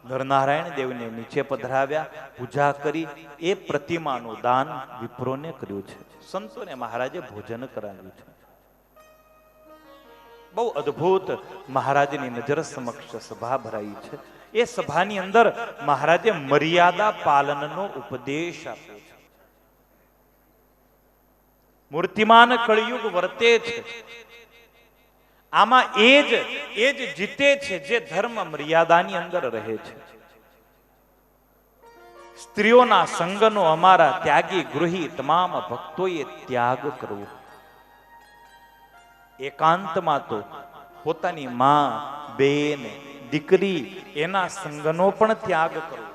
નરનારાયણ દેવને નીચે પધરાવ્યા, પૂજા કરી. એ પ્રતિમાનું દાન વિપ્રોને કર્યું છે. સંતોને મહારાજે ભોજન કરાવ્યું છે. બહુ અદ્ભુત મહારાજની નજર સમક્ષ સભા ભરાઈ છે. એ સભાની અંદર મહારાજે મર્યાદા પાલનનો ઉપદેશ આપ્યો છે. મૂર્તિમાન કળિયુગ વર્તે છે. આમાં એ જ જીતે છે જે ધર્મ મર્યાદાની અંદર રહે છે. સ્ત્રીઓના સંગનો અમારા ત્યાગી ગૃહી તમામ ભક્તોએ ત્યાગ કરવો. એકાંતમાં તો પોતાની માં, બેન, દીકરી એના સંગનો પણ ત્યાગ કરવો.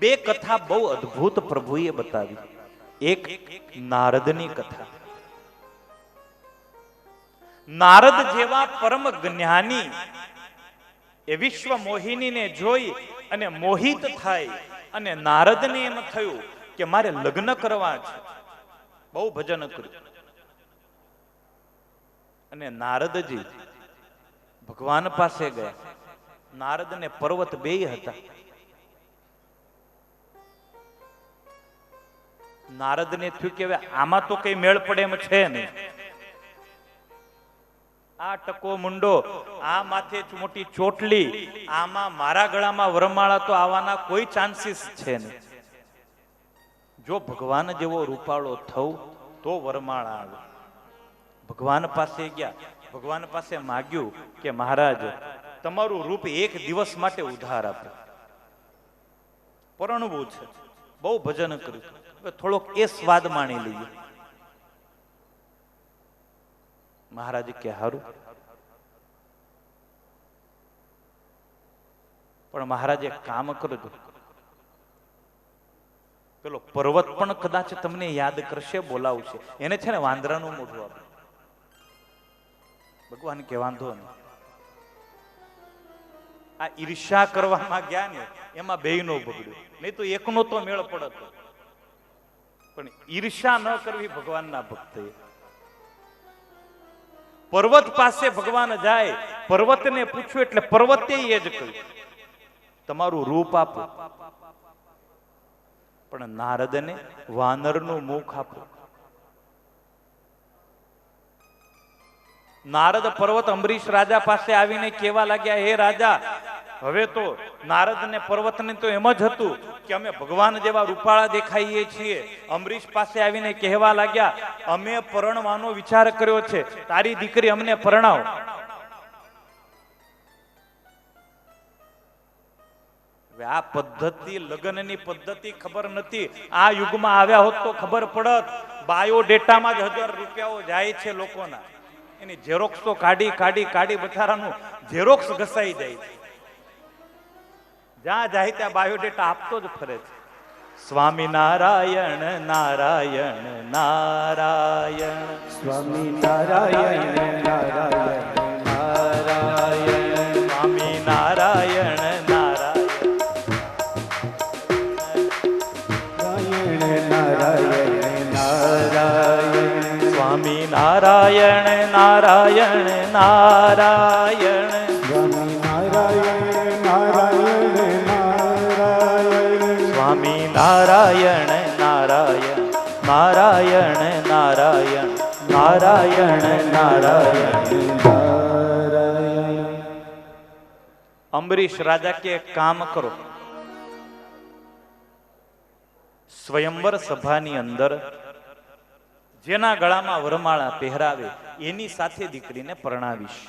બે કથા બહુ અદ્ભુત પ્રભુએ બતાવી. એક નારદની કથા. નારદ જેવા પરમ જ્ઞાની એ વિશ્વ મોહિનીને જોઈ અને મોહિત થાય અને નારદને એમ થયું કે મારે લગ્ન કરવા છે. બહુ ભજન કર્યું અને નારદજી ભગવાન પાસે ગયા. નારદ ને પર્વત બેય હતા. નારદને થયું કે હવે આમાં તો કઈ મેળ પડે એમ છે નહીં. આ ટકો મુંડો, આ માથે મોટી ચોટલી, આમાં મારા ગળામાં વરમાળા તો આવવાના કોઈ ચાન્સીસ છે નહીં. જો ભગવાન જેવો રૂપાળો થવું તો વરમાળા આવે. ભગવાન પાસે ગયા. ભગવાન પાસે માગ્યું કે મહારાજ તમારું રૂપ એક દિવસ માટે ઉધાર આપો. પરણવું છે. બહુ ભજન કર્યું. થોડોક એ સ્વાદ માણી લઈએ. મહારાજ કે હારું. પણ મહારાજ એક કામ કરજો. પેલો પર્વત પણ કદાચ તમને યાદ કરશે, બોલાવશે. એને છે ને વાંદરાનું મોઢું આપે. ભગવાન કે વાંધો નહીં. આ ઈર્ષા કરવામાં ગયા ને એમાં બેયનો બગડ્યો. નહીં તો એકનો તો મેળ પડત. પણ ઈર્ષા ન કરવી ભગવાનના ભક્ત. પર્વત પાસે ભગવાન જાય. પર્વતને પૂછ્યું એટલે પર્વતે એ જ કહ્યું તમારું રૂપ આપો. પણ નારદને વાનરનું મુખ આપો. નારદ પર્વત અંબરીશ રાજા પાસે આવીને કહેવા લાગ્યા, હે રાજા, હવે તો નારદ ને પર્વત ને તો એમ જ હતું કે અમે ભગવાન જેવા રૂપાળા દેખાઈએ છીએ. અંબરીશ પાસે આવીને કહેવા લાગ્યા, અમે પરણવાનો વિચાર કર્યો છે, તારી દીકરી અમને પરણાવ. આ પદ્ધતિ, લગ્નની પદ્ધતિ ખબર નથી. આ યુગમાં આવ્યા હોત તો ખબર પડત. બાયોડેટામાં જ 1000 રૂપિયાઓ જાય છે લોકોના. એની ઝેરોક્સ તો કાઢી કાઢી કાઢી બચારાનું ઝેરોક્સ ઘસાઈ જાય છે. જ્યાં જાય ત્યાં બાયોડેટા આપતો જ ફરે છે. સ્વામી નારાયણ નારાયણ નારાયણ, સ્વામી નારાયણ નારાયણ નારાયણ, સ્વામી નારાયણ નારાયણ નારાયણ નારાયણ, સ્વામી નારાયણ નારાયણ નારાયણ, સ્વામી નારાયણ નારાયણ નારાયણ નારાયણ નારાયણ નારાયણ નારાયણ. અંબરીશ રાજા કે કામ કરો. સ્વયંવર સભાની અંદર જેના ગળામાં વરમાળા પહેરાવે એની સાથે દીકરીને પરણાવીશ.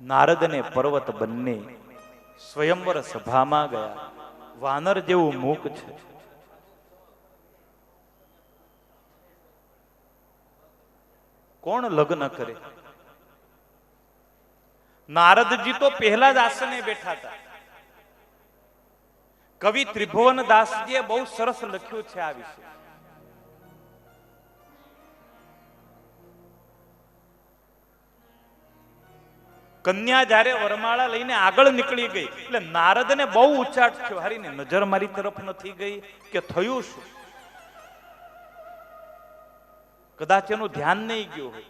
નારદ ને પર્વત બંને સ્વયંવર સભામાં ગયા. વાનર જેવું મુખ છે. કોણ લગ્ન કરે? નારદજી તો પહેલા જ આસને બેઠા હતા. કવિ ત્રિભુવન દાસજીએ બહુ સરસ લખ્યું છે આ વિશે. કન્યા જ્યારે વરમાળા લઈને આગળ નીકળી ગઈ એટલે નારદને બહુ ઉચાટ થયો. હારીને નજર મારી તરફ નથી ગઈ કે થયું શું? કદાચ એનું ધ્યાન નહીં ગયું હોય.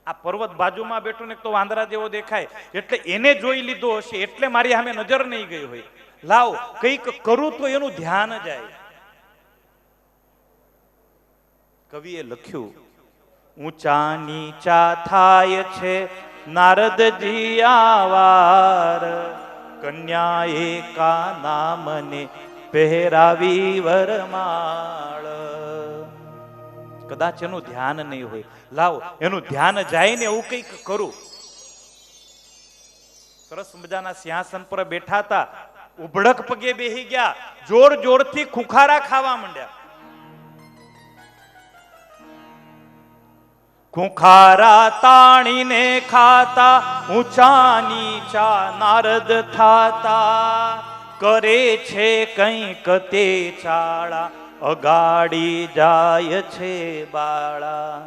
આ પર્વત બાજુમાં બેઠો ને તો વાંદરા જેવો દેખાય, એટલે એને જોઈ લીધો હશે, એટલે મારી સામે નજર નહીં ગઈ હોય. લાવ કંઈક કરું તો એનું ધ્યાન જાય. કવિએ લખ્યું, ઊંચા નીચા થાય છે નારદજી આવાર, કન્યા એકા નામને પહેરાવી વરમાળ. કદાચ એનું ધ્યાન નહીં હોય, લાવ એનું ધ્યાન જાય ને એવું કંઈક કરું. સરસ મજાના સિંહાસન પર બેઠા હતા, ઉભડક પગે બેહી ગયા, જોર જોરથી ખુખારા ખાવા માંડ્યા. ખુખારા તાણીને ખાતા ઊંચા નીચા નારદ થાતા, કરે છે કંઈક તે ચાળા અગાડી જાય છે બાળા.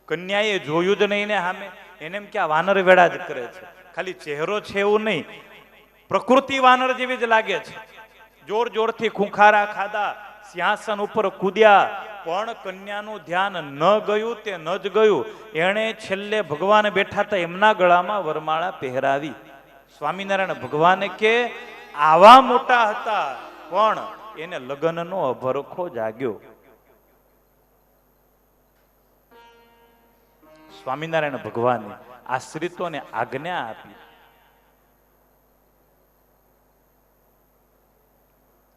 કન્યાએ જોયું જ નહીં ને સામે, એને એમ કે આ વાનર વેળા જ કરે છે. ખાલી ચહેરો છે એવું નહીં, પ્રકૃતિ વાનર જેવી જ લાગે છે. જોર જોરથી ખુખારા ખાધા, સિંહાસન ઉપર કૂદ્યા, પણ કન્યાનું ધ્યાન ન ગયું તે ન જ ગયું. એણે છેલ્લે ભગવાન બેઠા હતા એમના ગળામાં વરમાળા પહેરાવી. સ્વામિનારાયણ ભગવાને કે આવા મોટા હતા પણ એને લગ્નનો અભરખો જાગ્યો. સ્વામિનારાયણ ભગવાને આશ્રિતોને આજ્ઞા આપી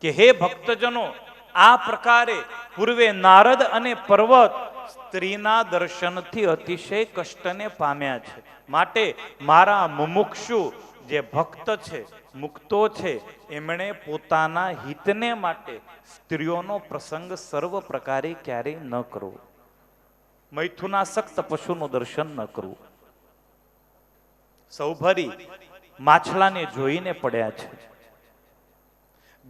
કે હે ભક્તજનો, આ પ્રકારે પૂર્વે નારદ અને પર્વત સ્ત્રીના દર્શનથી અતિશય કષ્ટને પામ્યા છે. માટે મારા મુમુક્ષુ જે ભક્ત છે, મુક્તો છે, એમણે પોતાના હિતને માટે સ્ત્રીઓનો પ્રસંગ સર્વ પ્રકારે ક્યારેય ન કરવો. મૈથુનાસક્ત પશુનું દર્શન ન કરવું. સૌભરી માછલાને જોઈને પડ્યા છે.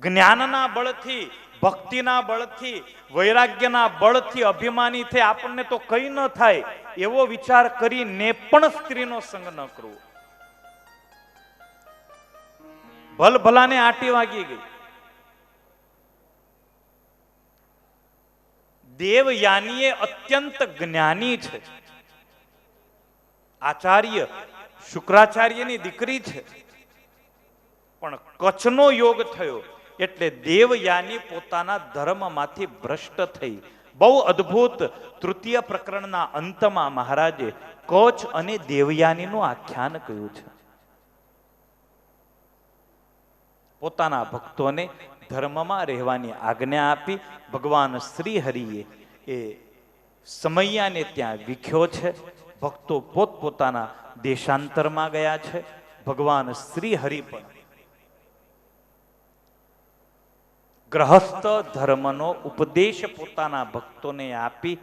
જ્ઞાનના બળથી, ભક્તિના બળથી, વૈરાગ્યના બળથી અભિમાની થઈ આપણને તો કઈ ન થાય એવો વિચાર કરીને પણ સ્ત્રીનો સંગ ન કરવો. ભલભલાને આંટી વાગી ગઈ. દેવયાનીએ અત્યંત જ્ઞાની છે, આચાર્ય શુક્રાચાર્યની દીકરી છે, પણ કચ્છનો યોગ થયો એટલે દેવયાની પોતાના ધર્મમાંથી ભ્રષ્ટ થઈ. બહુ અદ્ભુત તૃતીય પ્રકરણના અંતમાં મહારાજે કચ્છ અને દેવયાનીનું આખ્યાન કહ્યું છે. પોતાના ભક્તોને ધર્મમાં રહેવાની આજ્ઞા આપી. ભગવાન શ્રી હરિએ એ સમૈયાને ત્યાં વિખ્યો છે. ભક્તો પોતપોતાના દેશાંતરમાં ગયા છે. ભગવાન શ્રી હરિ પણ ગ્રહસ્થ ધર્મનો ઉપદેશ પોતાના ભક્તોને આપી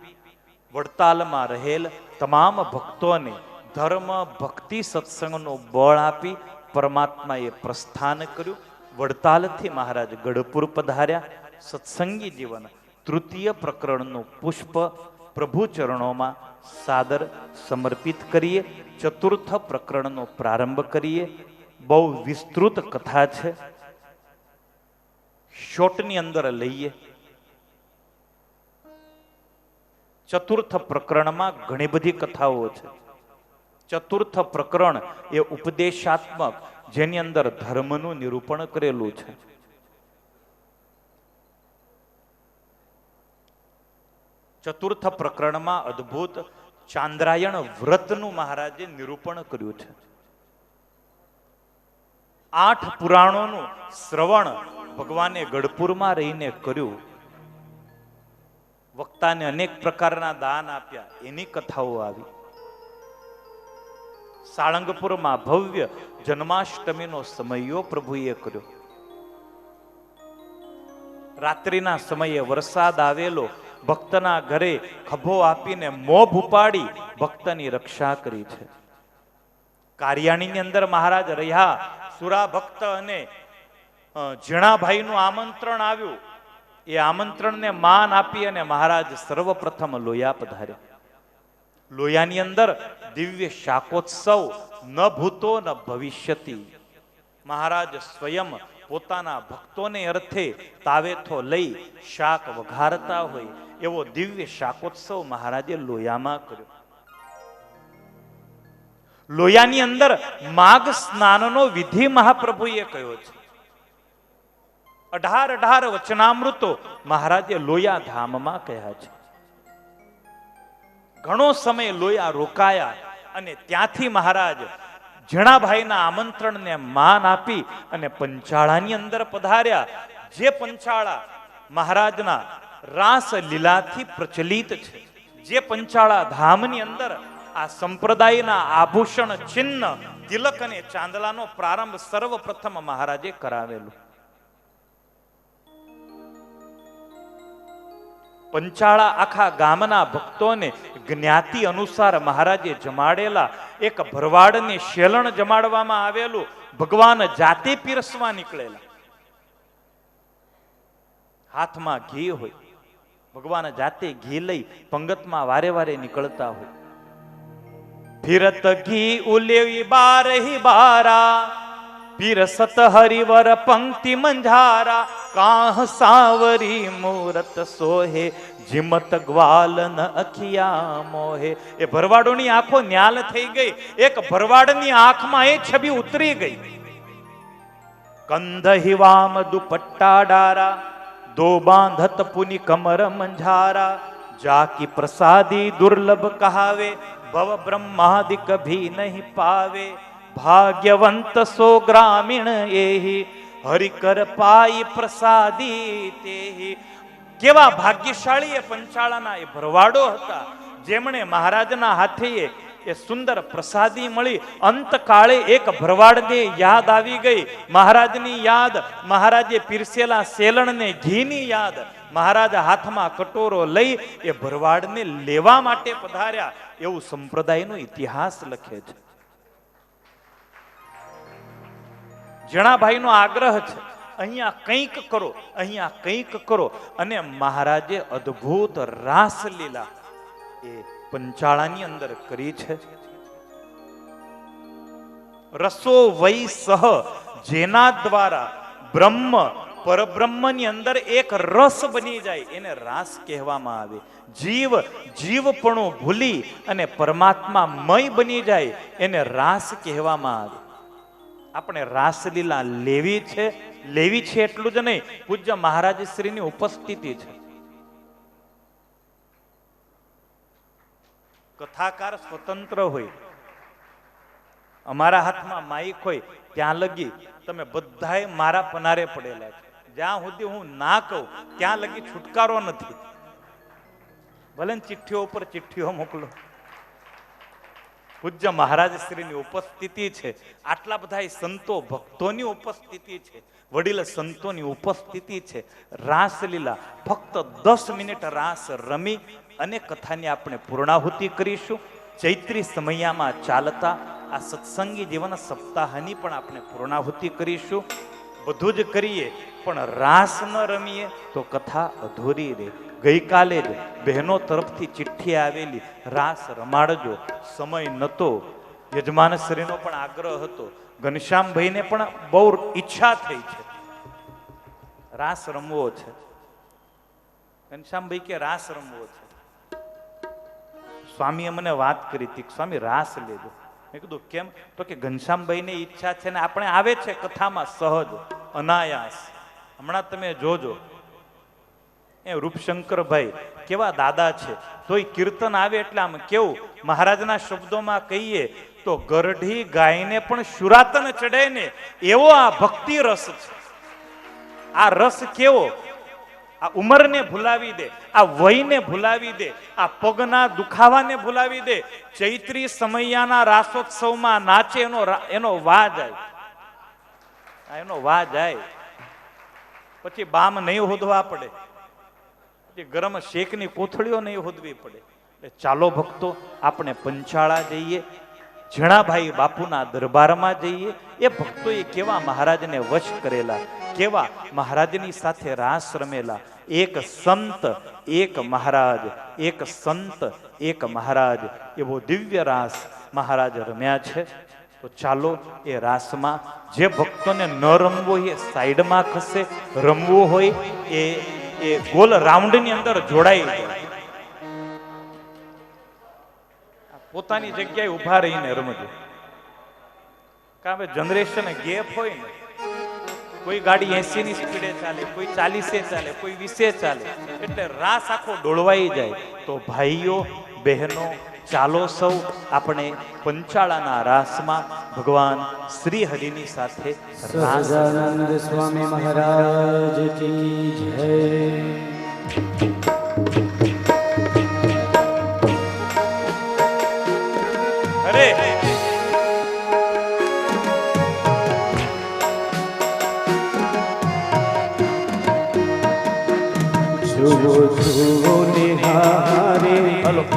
વડતાલમાં રહેલ તમામ ભક્તોને ધર્મ ભક્તિ સત્સંગનો બળ આપી પરમાત્માએ પ્રસ્થાન કર્યું. વડતાલથી મહારાજ ગઢપુર પધાર્યા. સત્સંગી જીવન તૃતીય પ્રકરણનું પુષ્પ પ્રભુ ચરણોમાં સાદર સમર્પિત કરીએ. ચતુર્થ પ્રકરણનો પ્રારંભ કરીએ. બહુ વિસ્તૃત કથા છે, શોર્ટની અંદર લઈએ. ચતુર્થ પ્રકરણમાં ઘણી બધી કથાઓ છે. ચતુર્થ પ્રકરણ એ ઉપદેશાત્મક, જેની અંદર ધર્મનું નિરૂપણ કરેલું છે. ચતુર્થ પ્રકરણમાં અદ્ભુત ચાંદ્રાયણ વ્રતનું મહારાજે નિરૂપણ કર્યું છે. 8 પુરાણોનું શ્રવણ ભગવાને ગઢપુરમાં રહીને કર્યું. વક્તાને અનેક પ્રકારના દાન આપ્યા, એની કથાઓ આવી. સાળંગપુરમાં ભવ્ય જન્માષ્ટમીનો સમયો પ્રભુએ કર્યો. રાત્રિના સમયે વરસાદ આવેલો, ભક્તના ઘરે ખભો આપીને મોભ ઉપાડી ભક્તની રક્ષા કરી છે. કારિયાણીની અંદર મહારાજ રહ્યા. સુરા ભક્ત અને ઝીણાભાઈનું આમંત્રણ આવ્યું. એ આમંત્રણને માન આપી અને મહારાજ સર્વપ્રથમ લોયા પધાર્યા. લોયાની અંદર દિવ્ય શાકોત્સવ ન ભૂતો ન ભવિષ્યતિ. મહારાજ સ્વયં પોતાના ભક્તોને અર્થે તાવેથો લઈ શાક વઘારતા હોય એવો દિવ્ય શાકોત્સવ મહારાજે લોયામાં કર્યો. લોયાની અંદર માઘ સ્નાનનો વિધિ મહાપ્રભુએ કહ્યો છે. 18 વચનામૃતો મહારાજે લોયા ધામમાં કહ્યા છે. ઘણો સમય લોયા રોકાયા અને ત્યાંથી મહારાજ ઝીણાભાઈના આમંત્રણને માન આપી અને પંચાળાની અંદર પધાર્યા. જે પંચાળા મહારાજના રાસ લીલાથી પ્રચલિત છે, જે પંચાળા ધામની અંદર આ સંપ્રદાયના આભૂષણ, ચિહ્ન, તિલક અને ચાંદલાનો પ્રારંભ સર્વપ્રથમ મહારાજે કરાવેલું. પંચાળા આખા ગામના ભક્તોને જ્ઞાતિ અનુસાર મહારાજે જમાડેલા. એક ભરવાડને શેલણ જમાડવામાં આવેલું. ભગવાન જાતે પીરસવા નીકળેલા. હાથમાં ઘી હોય, ભગવાન જાતે ઘી લઈ પંગતમાં વારે વારે નીકળતા હોય. ફિરત ઘી ઉલેવી બારહી બારા, પીરસત હરિવર પંક્તિ મંજારા, કાહ સાવરી મૂરત સોહે, જીમત ગ્વાલન અખિયા મોહે. એ ભરવાડોની આંખો ન્યાલ થઈ ગઈ. એક ભરવાડની આંખમાં એ છબી ઉતરી ગઈ. કંધ હિવામ દુપટ્ટા ડારા, દો બાંધત પુની કમર મંઝારા, જાકી પ્રસાદી દુર્લભ કહાવે, ભવ બ્રહ્માદિ કભી નહીં પાવે. ભાગ્યવંત સો ગ્રામીણ એહી, હરિકર પાઈ પ્રસાદી તેહી. કેવા ભાગ્યશાળી એ પંચાળાના એ ભરવાડો હતા, જેમણે મહારાજના હાથે એ સુંદર પ્રસાદી મળી. અંતકાળે એક ભરવાડને યાદ આવી ગઈ, મહારાજની યાદ, મહારાજે પીરસેલા શેલણને ઘીની યાદ. મહારાજ હાથમાં કટોરો લઈ એ ભરવાડને લેવા માટે પધાર્યા, એવું સંપ્રદાયનો ઇતિહાસ લખે છે. ઝીણાભાઈનો આગ્રહ છે, અહીંયા કંઈક કરો, અહીંયા કંઈક કરો. અને મહારાજે અદ્ભુત રાસલીલા એ પંચાળાની અંદર કરી છે. રસો વૈ સહ, જેના દ્વારા બ્રહ્મ પરબ્રહ્મની અંદર એક રસ બની જાય એને રાસ કહેવામાં આવે. જીવ જીવપણું ભૂલી અને પરમાત્મા મય બની જાય એને રાસ કહેવામાં આવે. આપણે રાસલીલા લેવી છે એટલું જ નહીં, પૂજ્ય મહારાજ શ્રીની ઉપસ્થિતિ છે. કથાકાર સ્વતંત્ર હોય, અમારા હાથમાં માઈક હોય ત્યાં લગી તમે બધાએ મારા પનારે પડેલા છે. જ્યાં સુધી હું ના કહું ત્યાં લગી છુટકારો નથી. ભલે ચિઠ્ઠીઓ ઉપર ચિઠ્ઠીઓ મોકલો. પૂજ્ય મહારાજ શ્રીની ઉપસ્થિતિ છે, આટલા બધા સંતો ભક્તોની ઉપસ્થિતિ છે, વડીલ સંતોની ઉપસ્થિતિ છે. રાસલીલા ફક્ત 10 મિનિટ રાસ રમી અને કથાની આપણે પૂર્ણાહુતિ કરીશું. ચૈત્રી સમયામાં ચાલતા આ સત્સંગી જીવન સપ્તાહની પણ આપણે પૂર્ણાહુતિ કરીશું. બધું જ કરીએ પણ રાસ ન રમીએ તો કથા અધૂરી રહે. ગઈકાલે જ બહેનો તરફથી ચિઠ્ઠી આવેલી, રાસ રમાડજો. સમય નતો, યજમાનશ્રીનો પણ આગ્રહ હતો, ઘનશ્યામભાઈને પણ બહુ ઈચ્છા થઈ છે, રાસ રમવો છે. ઘનશ્યામભાઈ કે રાસ રમવો છે. સ્વામીએ મને વાત કરી હતી, સ્વામી રાસ લેજો. મેં કીધું કેમ? તો કે ઘનશ્યામભાઈને ઈચ્છા છે ને આપણે આવે છે કથામાં સહજ અનાયાસ. હમણાં તમે જોજો એ રૂપશંકરભાઈ કેવા દાદા છે, તોય કીર્તન આવે એટલે આમ કેવું, મહારાજના શબ્દોમાં કહીએ તો ગરઢી ગાયને પણ શુરાતન ચડે ને એવો આ ભક્તિ રસ છે. આ રસ કેવો, આ ઉંમરને ભૂલાવી દે, આ વયને ભૂલાવી દે, આ પગના દુખાવાને ભૂલાવી દે. ચૈત્રી સમૈયાના રાસોત્સવમાં નાચે એનો વા જાય, એનો વા જાય. પછી બામ નહીં હોદવા પડે, પછી ગરમ શેકની કોથળીઓ નહીં હોદવી પડે. એટલે ચાલો ભક્તો આપણે પંચાળા જઈએ, ઝીણાભાઈ બાપુના દરબારમાં જઈએ. એ ભક્તોએ કેવા મહારાજને વશ કરેલા, કેવા મહારાજની સાથે રાસ રમેલા. એક સંત એક મહારાજ, એક સંત એક મહારાજ, એવો દિવ્ય રાસ મહારાજ રમ્યા છે. તો ચાલો એ રાસમાં જે ભક્તોને ન રમવો હોય એ સાઈડમાં ખસે, રમવું હોય એ એ ગોલ રાઉન્ડની અંદર જોડાઈ જાય. પોતાની જગ્યાએ ઊભા રહીને રમજો. કારણ કે જનરેશન ગેપ હોય ને, કોઈ ગાડી 80 ની સ્પીડે ચાલે, કોઈ 40 ચાલે, કોઈ 20 ચાલે, એટલે રાસ આખો ડોળવાઈ જાય. તો ભાઈઓ બહેનો, ચાલો સૌ આપણે પંચાળાના રાસમાં ભગવાન શ્રી હરિની સાથે રાસ. સહજાનંદ સ્વામી મહારાજ કી જય. અરે જુઓ જુઓ નિહારે,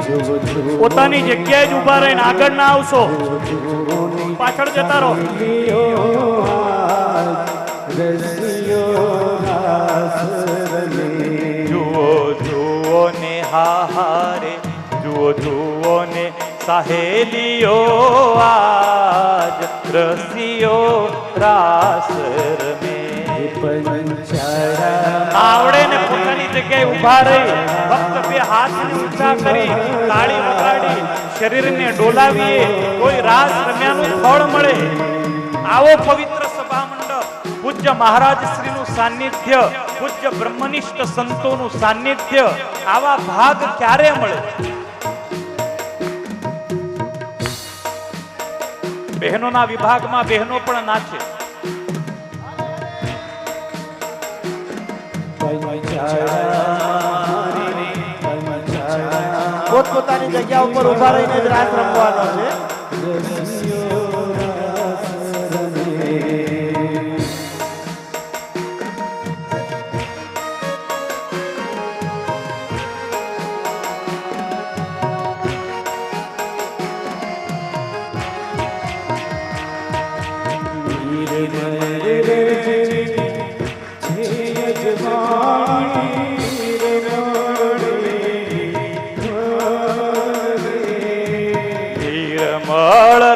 જુઓ જુઓ પોતાની જગ્યાએ જ ઊભા રહીને આગળ ના આવશો, પાછળ જતા રહો. જુઓ જુઓ ને હારે, જુઓ જુઓ ને સહેલીઓ, આજ રસિયો રાસ રમે. આવડે ને પોતાની જગ્યાએ ઊભા રહી ફક્ત બે હાથ ઊંચા કરી તાળી વગાડી શરીરને ડોલાવીએ કોઈ રાસ રમ્યાનું ફળ મળે. આવો પવિત્ર સભા મંડપ, પૂજ્ય મહારાજ શ્રીનું સાનિધ્ય, પૂજ્ય બ્રહ્મનિષ્ઠ સંતોનું સાનિધ્ય, આવા ભાગ ક્યારે મળે? બહેનોના વિભાગમાં બહેનો પણ નાચે. પોતપોતાની જગ્યા ઉપર ઊભા રહીને જ રાસ રમવાનો છે.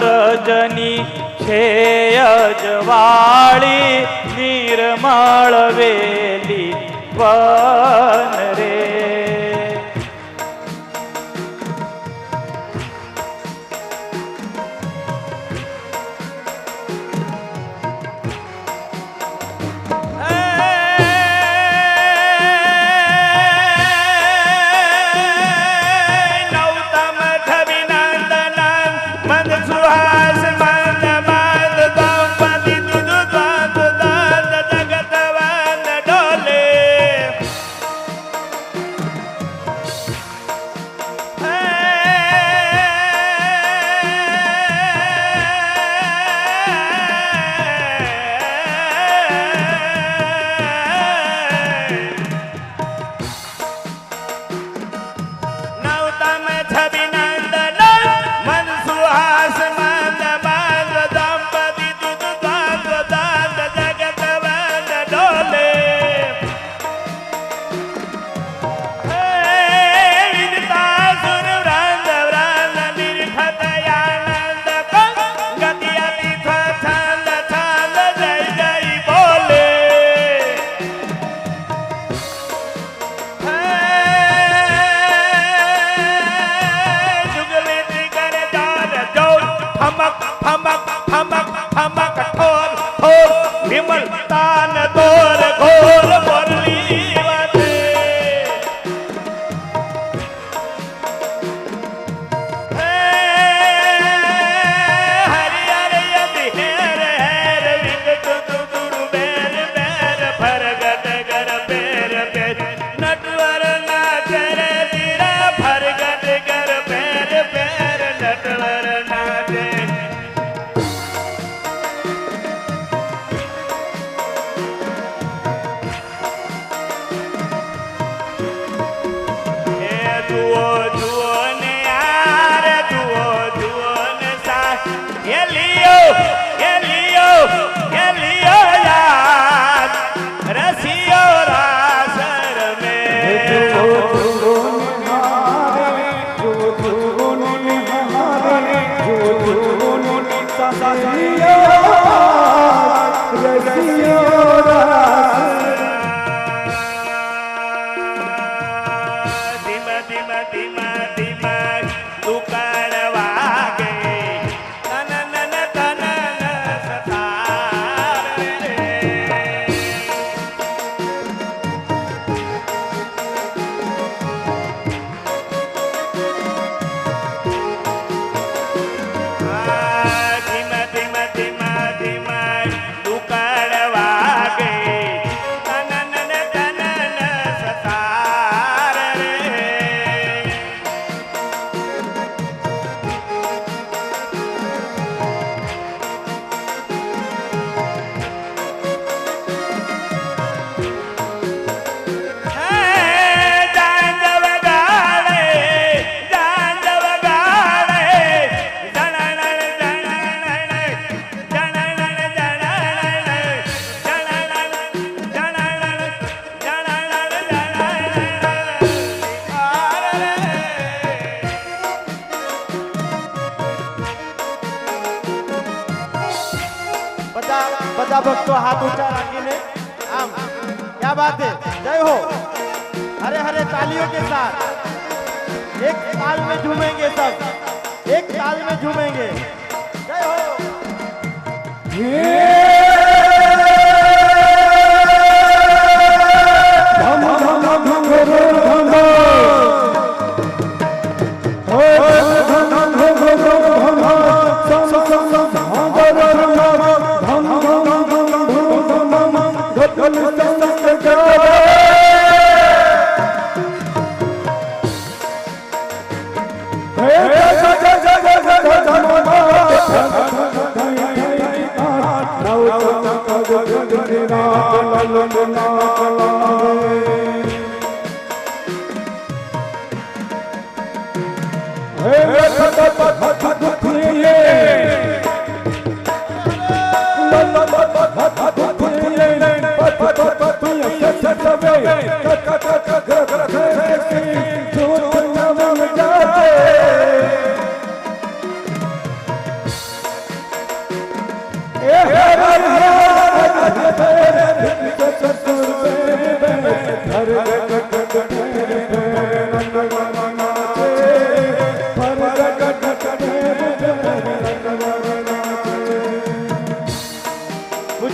રજની છે અજવાળી, નિર્મળ વેલી વન રે. બધા ભક્તો હાથ ઊંચા રાખીને આમ क्या बात है जय हो हरे हरे तालियों के साथ एक ताल में झूमेंगे सब एक ताल में झूमेंगे जय हो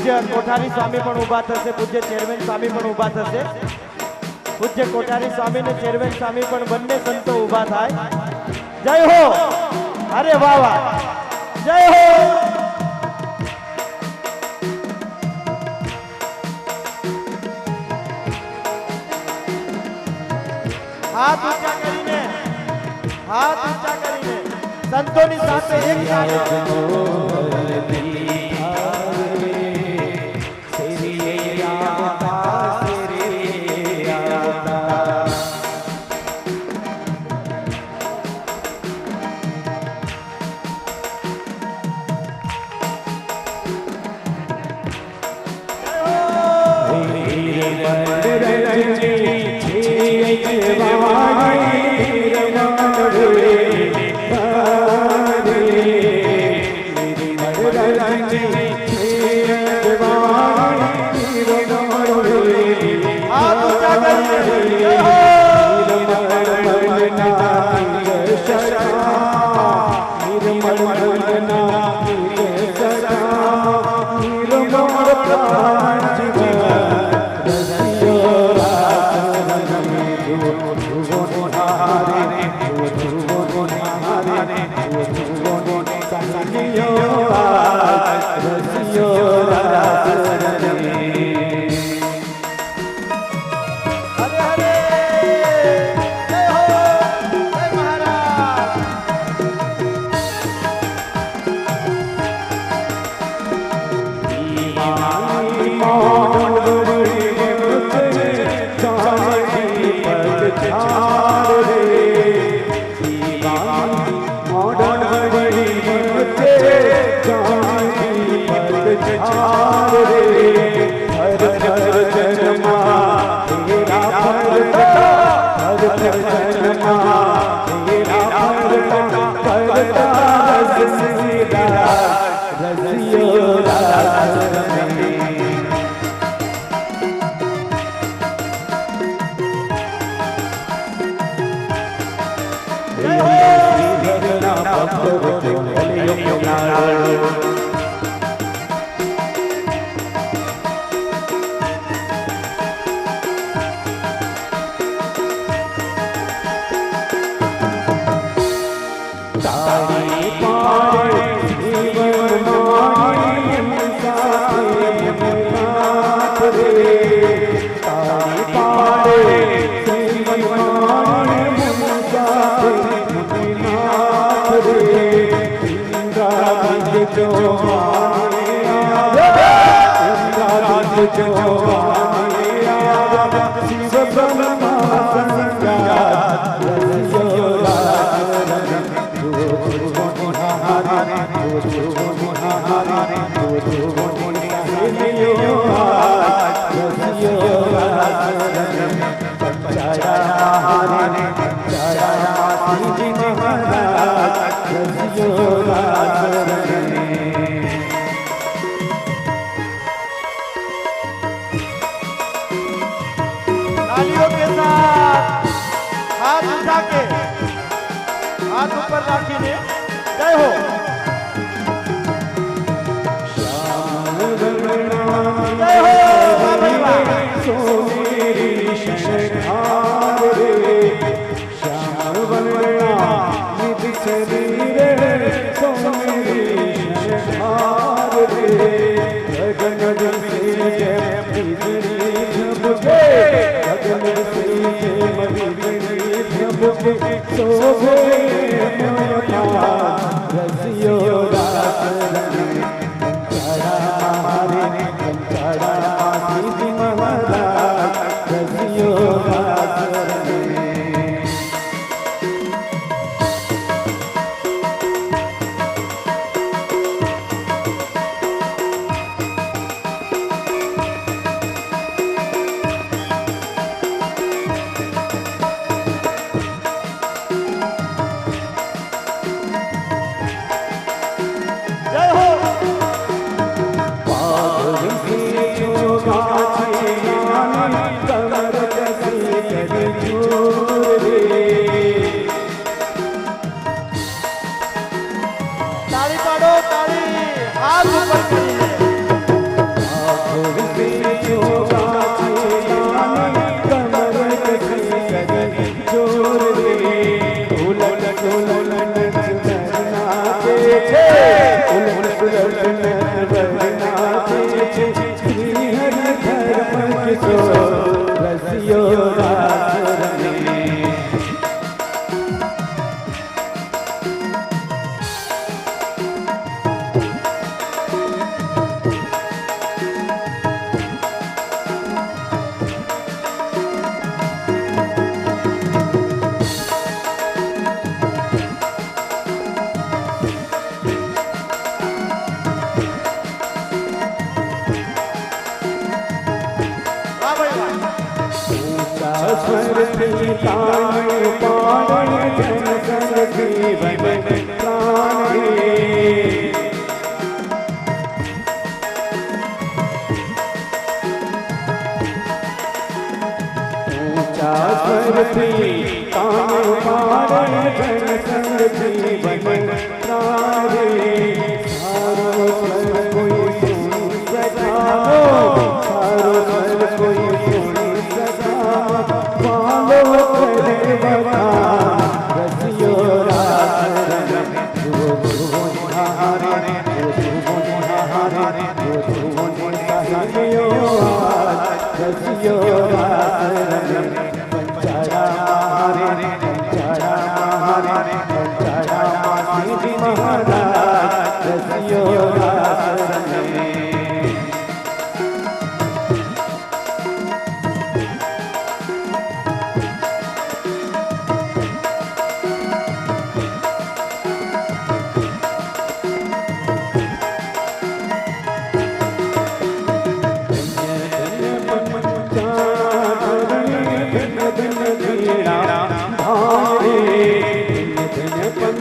પૂજ્ય કોઠારી સ્વામી પણ ઊભા થશે પૂજ્ય ચેરમેન સ્વામી પણ ઊભા થશે પૂજ્ય કોઠારી સ્વામી ને ચેરમેન સ્વામી પણ બંને સંતો ઊભા થાય જય હો અરે વાહ વાહ જય હો હાથ ઊંચા કરીને સંતોની સાથે એક સાથે રાખીને જય હો જય હો બાબાઈ વાહ સોનેરી શશધાર રે શ્યામ વર્ણા નિધિ શરીરે સોનેરી શશધાર રે ગગન દિશે જેમ વીજળી ઝબકે ગગન દિશે જેમ વીજળી ઝબકે શોભે મોયા રસિયો રાસ રમે કંચડા મારે કંચડા સીધી મહારાજ રસિયો રાસ રમે જય હો તાળી પાડો તાળી હાથ ઉપર કરીને રસિયો રાસ રમે બાબાઈ વાહ સ્વરથી તાણ પાણ જન સંગથી વન પ્રાણ ઊંચા સ્વરથી તાણ પાણ જન સંગથી વન પ્રાણ સારો સ્વર કોઈ સુણી સજાવો સારો સ્વર કોઈ સુણી સજાવો પાલો કરે બતા રસિયો રાસ રમે ધ્રુવો નિહારે ધ્રુવો નિહારે ધ્રુવો નિહારે રસિયો રાસ રમે પંચાડા મારે પંચાડા મારે પંચાડા સીધી મહારાજ રસિયો રાસ રમે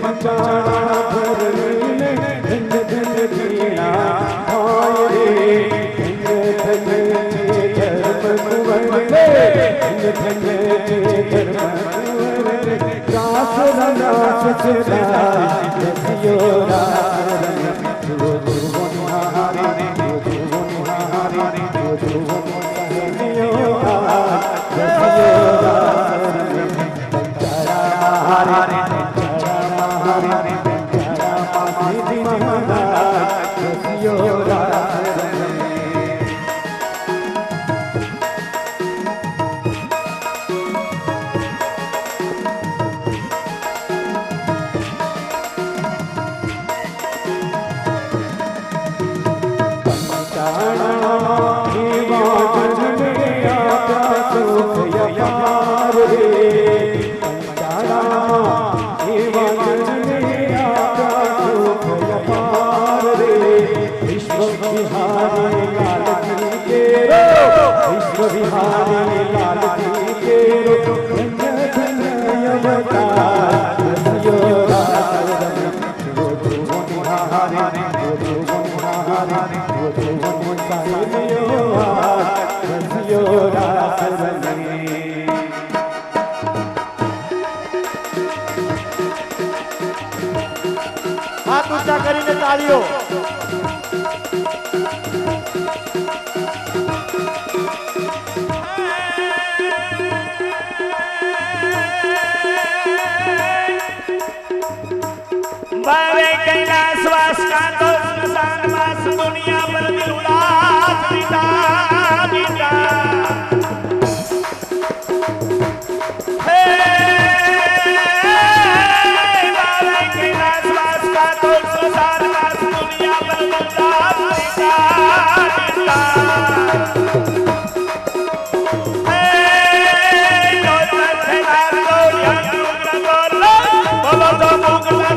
पंचाड़ा भरने धन धन दीना भाई रे धन धन धर्म कुंवरे धन धन धर्म कुंवरे रास रास चला रसियो रास रमे ध्रुवो निहारे ध्रुवो निहारे ध्रुवो निहारे रसियो रास रमे पंचाड़ा हारे रसियो रास रमे बिहारी लाल की केरो धन्य धन्य अवतार रसियो रास रमे वो ध्रुवो निहारे वो ध्रुवो निहारे वो ध्रुवो निहारे रसियो रास रमे કરીને તાળીઓ. बारे कैलासवास का तो स्मशानवास दुनिया पर दिल उदास बीता बीता हे बारे कैलासवास का तो स्मशानवास दुनिया पर दिल उदास बीता बीता हे लो चला लो या लो बोलो तो मुगला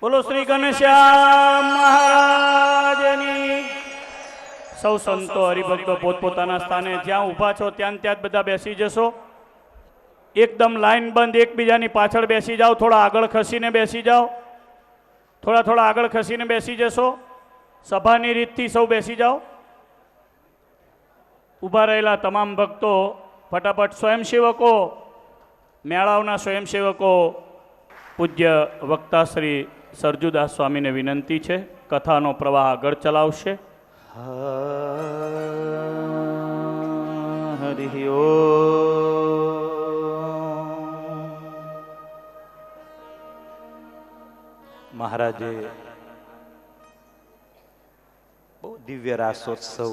બોલો શ્રી ઘનશ્યામ મહારાજની. સૌ સંતો હરિભક્તો પોતપોતાના સ્થાને જ્યાં ઊભા છો ત્યાં જ બધા બેસી જશો. એકદમ લાઈન બંધ, એકબીજાની પાછળ બેસી જાઓ. થોડા આગળ ખસીને બેસી જાઓ. થોડા આગળ ખસીને બેસી જશો. સભાની રીતથી સૌ બેસી જાઓ. ઊભા રહેલા તમામ ભક્તો ફટાફટ સ્વયંસેવકો, મેળાવના સ્વયંસેવકો પૂજ્ય વક્તા શ્રી સરજુદાસ સ્વામીને વિનંતી છે, કથાનો પ્રવાહ આગળ ચલાવશે. હરિ ઓમ. મહારાજે બહુ દિવ્ય રાસોત્સવ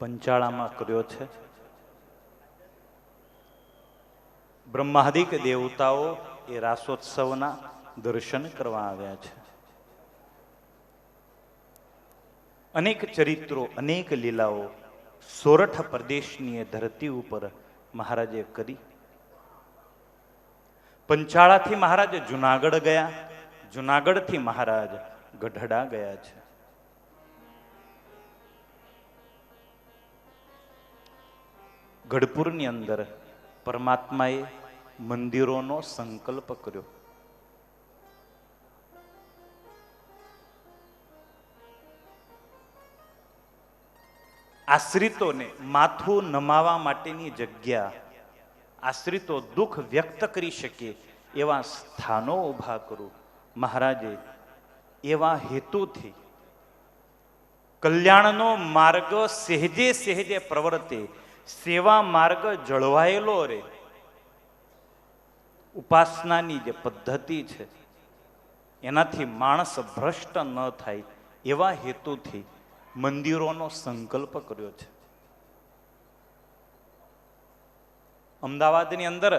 પંચાળામાં કર્યો છે. બ્રહ્માદિક દેવતાઓ એ રાસોત્સવના દર્શન કરવા આવ્યા છે. અનેક ચરિત્રો, અનેક લીલાઓ સોરઠ પ્રદેશની ધરતી ઉપર મહારાજે કરી. પંચાળાથી મહારાજ જુનાગઢ ગયા, જુનાગઢથી મહારાજ ગઢડા ગયા છે. ગઢપુરની અંદર પરમાત્માએ મંદિરોનો સંકલ્પ કર્યો. આશ્રિતોને માથું નમાવા માટેની જગ્યા, આશ્રિતો દુઃખ વ્યક્ત કરી શકે એવા સ્થાનો ઊભા કરું. મહારાજે એવા હેતુથી કલ્યાણનો માર્ગ સહેજે સહેજે પ્રવર્તે, સેવા માર્ગ જળવાયેલો રે, ઉપાસનાની જે પદ્ધતિ છે એનાથી માણસ ભ્રષ્ટ ન થાય એવા હેતુથી મંદિરોનો સંકલ્પ કર્યો છે. અમદાવાદની અંદર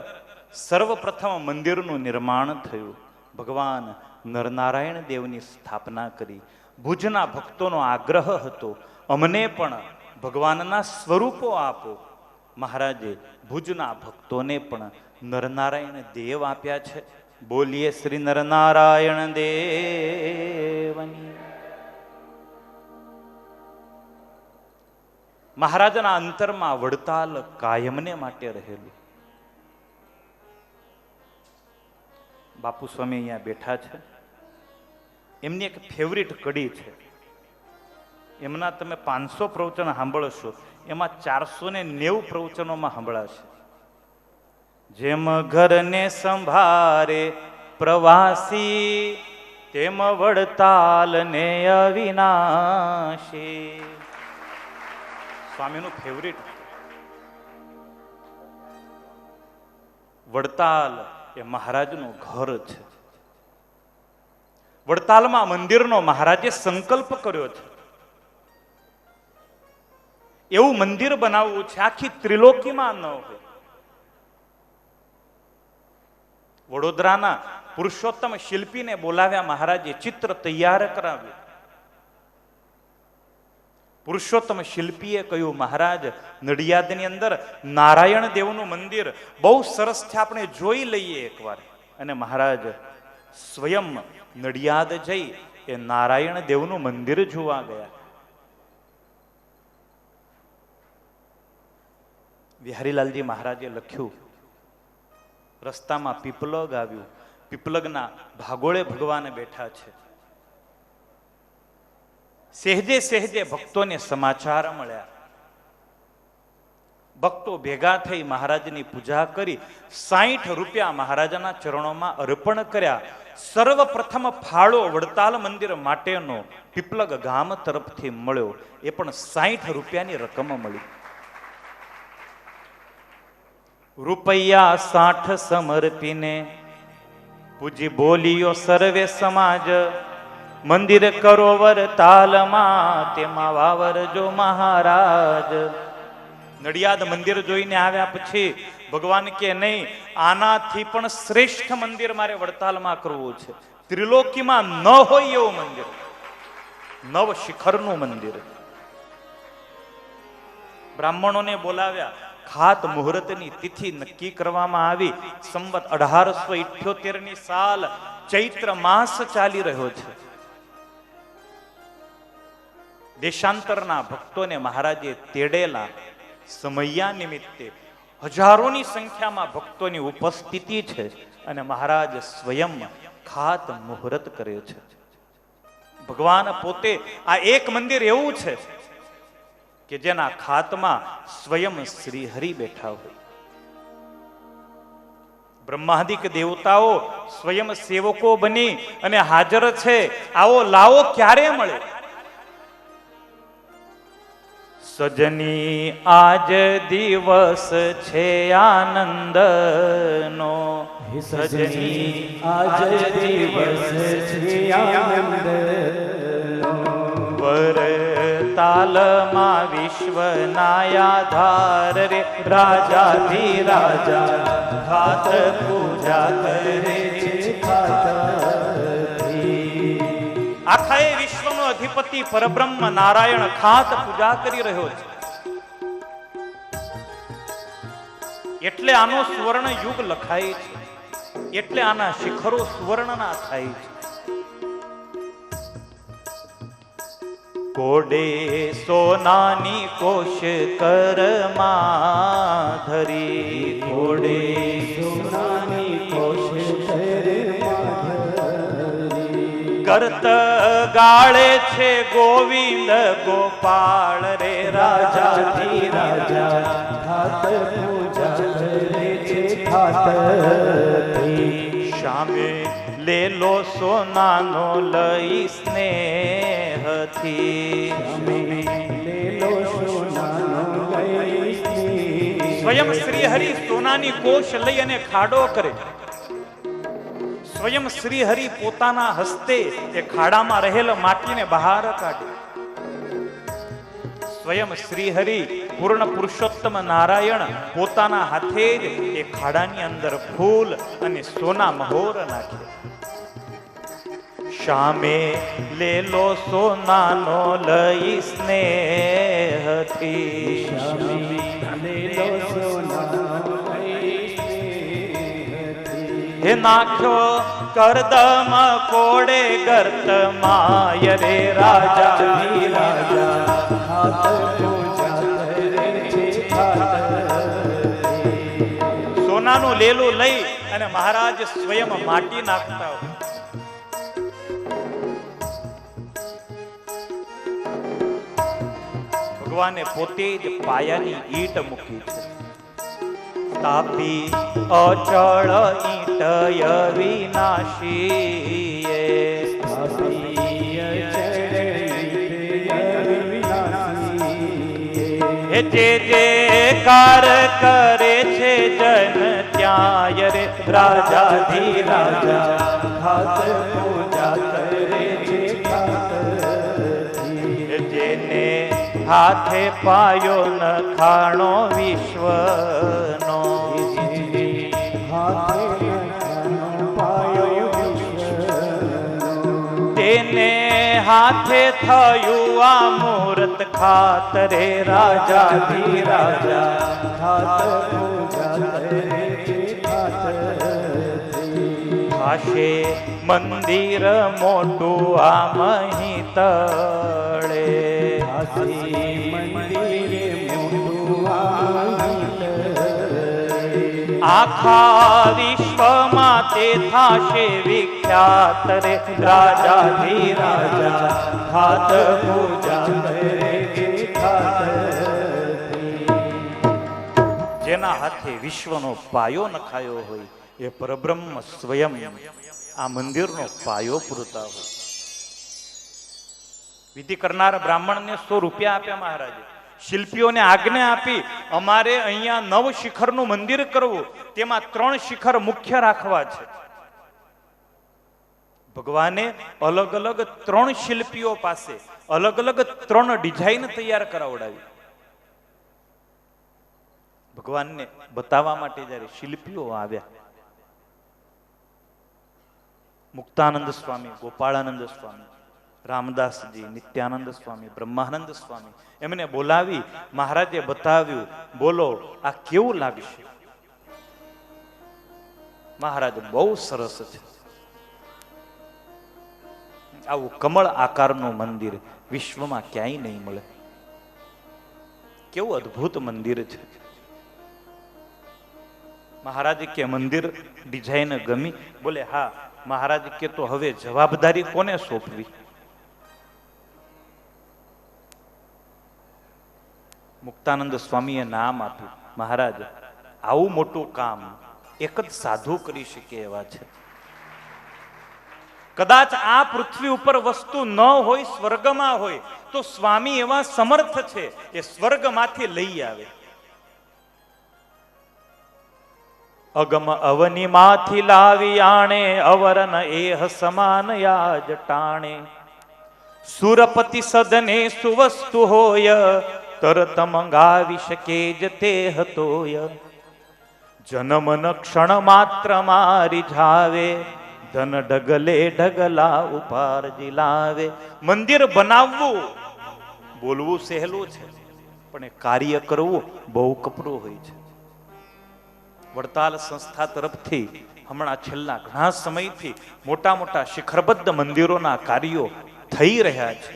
સર્વપ્રથમ મંદિરનું નિર્માણ થયું. ભગવાન નરનારાયણ દેવની સ્થાપના કરી. ભુજના ભક્તોનો આગ્રહ હતો, અમને પણ ભગવાનના સ્વરૂપો આપો. મહારાજે ભુજના ભક્તોને પણ નરનારાયણ દેવ આપ્યા છે. બોલીએ શ્રી નરનારાયણ દેવની. મહારાજના અંતરમાં વડતાલ કાયમને માટે રહેલું. બાપુ સ્વામી અહીંયા બેઠા છે. એમની એક ફેવરિટ કડી છે. એમના તમે 500 પ્રવચન સાંભળશો, એમાં 490 પ્રવચનોમાં સાંભળાશે. જેમ ઘરને સંભારે પ્રવાસી, તેમ વડતાલ ને અવિનાશી. સ્વામીનું ફેવરિટ. વડતાલ એ મહારાજનું ઘર છે. વડતાલમાં મંદિરનો મહારાજે સંકલ્પ કર્યો છે. એવું મંદિર બનાવવું છે આખી ત્રિલોકીમાં ન હોય. વડોદરાના પુરુષોત્તમ શિલ્પીને બોલાવ્યા મહારાજે, ચિત્ર તૈયાર કરાવ્યું. પુરુષોત્તમ શિલ્પીએ કહ્યું, મહારાજ નડિયાદની અંદર નારાયણ દેવનું મંદિર બહુ સરસ છે, આપણે જોઈ લઈએ એકવાર. અને મહારાજ સ્વયં નડિયાદ જઈ એ નારાયણ દેવનું મંદિર જોવા ગયા. વિહારીલાલજી મહારાજે લખ્યું, રસ્તામાં પીપલગ આવ્યું. પીપલગના ભાગોળે ભગવાન બેઠા છે. સહેજે સહેજે ભક્તોને સમાચાર મળ્યા. ભક્તો ભેગા થઈ મહારાજની પૂજા કરી 60 રૂપિયા મહારાજાના ચરણોમાં અર્પણ કર્યા. સર્વપ્રથમ ફાળો વડતાલ મંદિર માટેનો પીપલગ ગામ તરફથી મળ્યો. એ પણ 60 રૂપિયાની રકમ મળી. રૂપિયા 60 સમર્પીને પૂજી બોલ્યો સર્વે સમાજ, મંદિર કરો વડતાલમાં, તેમાં વાવરજો મહારાજ. નડિયાદ મંદિર જોઈને આવ્યા પછી ભગવાન કે નહીં, આનાથી પણ શ્રેષ્ઠ મંદિર મારે વડતાલમાં કરવું છે. ત્રિલોકીમાં ન હોય એવું મંદિર, નવ શિખરનું મંદિર. બ્રાહ્મણોને બોલાવ્યા. ખાત મુહૂર્તની તિથિ નક્કી કરવામાં આવી. સંવત 1878ની સાલ, ચૈત્ર માસ ચાલી રહ્યો છે. દેશાંતરના ભક્તોને મહારાજે તેડેલા. સમયા નિમિત્તે હજારોની સંખ્યામાં ભક્તોની ઉપસ્થિતિ છે અને મહારાજ સ્વયં ખાત મુહૂર્ત કરે છે. ભગવાન પોતે આ એક મંદિર એવું છે કે જેના ખાતમાં સ્વયં શ્રી હરિ બેઠા હોય. બ્રહ્માદિક દેવતાઓ સ્વયં સેવકો બની અને હાજર છે. આવો લાવો ક્યારે મળે? સજની આજ દિવસ છે આનંદનો, સજની આજ દિવસ છે આનંદનો, વડતાલમાં વિશ્વના આધાર રે રાજાથી રાજા ખાત પૂજા કરે છે. આખા એ વિશ્વનો અધિપતિ પરબ્રહ્મ નારાયણ ખાત પૂજા કરી રહ્યો છે. એટલે આનો સુવર્ણ યુગ લખાય છે. એટલે આના શિખરો સુવર્ણના થાય છે. કોડે સોનાની કોશ કરમાં ધરી, કોડે સોનાની કોશ કરત ગાળે છે ગોવિંદ ગોપાળ રે રાજાથી રાજા ખાત પૂજા કરે છે. ખાત શામે લેલો સોનાનો લઈ સ્નેહથી, લેલો સોનાનો લઈ સ્વયં શ્રી હરિ સોનાની કોશ લઈ અને ખાડો કરે. સ્વયં શ્રી હરિ પોતાના હસ્તે એ ખાડામાં રહેલ માટીને બહાર કાઢે. સ્વયં શ્રી હરિ પૂર્ણ પુરુષોત્તમ નારાયણ પોતાના હાથે જ એ ખાડાની અંદર ફૂલ અને સોના મહોર નાખે. શામે લેલો સોનાનો લઈ સ્નેહથી, લેલો સોનાનો હે નાખ્યો કરદમ કોડે ગર્ત માય રે રાજા રાજા ખાત પૂજા કરે લેલું લઈ અને મહારાજ સ્વયં માટી નાખતા હોય. ભગવાને પોતે જ પાયાની ઈંટ મૂકી છે. તાપી અચળ ઈંટ અવિનાશી જે જે કાર કરે છે જન ત્યાય રે રાજાધી રાજા ખાત પૂજા કરે છે જેને હાથે પાયો ન ખાણો વિશ્વનો તેને હાથે થયું આ મૂર્ત ખાતરે રાજાધી રાજા ખાત પૂજા કરે છે આશે મંદિર મોટું આ મહી તળે મંદિરે મોટું આખા વિશ્વમાં તે થાશે વિખ્યાત રે રાજાધી રાજા ખાત પૂજા કરે છે જેના હાથે વિશ્વનો પાયો નખાયો હોય એ પરબ્રહ્મ સ્વયં આ મંદિરનો પાયો પૂરતા હોય. વિધિ કરનાર બ્રાહ્મણને 100 રૂપિયા આપ્યા મહારાજે. શિલ્પીઓને આજ્ઞા આપી અમારે અહીંયા 9 શિખરનું મંદિર કરવું, તેમાં 3 શિખર મુખ્ય રાખવા છે. ભગવાને અલગ અલગ 3 શિલ્પીઓ પાસે અલગ અલગ 3 ડિઝાઇન તૈયાર કરાવડાવી. ભગવાનને બતાવવા માટે જ્યારે શિલ્પીઓ આવ્યા, મુક્તાનંદ સ્વામી, ગોપાળાનંદ સ્વામી, રામદાસજી, નિત્યાનંદ સ્વામી, બ્રહ્માનંદ સ્વામી, એમને બોલાવી મહારાજે બતાવ્યું. બોલો આ કેવું લાગશે? મહારાજ બહુ સરસ છે. આવું કમળ આકારનું મંદિર વિશ્વમાં ક્યાંય નહીં મળે. કેવું અદ્ભુત મંદિર છે. મહારાજ કે મંદિર ડિઝાઇન ગમી? બોલે હા. મહારાજ કે તો હવે જવાબદારી કોને સોંપવી? મુક્તાનંદ સ્વામીએ નામ આપ્યું. મહારાજ આવું મોટું કામ એક જ સાધુ કરી શકે એવા છે. કદાચ આ પૃથ્વી ઉપર વસ્તુ ન હોય, સ્વર્ગમાં હોય, તો સ્વામી એવા સમર્થ છે એ સ્વર્ગમાંથી લઈ આવે. અગમ અવનીમાંથી લાવી આણે અવરન એહ સમાન યાજ ટાણે. સુરપતિ સદને સુવસ્તુ હોય તરત મંગાવી શકે જ તે હતોય. જન્મન ક્ષણ માત્ર મારી જાવે ધન ઢગલે ઢગલા ઉપારજી લાવે. મંદિર બનાવવું બોલવું સહેલું છે, પણ એ કાર્ય કરવું બહુ કપરું હોય છે. વડતાલ સંસ્થા તરફથી હમણાં છેલ્લા ઘણા સમયથી મોટા મોટા શિખરબદ્ધ મંદિરોના કાર્યો થઈ રહ્યા છે.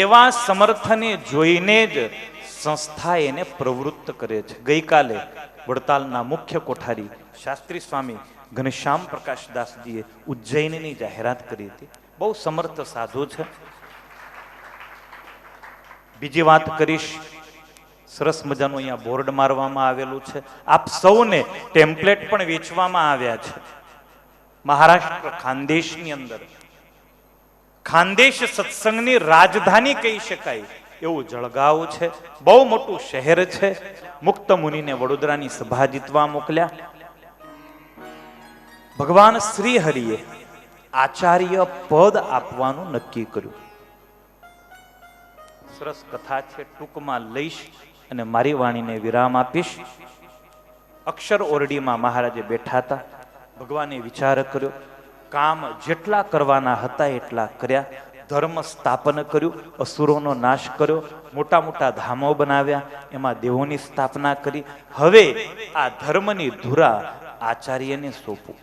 એવા સમર્થને જોઈને જ સંસ્થા એને પ્રવૃત્ત કરે છે. ગઈકાલે વડતાલના મુખ્ય કોઠારી શાસ્ત્રી સ્વામી ઘનશ્યામ પ્રકાશ દાસજીએ ઉજ્જૈનની જાહેરાત કરી હતી. બહુ સમર્થ સાધુ છે. બીજી વાત કરીશ, સરસ મજાનું અહીંયા બોર્ડ મારવામાં આવેલું છે. આપ સૌને ટેમ્પલેટ પણ વેચવામાં આવ્યા છે. મહારાષ્ટ્ર ખાનદેશની અંદર ખાનદેશ સત્સંગની રાજધાની કહી શકાય એવું જળગાંવ છે. બહુ મોટું શહેર છે. મુક્ત મુનિને વડોદરાની સભા જીતવા મોકલ્યા. ભગવાન શ્રી હરિએ આચાર્ય પદ આપવાનું નક્કી કર્યું. સરસ કથા છે, ટૂંકમાં લઈશ અને મારી વાણીને વિરામ આપીશ. અક્ષર ઓરડીમાં મહારાજે બેઠા હતા. ભગવાને વિચાર કર્યો, કામ જેટલા કરવાના હતા એટલા કર્યા. ધર્મ સ્થાપન કર્યું, અસુરોનો નાશ કર્યો, મોટા મોટા ધામો બનાવ્યા, એમાં દેવોની સ્થાપના કરી. હવે આ ધર્મની ધુરા આચાર્યને સોંપું.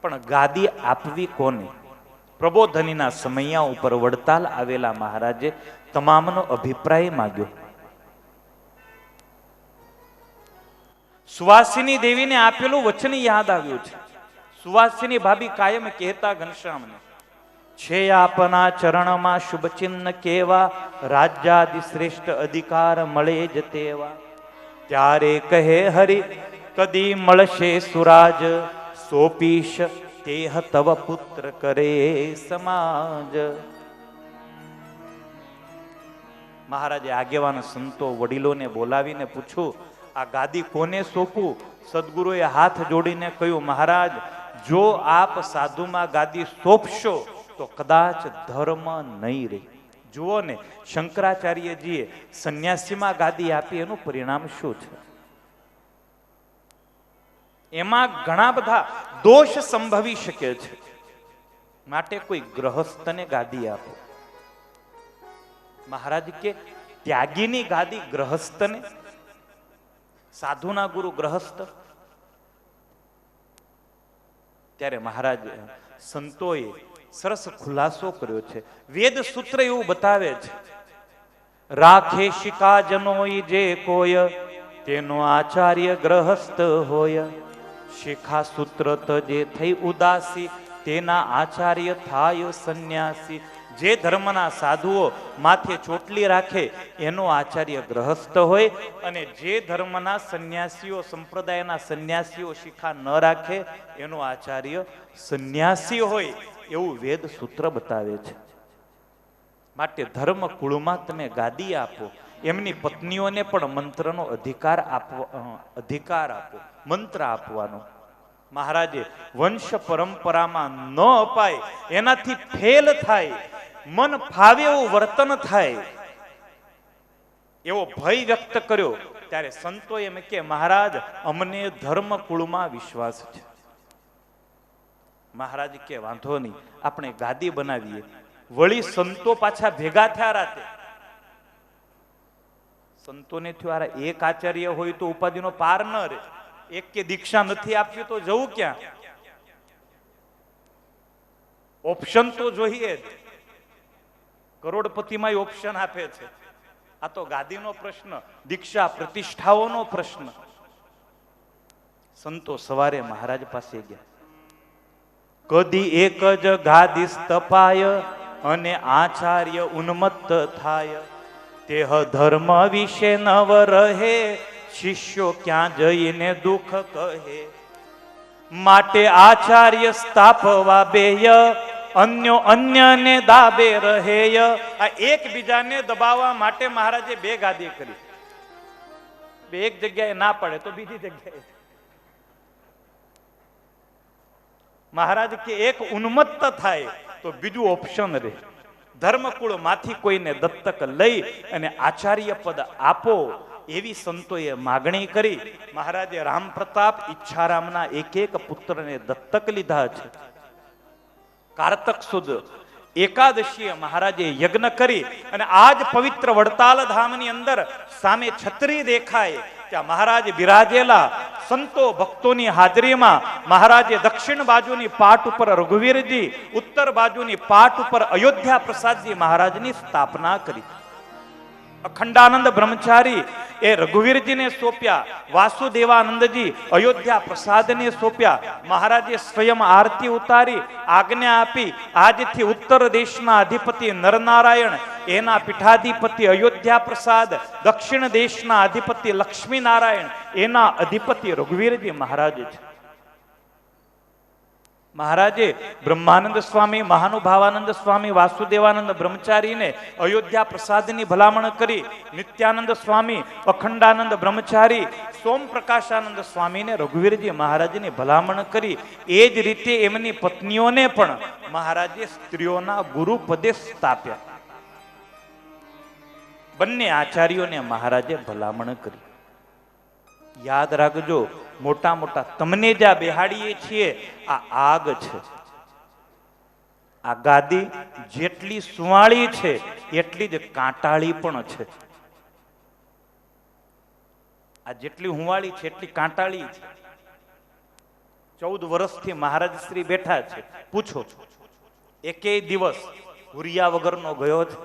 પણ ગાદી આપવી કોને? પ્રબોધનીના સમયા ઉપર વડતાલ આવેલા મહારાજે તમામનો અભિપ્રાય માંગ્યો. સુવાસિની દેવીને આપેલું વચન યાદ આવ્યું છે. સુવાસિની ભાભી કાયમ કહેતા ઘનશ્યામને, છે આપના ચરણમાં શુભ ચિહ્ન કેવા, રાજ્યાદિ શ્રેષ્ઠ અધિકાર મળે જ તેવા. ત્યારે કહે હરિ કદી મળશે સુરાજ, સોપીશ તેહ તવ પુત્ર કરે સમાજ. મહારાજે આગેવાન સંતો વડીલોને બોલાવીને પૂછ્યું, આ ગાદી કોને સોંપું? સદગુરુએ હાથ જોડીને કહ્યું, મહારાજ જો આપ સાધુમાં ગાદી સોંપશો તો કદાચ ધર્મ નહીં રહે. જુઓ ને, શંકરાચાર્યજીએ સંન્યાસીમાં ગાદી આપી, એનું પરિણામ શું છે? એમાં ઘણા બધા દોષ સંભવી શકે છે. માટે કોઈ ગ્રહસ્થને ગાદી આપો. મહારાજ કે ત્યાગીની ગાદી ગ્રહસ્થને, સાધુના ગુરુ ગ્રહસ્થ. ત્યારે મહારાજ સંતોએ સરસ ખુલાસો કર્યો છે. વેદ સૂત્ર એવું બતાવે છે, રાખે શિકાજનો જે કોઈ, તેનો આચાર્ય ગ્રહસ્થ હોય. શિખા સૂત્ર જે થઈ ઉદાસી, તેના આચાર્ય થાય સંન્યાસી. જે ધર્મના સાધુઓ માથે ચોટલી રાખે એનો આચાર્ય ગ્રહસ્થ હોય, અને જે ધર્મના સંન્યાસીઓ, સંપ્રદાયના સંન્યાસીઓ શિખા ન રાખે એનો આચાર્ય સંન્યાસી હોય, એવું વેદ સૂત્ર બતાવે છે. માટે ધર્મ કુળમાં તમે ગાદી આપો, એમની પત્નીઓને પણ મંત્રનો અધિકાર આપો, મંત્ર આપવાનો. મહારાજે વંશ પરંપરામાં ન અપાય, એનાથી ફેલ થાય, મન ફાવે એવું વર્તન થાય, એવો ભય વ્યક્ત કર્યો. ત્યારે સંતો એમ કે, મહારાજ અમને ધર્મ કુળમાં વિશ્વાસ છે. મહારાજ કે વાંધો નહીં, આપણે ગાદી બનાવીએ. વળી સંતો પાછા ભેગા થયા રાતે. સંતોને થયું, એક આચાર્ય હોય તો ઉપાધિનો પાર ન રહે. એક કે દીક્ષા નથી આપવી તો જવું ક્યાં? ઓપ્શન તો જોઈએ જ. કરોડપતિમાં ઓપ્શન આપે છે. આ તો ગાદીનો પ્રશ્ન, દીક્ષા પ્રતિષ્ઠાઓનો પ્રશ્ન. સંતો સવારે મહારાજ પાસે ગયા. કદી એક જ ગાદી સ્થપાય, અને આચાર્ય ઉન્મત્ત થાય. તેહ ધર્મ વિશે નવ રહે, શિષ્યો ક્યાં જઈને દુઃખ કહે. માટે આચાર્ય સ્થાપવા બેય, અન્યો અન્યને દાબે રહેય. આ એકબીજાને દબાવવા માટે મહારાજે બે ગાદી કરી. એક જગ્યાએ ના પડે તો બીજી જગ્યાએ. મહારાજ કે એક ઉન્મત્ત થાય તો બીજું ઓપ્શન રહે. ધર્મકુળ માંથી કોઈને દત્તક લઈ અને આચાર્ય પદ આપો, એવી સંતોએ માગણી કરી. મહારાજે રામ પ્રતાપ ઈચ્છારામના એક પુત્રને દત્તક લીધા છે. કારતક સુદ એકાદશીએ મહારાજે યજ્ઞ કરી, અને આજ પવિત્ર વડતાલ ધામની અંદર સામે છત્રી દેખાય ત્યાં મહારાજ બિરાજેલા. સંતો ભક્તોની હાજરીમાં મહારાજે દક્ષિણ બાજુની પાટ ઉપર રઘુવીરજી, ઉત્તર બાજુની પાટ ઉપર અયોધ્યા પ્રસાદજી મહારાજની સ્થાપના કરી. અખંડાનંદ બ્રહ્મચારી એ રઘુવીરજીને સોંપ્યા, વાસુદેવાનંદજી અયોધ્યા પ્રસાદને સોંપ્યા. મહારાજે સ્વયં આરતી ઉતારી, આજ્ઞા આપી, આજથી ઉત્તર દેશના અધિપતિ નરનારાયણ, એના પીઠાધિપતિ અયોધ્યા પ્રસાદ, દક્ષિણ દેશના અધિપતિ લક્ષ્મી નારાયણ, એના અધિપતિ રઘુવીરજી મહારાજ છે. મહારાજે બ્રહ્માનંદ સ્વામી, મહાનુભાવાનંદ સ્વામી, વાસુદેવાનંદ બ્રહ્મચારીને અયોધ્યા પ્રસાદની ભલામણ કરી. નિત્યાનંદ સ્વામી, અખંડાનંદ બ્રહ્મચારી, સોમ પ્રકાશાનંદ સ્વામીને રઘુવીરજી મહારાજની ભલામણ કરી. એ જ રીતે એમની પત્નીઓને પણ મહારાજે સ્ત્રીઓના ગુરુ પદે સ્થાપ્યા. બંને આચાર્યોને મહારાજે ભલામણ કરી. યાદ રાખજો, મોટા મોટા તમને જ્યાં બેહાડીએ છીએ આ આગ છે. આ ગાદી જેટલી સુવાળી છે એટલી જ કાંટાળી પણ છે. આ જેટલી હુંવાળી છે એટલી કાંટાળી છે. 14 વર્ષથી મહારાજ શ્રી બેઠા છે. પૂછો, એકેય દિવસ હુરિયા વગરનો ગયો છે?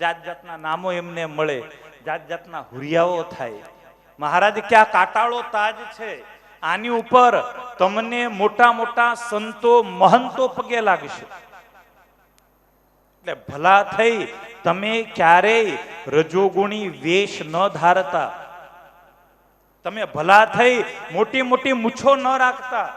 જાત જાતના નામો એમને મળે, જાત જાતના હુરિયાઓ થાય. મહારાજ ક્યાં કાટાળો તાજ છે, આની ઉપર તમને મોટા મોટા સંતો મહંતો પગે લાગશે. એટલે ભલા થઈ તમે ક્યારેય રજોગુણી વેશ ન ધારતા, તમે ભલા થઈ મોટી મોટી મૂછો ન રાખતા,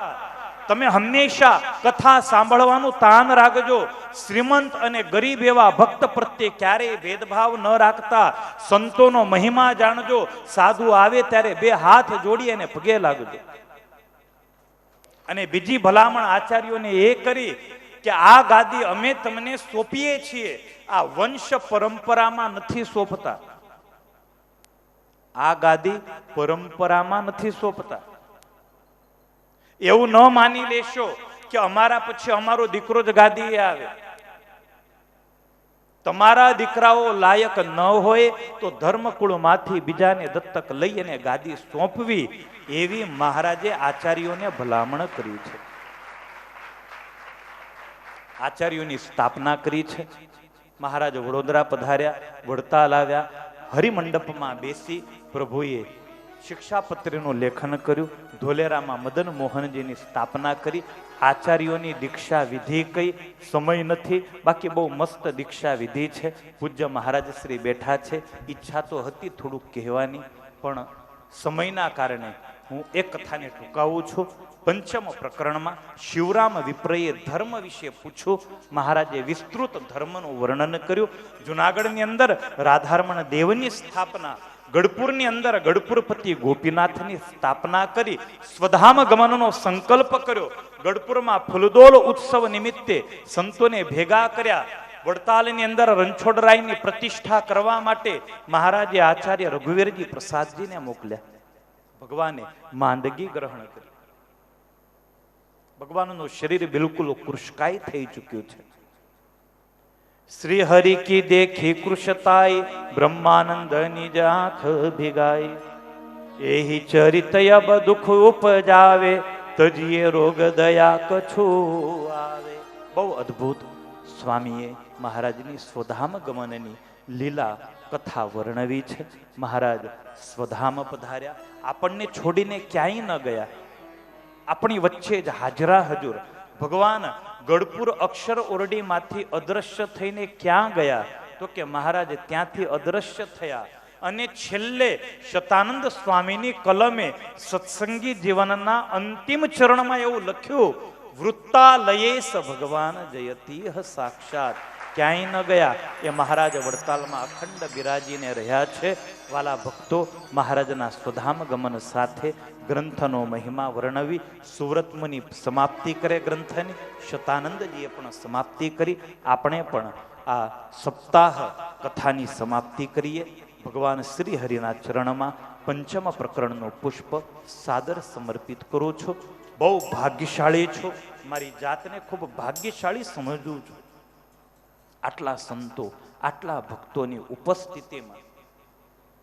તમે હંમેશા કથા સાંભળવાનું તાન રાખજો. શ્રીમંત અને ગરીબ એવા ભક્ત પ્રત્યે ક્યારેય ભેદભાવ ન રાખતા, સંતોનો મહિમા જાણજો. સાધુ આવે ત્યારે બે હાથ જોડી અને પગે લાગજો. અને બીજી ભલામણ આચાર્યોને એ કરી કે આ ગાદી અમે તમને સોંપીએ છીએ, આ વંશ પરંપરામાં નથી સોંપતા. આ ગાદી પરંપરામાં નથી સોંપતા. એવું ન માની લેશો કે અમારા પછી અમારો દીકરો જ ગાદીએ આવે. તમારા દીકરાઓ લાયક ન હોય તો ધર્મકુળમાંથી બીજાને દત્તક લઈ અને ગાદી સોંપવી, એવી મહારાજે આચાર્યોને ભલામણ કરી છે. આચાર્યોની સ્થાપના કરી છે. મહારાજ વડોદરા પધાર્યા, વડતાલ આવ્યા, હરિમંડપમાં બેસી પ્રભુએ શિક્ષાપત્રીનું લેખન કર્યું. ધોલેરામાં મદન મોહનજીની સ્થાપના કરી. આચાર્યોની દીક્ષા વિધિ કઈ, સમય નથી, બાકી બહુ મસ્ત દીક્ષા વિધિ છે. પૂજ્ય મહારાજ શ્રી બેઠા છે. ઈચ્છા તો હતી થોડુંક કહેવાની, પણ સમયના કારણે હું એક કથાને ટૂંકાવું છું. પંચમ પ્રકરણમાં શિવરામ વિપ્રએ ધર્મ વિશે પૂછ્યું. મહારાજે વિસ્તૃત ધર્મનું વર્ણન કર્યું. જુનાગઢની અંદર રાધારમણ દેવની સ્થાપના, ગઢપુરની અંદર ગઢપુરપતિ ગોપીનાથની સ્થાપના કરી, સ્વધામ ગમનનો સંકલ્પ કર્યો. ગઢપુરમાં ફૂલદોલ ઉત્સવ નિમિત્તે સંતોને ભેગા કર્યા. વડતાલની અંદર રણછોડરાયની પ્રતિષ્ઠા કરવા માટે મહારાજે આચાર્ય રઘુવીરજી પ્રસાદજીને મોકલ્યા. ભગવાને માંદગી ગ્રહણ કરી. ભગવાનનું શરીર બિલકુલ કૃશકાય થઈ ચૂક્યું છે. શ્રી હરિ કી દેખી કૃશતાય, બ્રહ્માનંદ નિજ આંખ ભીગાય. એહી ચરિત અબ દુઃખ ઉપજાવે, તજીએ રોગ દયા કછુ આવે. બહુ અદ્ભુત સ્વામીએ મહારાજની સ્વધામ ગમનની લીલા કથા વર્ણવી છે. મહારાજ સ્વધામ પધાર્યા, આપણને છોડીને ક્યાંય ન ગયા, આપણી વચ્ચે જ હાજરા હજુર. ભગવાન ગઢપુર અક્ષર ઓરડીમાંથી અદ્રશ્ય થઈને ક્યાં ગયા? તો કે મહારાજ ત્યાંથી અદ્રશ્ય થયા અને છેલ્લે શતાનંદ સ્વામીની કલમે સત્સંગી જીવનના અંતિમ ચરણમાં એવું લખ્યું, વૃત્તાલયેશ ભગવાન જયતી સાક્ષાત. ક્યાંય ન ગયા. એ મહારાજ વડતાલમાં અખંડ બિરાજીને રહ્યા છે. વાલા ભક્તો, મહારાજના સ્વધામ ગમન સાથે ગ્રંથનો મહિમા વર્ણવી સુવ્રત મુનિ સમાપ્તિ કરે ગ્રંથની, શતાનંદજીએ પણ સમાપ્તિ કરી. આપણે પણ આ સપ્તાહ કથાની સમાપ્તિ કરીએ. ભગવાન શ્રી હરિના ચરણમાં પંચમ પ્રકરણનું પુષ્પ સાદર સમર્પિત કરું છું. બહુ ભાગ્યશાળી છું, મારી જાતને ખૂબ ભાગ્યશાળી સમજું છું. આટલા સંતો, આટલા ભક્તોની ઉપસ્થિતિમાં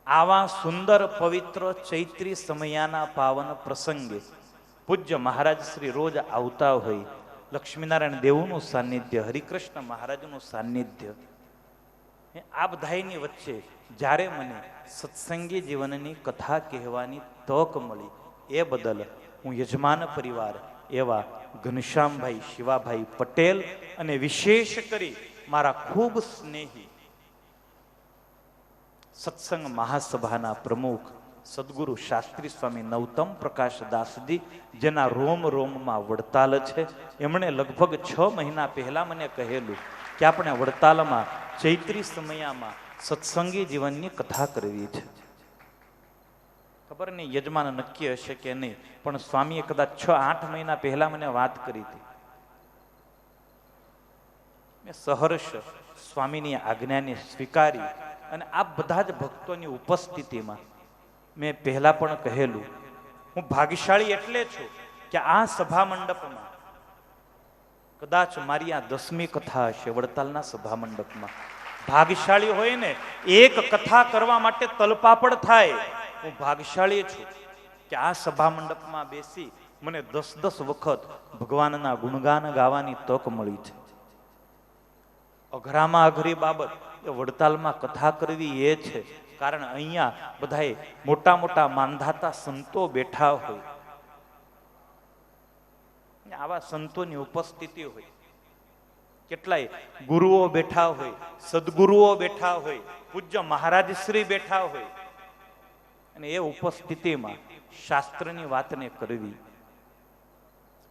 આવા સુંદર પવિત્ર ચૈત્રી સમયાના પાવન પ્રસંગે પૂજ્ય મહારાજ શ્રી રોજ આવતા હોય. લક્ષ્મીનારાયણ દેવનું સાનિધ્ય, હરિકૃષ્ણ મહારાજનું સાનિધ્ય, આ બધાની વચ્ચે જ્યારે મને સત્સંગી જીવનની કથા કહેવાની તક મળી, એ બદલ હું યજમાન પરિવાર એવા ઘનશ્યામભાઈ શિવાભાઈ પટેલ અને વિશેષ કરી મારા ખૂબ સ્નેહી સત્સંગ મહાસભાના પ્રમુખ સદગુરુ શાસ્ત્રી સ્વામી નવતમ પ્રકાશ દાસજી, જેના રોમ રોમમાં વડતાલ છે, એમણે લગભગ 6 મહિના પહેલા મને કહેલું કે આપણે વડતાલમાં ચૈત્રી સમયામાં સત્સંગી જીવનની કથા કરવી છે. ખબર નહીં યજમાન નક્કી હશે કે નહીં, પણ સ્વામીએ કદાચ 6-8 મહિના પહેલા મને વાત કરી હતી. મેં સહર્ષ સ્વામીની આજ્ઞાને સ્વીકારી અને આ બધા જ ભક્તોની ઉપસ્થિતિમાં મેં પહેલા પણ કહેલું, હું ભાગ્યશાળી એટલે છું કે આ સભા મંડપમાં કદાચ મારી આ 10મી કથા હશે વડતાલના સભા મંડપમાં. ભાગ્યશાળી હોય ને, એક કથા કરવા માટે તલપાપડ થાય. હું ભાગ્યશાળી છું કે આ સભા મંડપમાં બેસી મને 10 વખત ભગવાનના ગુણગાન ગાવાની તક મળી છે. અઘરામાં અઘરી બાબત એ વડતાલમાં કથા કરવી એ છે કારણ અહીંયા બધાએ મોટા મોટા માંધાતા સંતો બેઠા હોય, આવા સંતોની ઉપસ્થિતિ હોય, કેટલાય ગુરુઓ બેઠા હોય, સદગુરુઓ બેઠા હોય, પૂજ્ય મહારાજ શ્રી બેઠા હોય, અને એ ઉપસ્થિતિમાં શાસ્ત્રની વાતને કરવી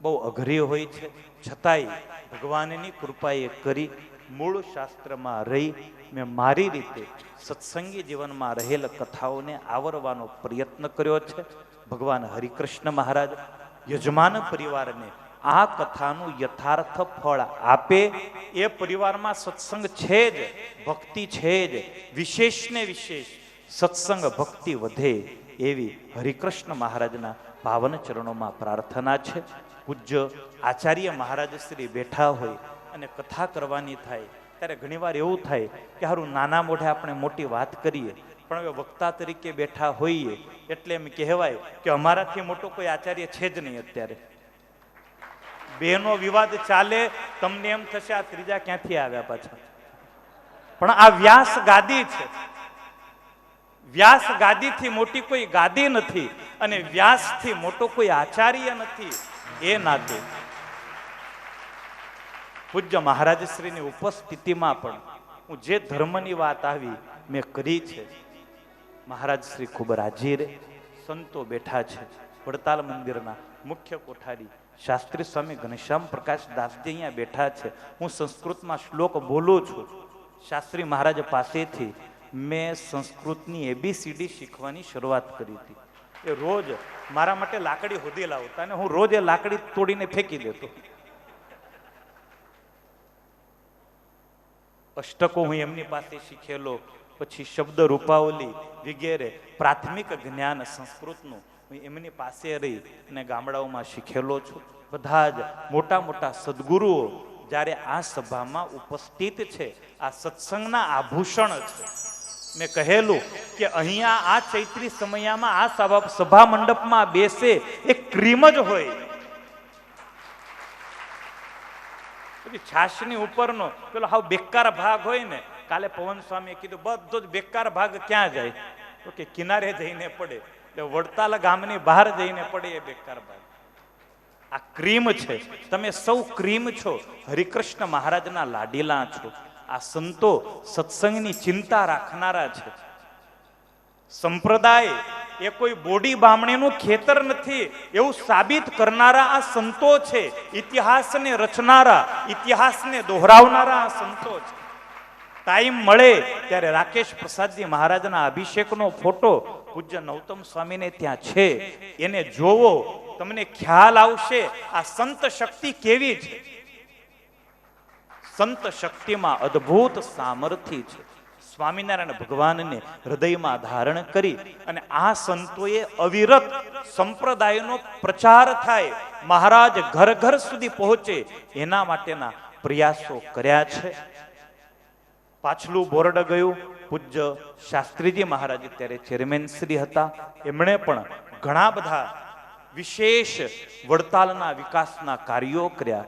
બહુ અઘરી હોય છે. છતાંય ભગવાનની કૃપાએ કરી મૂળ શાસ્ત્રમાં રહી મેં મારી રીતે સત્સંગી જીવનમાં રહેલ કથાઓને આવરવાનો પ્રયત્ન કર્યો છે. ભગવાન હરિકૃષ્ણ મહારાજ યજમાન પરિવારને આ કથાનું યથાર્થ ફળ આપે. એ પરિવારમાં સત્સંગ છે જ, ભક્તિ છે જ, વિશેષ ને વિશેષ સત્સંગ ભક્તિ વધે એવી હરિકૃષ્ણ મહારાજના પાવન ચરણોમાં પ્રાર્થના છે. પૂજ્ય આચાર્ય મહારાજ શ્રી બેઠા હોય અને કથા કરવાની થાય ત્યારે ઘણીવાર એવું થાય કે હારું નાના મોઢે આપણે મોટી વાત કરીએ, પણ હવે વક્તા તરીકે બેઠા હોઈએ એટલે એમ કહેવાય કે અમારાથી મોટો કોઈ આચાર્ય છે જ નહીં. અત્યારે બેનો વિવાદ ચાલે, તમને એમ થશે આ ત્રીજા ક્યાંથી આવ્યા પાછા, પણ આ વ્યાસ ગાદી છે. વ્યાસ ગાદીથી મોટી કોઈ ગાદી નથી અને વ્યાસથી મોટો કોઈ આચાર્ય નથી. એ નાતે પૂજ્ય મહારાજ શ્રીની ઉપસ્થિતિમાં પણ હું જે ધર્મની વાત આવી મેં કરી છે. મહારાજ શ્રી ખૂબ રાજી રહે. સંતો બેઠા છે. વડતાલ મંદિરના મુખ્ય કોઠારી શાસ્ત્રી સ્વામી ઘનશ્યામ પ્રકાશ દાસજી અહીંયા બેઠા છે. હું સંસ્કૃતમાં શ્લોક બોલું છું. શાસ્ત્રી મહારાજ પાસેથી મેં સંસ્કૃતની ABCD શીખવાની શરૂઆત કરી હતી. એ રોજ મારા માટે લાકડી હોદી લાવતા અને હું રોજ એ લાકડી તોડીને ફેંકી દેતો. અષ્ટકો હું એમની પાસે શીખેલો, પછી શબ્દ રૂપાવલી વગેરે પ્રાથમિક જ્ઞાન સંસ્કૃતનું હું એમની પાસે રહી અને ગામડાઓમાં શીખેલો છું. બધા જ મોટા મોટા સદગુરુઓ જ્યારે આ સભામાં ઉપસ્થિત છે, આ સત્સંગના આભૂષણ છે. મેં કહેલું કે અહીંયા આ ચૈત્રી સમયમાં આ સભા મંડપમાં બેસે એ ક્રીમ જ હોય. છાશની ઉપરનો પેલો હાવ બેકાર ભાગ હોય ને, કાલે પવન સ્વામીએ કીધું બધો જ બેકાર ભાગ ક્યાં જાય તો કે કિનારે જઈને પડે. એટલે વડતાલ ગામની બહાર જઈને પડે એ બેકાર ભાગ. આ ક્રીમ છે. તમે સૌ ક્રીમ છો, હરિકૃષ્ણ મહારાજના લાડીલા છો. આ સંતો સત્સંગની ચિંતા રાખનારા છે. સંપ્રદાય એ કોઈ બોડી બામણીનું ખેતર નથી એવું સાબિત કરનારા આ સંતો છે. ઇતિહાસને રચનારા, ઇતિહાસને દોહરાવનારા આ સંતો છે. ટાઈમ મળે ત્યારે રાકેશ પ્રસાદજી મહારાજના અભિષેકનો ફોટો પૂજ્ય નૌતમ સ્વામીને ત્યાં છે, એને જોવો, તમને ખ્યાલ આવશે આ સંત શક્તિ કેવી છે. સંત શક્તિમાં અદ્ભુત સામર્થ્ય છે. સ્વામિનારાયણ ભગવાનને હૃદયમાં ધારણ કરી અને આ સંતોએ અવિરત સંપ્રદાયનો પ્રચાર થાય, મહારાજ ઘર ઘર સુધી પહોંચે એના માટેના પ્રયાસો કર્યા છે. પાછલું બોર્ડ ગયું. પૂજ્ય શાસ્ત્રીજી મહારાજ ત્યારે ચેરમેન શ્રી હતા. એમણે પણ ઘણા બધા વિશેષ વડતાલના વિકાસના કાર્યો કર્યા.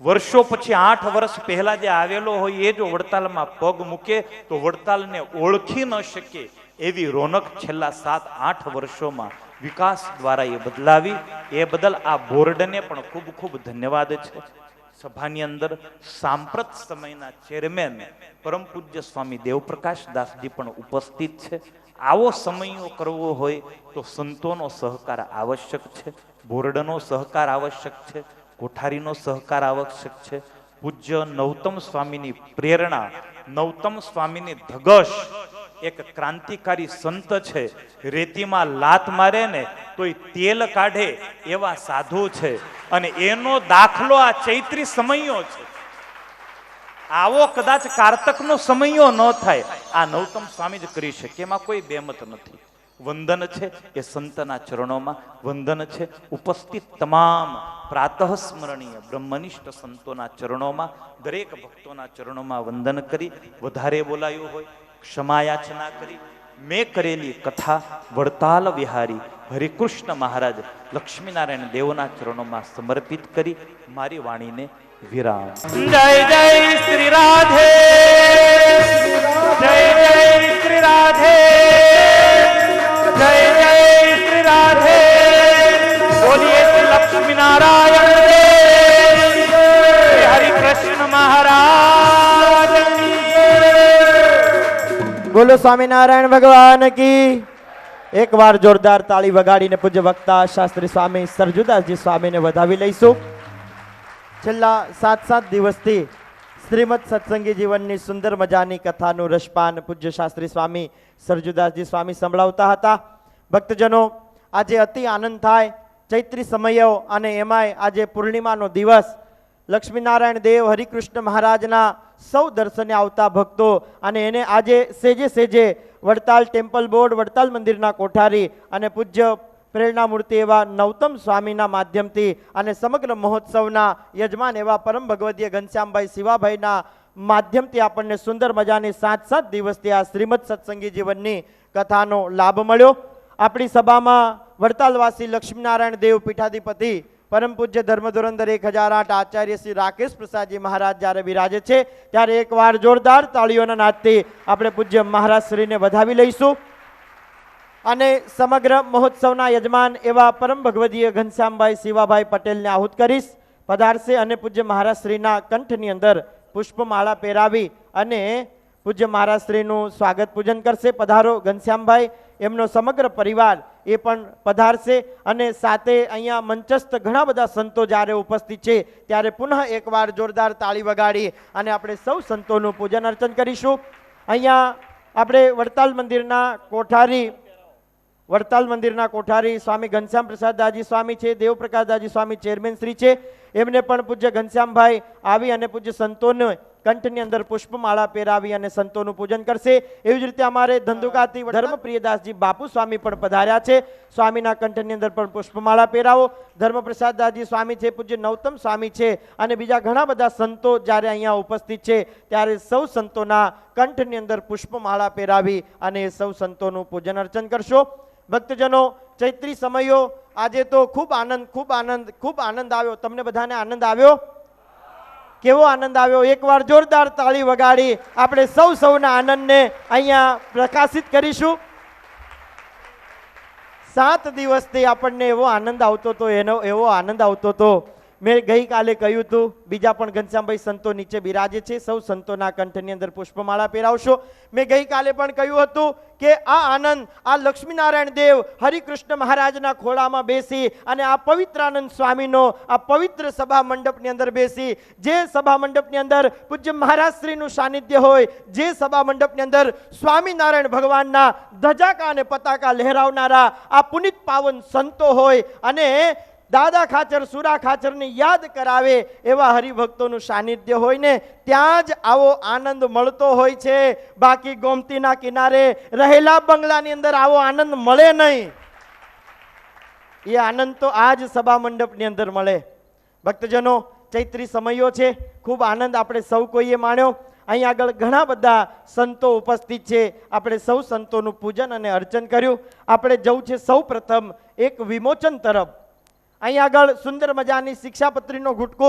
વર્ષો પછી 8 વર્ષ પહેલા જે આવેલો હોય એ જો વડતાલમાં પગ મૂકે તો વડતાલને ઓળખી ન શકે એવી રોનક છેલ્લા 7-8 વર્ષોમાં વિકાસ દ્વારા એ બદલાવી. એ બદલ આ બોર્ડને પણ ખૂબ ખૂબ ધન્યવાદ છે. સભાની અંદર સાંપ્રત સમયના ચેરમેન પરમ પૂજ્ય સ્વામી દેવપ્રકાશ દાસજી પણ ઉપસ્થિત છે. આવો સમયો કરવો હોય તો સંતોનો સહકાર આવશ્યક છે, બોર્ડનો સહકાર આવશ્યક છે, કોઠારીનો સહકાર આવશ્યક છે. પૂજ્ય નૌતમ સ્વામીની પ્રેરણા, નૌતમ સ્વામીની ધગશ, એક ક્રાંતિકારી સંત છે. રેતીમાં લાત મારે ને તોય તેલ કાઢે એવા સાધુ છે અને એનો દાખલો આ ચૈત્રી સમયો છે. આવો કદાચ કારતકનો સમયો ન થાય, આ નૌતમ સ્વામી જ કરી શકે, એમાં કોઈ બેમત નથી. વંદન છે એ સંતના ચરણોમાં, વંદન છે ઉપસ્થિત તમામ પ્રાતઃ સ્મરણીય બ્રહ્મનિષ્ઠ સંતોના ચરણોમાં, દરેક ભક્તોના ચરણોમાં વંદન કરી. વધારે બોલાયું હોય ક્ષમા યાચના કરી. મેં કરેલી કથા વડતાલ વિહારી હરિકૃષ્ણ મહારાજ લક્ષ્મીનારાયણ દેવના ચરણોમાં સમર્પિત કરી મારી વાણીને વિરામ. જય જય શ્રી રાધે, જય જય શ્રી રાધે. બોલો સ્વામિનારાયણ ભગવાન કી. એકવાર જોરદાર તાળી વગાડીને પૂજ્ય વક્તા શાસ્ત્રી સ્વામી સરજુદાસજી સ્વામીને વધાવી લઈશું. છેલ્લા 7 દિવસથી શ્રીમદ સત્સંગી જીવનની સુંદર મજાની કથાનું રસપાન પૂજ્ય શાસ્ત્રી સ્વામી સરજુદાસજી સ્વામી સંભળાવતા હતા. ભક્તજનો, આજે અતિ આનંદ થાય. ચૈત્રી સમયો અને એમાંય આજે પૂર્ણિમાનો દિવસ. લક્ષ્મીનારાયણ દેવ હરિકૃષ્ણ મહારાજના સૌ દર્શને આવતા ભક્તો અને એને આજે સેજે સેજે વડતાલ ટેમ્પલ બોર્ડ, વડતાલ મંદિરના કોઠારી અને પૂજ્ય પ્રેરણા મૂર્તિ એવા નવતમ સ્વામીના માધ્યમથી અને સમગ્ર મહોત્સવના યજમાન એવા પરમ ભગવદીય ઘનશ્યામભાઈ શિવાભાઈના માધ્યમથી આપણને સુંદર મજાની 7 દિવસથી આ શ્રીમદ સત્સંગી જીવનની કથાનો લાભ મળ્યો. આપણી સભામાં વડતાલવાસી લક્ષ્મીનારાયણ દેવ પીઠાધિપતિ પરમ પૂજ્ય ધર્મ ધુરંધર 1008 આચાર્ય શ્રી રાકેશ પ્રસાદજી મહારાજ જ્યારે બિરાજે છે ત્યારે એકવાર જોરદાર તાળીઓના નાદથી આપણે પૂજ્ય મહારાજ શ્રીને વધાવી લઈશું. અને સમગ્ર મહોત્સવના યજમાન એવા પરમ ભગવદીય ઘનશ્યામભાઈ શિવાભાઈ પટેલને આહુત કરીશ. પધારશે અને પૂજ્ય મહારાજ શ્રીના કંઠની અંદર પુષ્પમાળા પહેરાવી અને પૂજ્ય મહારાજ શ્રીનું સ્વાગત પૂજન કરશે. પધારો ઘનશ્યામભાઈ. એમનો સમગ્ર પરિવાર એ પણ પધારશે અને સાથે અહીંયા મંચસ્થ ઘણા બધા સંતો જ્યારે ઉપસ્થિત છે ત્યારે પુનઃ એકવાર જોરદાર તાળી વગાડી અને આપણે સૌ સંતોનું પૂજન અર્ચન કરીશું. અહીંયા આપણે વડતાલ મંદિરના કોઠારી સ્વામી ઘનશ્યામ પ્રસાદ દાજી સ્વામી છે, દેવપ્રકાશ દાજી સ્વામી ચેરમેન શ્રી છે. એમને પણ પૂજ્ય ઘનશ્યામભાઈ આવી અને પૂજ્ય સંતોને કંઠની અંદર પુષ્પમાળા પહેરાવી અને સંતોનું પૂજન કરશે. એવી જ રીતે અમારે ધંધુકાથી ધર્મપ્રિયદાસજી બાપુ સ્વામી પણ પધાર્યા છે. સ્વામીના કંઠની અંદર પણ પુષ્પમાળા પહેરાવો. ધર્મપ્રસાદ દાસજી સ્વામી છે, પૂજ્ય નવતમ સ્વામી છે અને બીજા ઘણા બધા સંતો જ્યારે અહીંયા ઉપસ્થિત છે ત્યારે સૌ સંતોના કંઠની અંદર પુષ્પમાળા પહેરાવી અને સૌ સંતોનું પૂજન અર્ચન કરશો. ભક્તજનો, ચૈત્રી સમયો આજે તો ખૂબ આનંદ આવ્યો. તમને બધાને આનંદ આવ્યો? કેવો આનંદ આવ્યો? એકવાર જોરદાર તાળી વગાડી આપણે સૌના આનંદને અહીંયા પ્રકાશિત કરીશું. 7 દિવસથી આપણને એવો આનંદ આવતો હતો. મેં ગઈકાલે કહ્યું હતું, બીજા પણ ઘનશ્યામભાઈ સંતો નીચે બિરાજે છે, સૌ સંતોના કંઠની અંદર પુષ્પમાળા પહેરાવશો. મેં ગઈકાલે પણ કહ્યું હતું કે આ આનંદ આ લક્ષ્મીનારાયણ દેવ હરિકૃષ્ણ મહારાજના ખોળામાં બેસી અને આ પવિત્રાનંદ સ્વામીનો આ પવિત્ર સભા મંડપની અંદર બેસી, જે સભા મંડપની અંદર પૂજ્ય મહારાજ શ્રીનું સાનિધ્ય હોય, જે સભા મંડપની અંદર સ્વામિનારાયણ ભગવાનના ધજાકા અને પતાકા લહેરાવનારા આ પુનિત પાવન સંતો હોય અને દાદા ખાચર સુરા ખાચરની યાદ કરાવે એવા હરિભક્તોનું સાનિધ્ય હોય ને, ત્યાં જ આવો આનંદ મળતો હોય છે. બાકી ગોમતીના કિનારે રહેલા બંગલાની અંદર આવો આનંદ મળે નહીં. એ આનંદ તો આ જ સભા મંડપની અંદર મળે. ભક્તજનો, ચૈત્રી સમયો છે, ખૂબ આનંદ આપણે સૌ કોઈએ માણ્યો. અહીં આગળ ઘણા બધા સંતો ઉપસ્થિત છે. આપણે સૌ સંતોનું પૂજન અને અર્ચન કર્યું. આપણે જવું છે સૌ પ્રથમ એક વિમોચન તરફ. અહીં આગળ સુંદર મજાની શિક્ષાપત્રીનો ગુટકો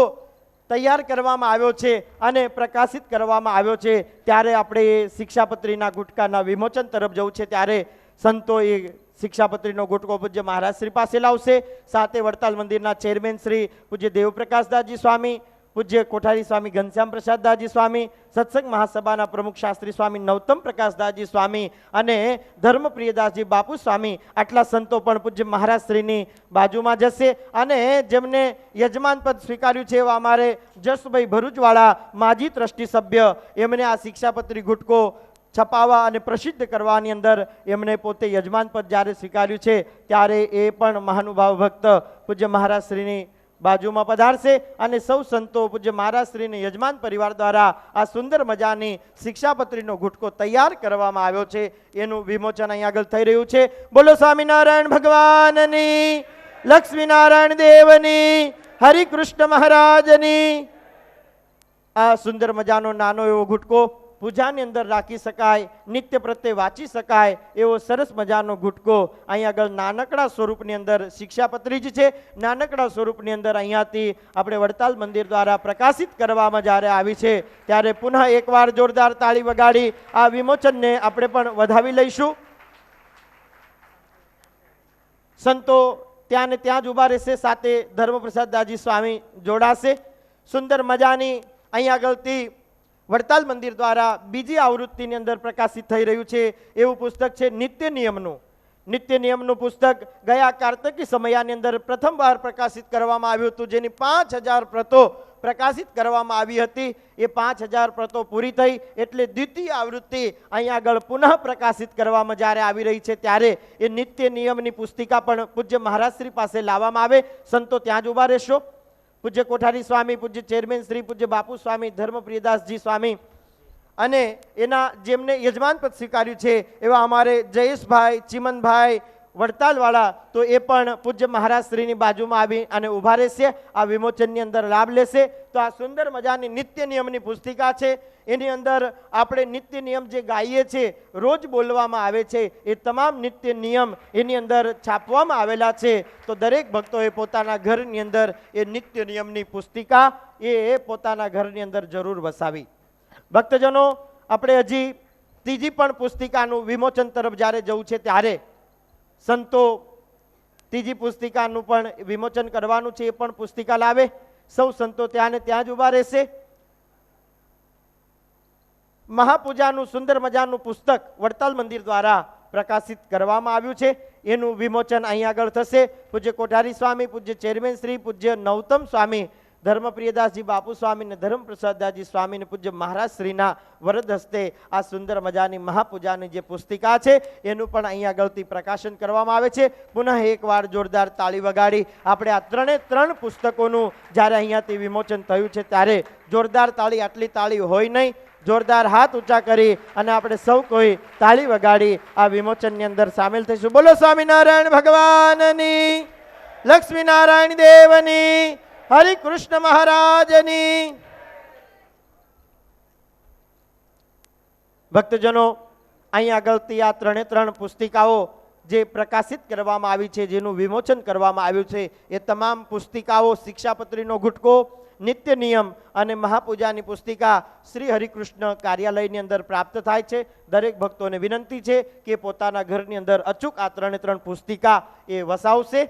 તૈયાર કરવામાં આવ્યો છે અને પ્રકાશિત કરવામાં આવ્યો છે. ત્યારે આપણે એ શિક્ષાપત્રીના ગુટકાના વિમોચન તરફ જવું છે. ત્યારે સંતો એ શિક્ષાપત્રીનો ગુટકો પૂજ્ય મહારાજ શ્રી પાસે લાવશે. સાથે વડતાલ મંદિરના ચેરમેન શ્રી પૂજ્ય દેવપ્રકાશદાસજી સ્વામી, પૂજ્ય કોઠારી સ્વામી ઘનશ્યામ પ્રસાદદાસજી સ્વામી, સત્સંગ મહાસભાના પ્રમુખ શાસ્ત્રી સ્વામી નવતમ પ્રકાશદાસજી સ્વામી અને ધર્મપ્રિયદાસજી બાપુ સ્વામી, આટલા સંતો પણ પૂજ્ય મહારાજ શ્રીની બાજુમાં જશે. અને જેમને યજમાન પદ સ્વીકાર્યું છે એવા અમારે જસભાઈ ભરૂચવાળા માજી ટ્રસ્ટી સભ્ય, એમને આ શિક્ષાપત્રી ગુટકો છપાવવા અને પ્રસિદ્ધ કરવાની અંદર એમણે પોતે યજમાન પદ જ્યારે સ્વીકાર્યું છે ત્યારે એ પણ મહાનુભાવ ભક્ત પૂજ્ય મહારાજ શ્રીની બાજુમાં પધારશે અને સૌ સંતો પૂજ્ય મહારાજ શ્રીને યજમાન પરિવાર દ્વારા આ સુંદર મજાની શિક્ષાપત્રીનો ગુટકો તૈયાર કરવામાં આવ્યો છે, એનું વિમોચન અહીં આગળ થઈ રહ્યું છે. બોલો સ્વામિનારાયણ ભગવાનની, લક્ષ્મીનારાયણ દેવની, હરિકૃષ્ણ મહારાજની. આ સુંદર મજાનો નાનો એવો ગુટકો પૂજાની અંદર રાખી શકાય, નિત્ય પ્રત્યે વાંચી શકાય એવો સરસ મજાનો ગુટકો અહીં આગળ નાનકડા સ્વરૂપની અંદર શિક્ષાપત્રી જ છે. નાનકડા સ્વરૂપની અંદર અહીંયાથી આપણે વડતાલ મંદિર દ્વારા પ્રકાશિત કરવામાં જ્યારે આવી છે ત્યારે પુનઃ એકવાર જોરદાર તાળી વગાડી આ વિમોચનને આપણે પણ વધાવી લઈશું. સંતો ત્યાં ને ત્યાં જ ઊભા રહેશે. સાથે ધર્મપ્રસાદ દાસજી સ્વામી જોડાશે. સુંદર મજાની અહીં આગળથી વડતાલ મંદિર દ્વારા બીજી આવૃત્તિની અંદર પ્રકાશિત થઈ રહ્યું છે એવું પુસ્તક છે નિત્ય નિયમનું. નિત્ય નિયમનું પુસ્તક ગયા કાર્તકી સમયાની અંદર પ્રથમવાર પ્રકાશિત કરવામાં આવ્યું હતું, જેની 5000 પ્રતો પ્રકાશિત કરવામાં આવી હતી. એ 5000 પ્રતો પૂરી થઈ એટલે દ્વિતીય આવૃત્તિ અહીંયા આગળ પુનઃ પ્રકાશિત કરવામાં જ્યારે આવી રહી છે, ત્યારે એ નિત્ય નિયમની પુસ્તિકા પણ પૂજ્ય મહારાજશ્રી પાસે લાવવામાં આવે. સંતો ત્યાં જ ઉભા રહેશો. પૂજ્ય કોઠારી સ્વામી, પૂજ્ય ચેરમેન શ્રી પૂજ્ય બાપુ સ્વામી, ધર્મપ્રિયદાસજી સ્વામી અને એના જેમને યજમાન પદ સ્વીકાર્યું છે એવા અમારે જયેશભાઈ, ચિમનભાઈ વડતાલવાળા, તો એ પણ પૂજ્ય મહારાજશ્રીની બાજુમાં આવી અને ઊભા રહેશે. આ વિમોચનની અંદર લાભ લેશે. તો આ સુંદર મજાની નિત્ય નિયમની પુસ્તિકા છે. એની અંદર આપણે નિત્ય નિયમ જે ગાઈએ છીએ, રોજ બોલવામાં આવે છે, એ તમામ નિત્ય નિયમ એની અંદર છાપવામાં આવેલા છે. તો દરેક ભક્તોએ પોતાના ઘરની અંદર એ નિત્ય નિયમની પુસ્તિકા એ પોતાના ઘરની અંદર જરૂર વસાવી. ભક્તજનો, આપણે હજી ત્રીજી પણ પુસ્તિકાનું વિમોચન તરફ જ્યારે જવું છે ત્યારે સંતો ત્રીજી પુસ્તિકાનું પણ વિમોચન કરવાનું છે. એ પણ પુસ્તિકા લાવે. સૌ સંતો ત્યાં ને ત્યાં જ ઉભા રહેશે. મહાપૂજાનું સુંદર મજાનું પુસ્તક વડતાલ મંદિર દ્વારા પ્રકાશિત કરવામાં આવ્યું છે. એનું વિમોચન અહીં આગળ થશે. પૂજ્ય કોઠારી સ્વામી, પૂજ્ય ચેરમેન શ્રી, પૂજ્ય નવતમ સ્વામી, ધર્મપ્રિયદાસજી બાપુ સ્વામી ને ધર્મપ્રસાદદાસજી સ્વામી ને પૂજ્ય મહારાજ શ્રીના વરદ હસ્તે આ સુંદર મજાની મહાપૂજાની જે પુસ્તિકા છે એનું પણ અહીં આગળથી પ્રકાશન કરવામાં આવે છે. પુનઃ એકવાર જોરદાર તાળી વગાડી આપણે આ ત્રણ પુસ્તકોનું જ્યારે અહીંયાથી વિમોચન થયું છે ત્યારે જોરદાર તાળી, આટલી તાળી હોય નહીં, જોરદાર હાથ ઊંચા કરી અને આપણે સૌ કોઈ તાળી વગાડી આ વિમોચનની અંદર સામેલ થઈશું. બોલો સ્વામિનારાયણ ભગવાનની, લક્ષ્મીનારાયણ દેવની, હરિ કૃષ્ણ મહારાજની. ભક્તજનો, અહીં આગળથી આ ત્રણ પુસ્તિકાઓ જે પ્રકાશિત કરવામાં આવી છે, જેનું વિમોચન કરવામાં આવ્યું છે, એ તમામ પુસ્તિકાઓ શિક્ષાપત્રીનો ગુટકો, નિત્ય નિયમ અને મહાપૂજાની પુસ્તિકા શ્રી હરિકૃષ્ણ કાર્યાલયની અંદર પ્રાપ્ત થાય છે. દરેક ભક્તોને વિનંતી છે કે પોતાના ઘરની અંદર અચૂક આ ત્રણ પુસ્તિકા એ વસાવશે.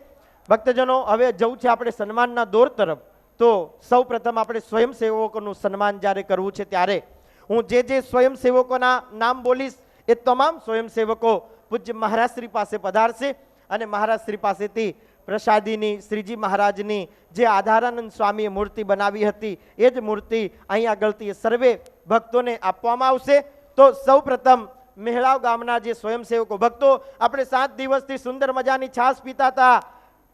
ભક્તજનો, હવે જવું છે આપણે સન્માનના દોર તરફ. તો સૌ પ્રથમ આપણે સ્વયંસેવકોનું સન્માન જ્યારે કરવું છે ત્યારે હું જે સ્વયંસેવકોના નામ બોલીશ એ તમામ સ્વયંસેવકો પૂજ્ય મહારાજશ્રી પાસે પધારશે અને મહારાજશ્રી પાસેથી પ્રસાદીની શ્રીજી મહારાજની જે આધારાનંદ સ્વામીએ મૂર્તિ બનાવી હતી એ જ મૂર્તિ અહીં આગળથી સર્વે ભક્તોને આપવામાં આવશે. તો સૌ પ્રથમ મેહળાવ ગામના જે સ્વયંસેવકો ભક્તો, આપણે 7 દિવસથી સુંદર મજાની છાશ પીતા હતા,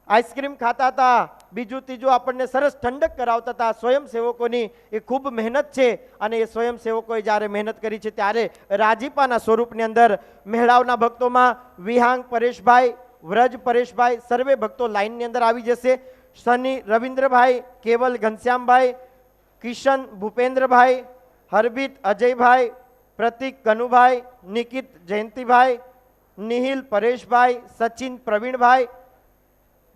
આઈસ્ક્રીમ ખાતા હતા, બીજું ત્રીજું આપણને સરસ ઠંડક કરાવતા હતા. સ્વયંસેવકોની એ ખૂબ મહેનત છે અને એ સ્વયંસેવકોએ જ્યારે મહેનત કરી છે ત્યારે રાજીપાના સ્વરૂપની અંદર મેહળાવના ભક્તોમાં વિહાંગ પરેશભાઈ, વ્રજ પરેશભાઈ સર્વે ભક્તો લાઈનની અંદર આવી જશે. શનિ રવિન્દ્રભાઈ, કેવલ ઘનશ્યામભાઈ, કિશન ભૂપેન્દ્રભાઈ, હરબીત અજયભાઈ, પ્રતિક કનુભાઈ, નિકિત જયંતિભાઈ, નિહિલ પરેશભાઈ, સચિન પ્રવીણભાઈ,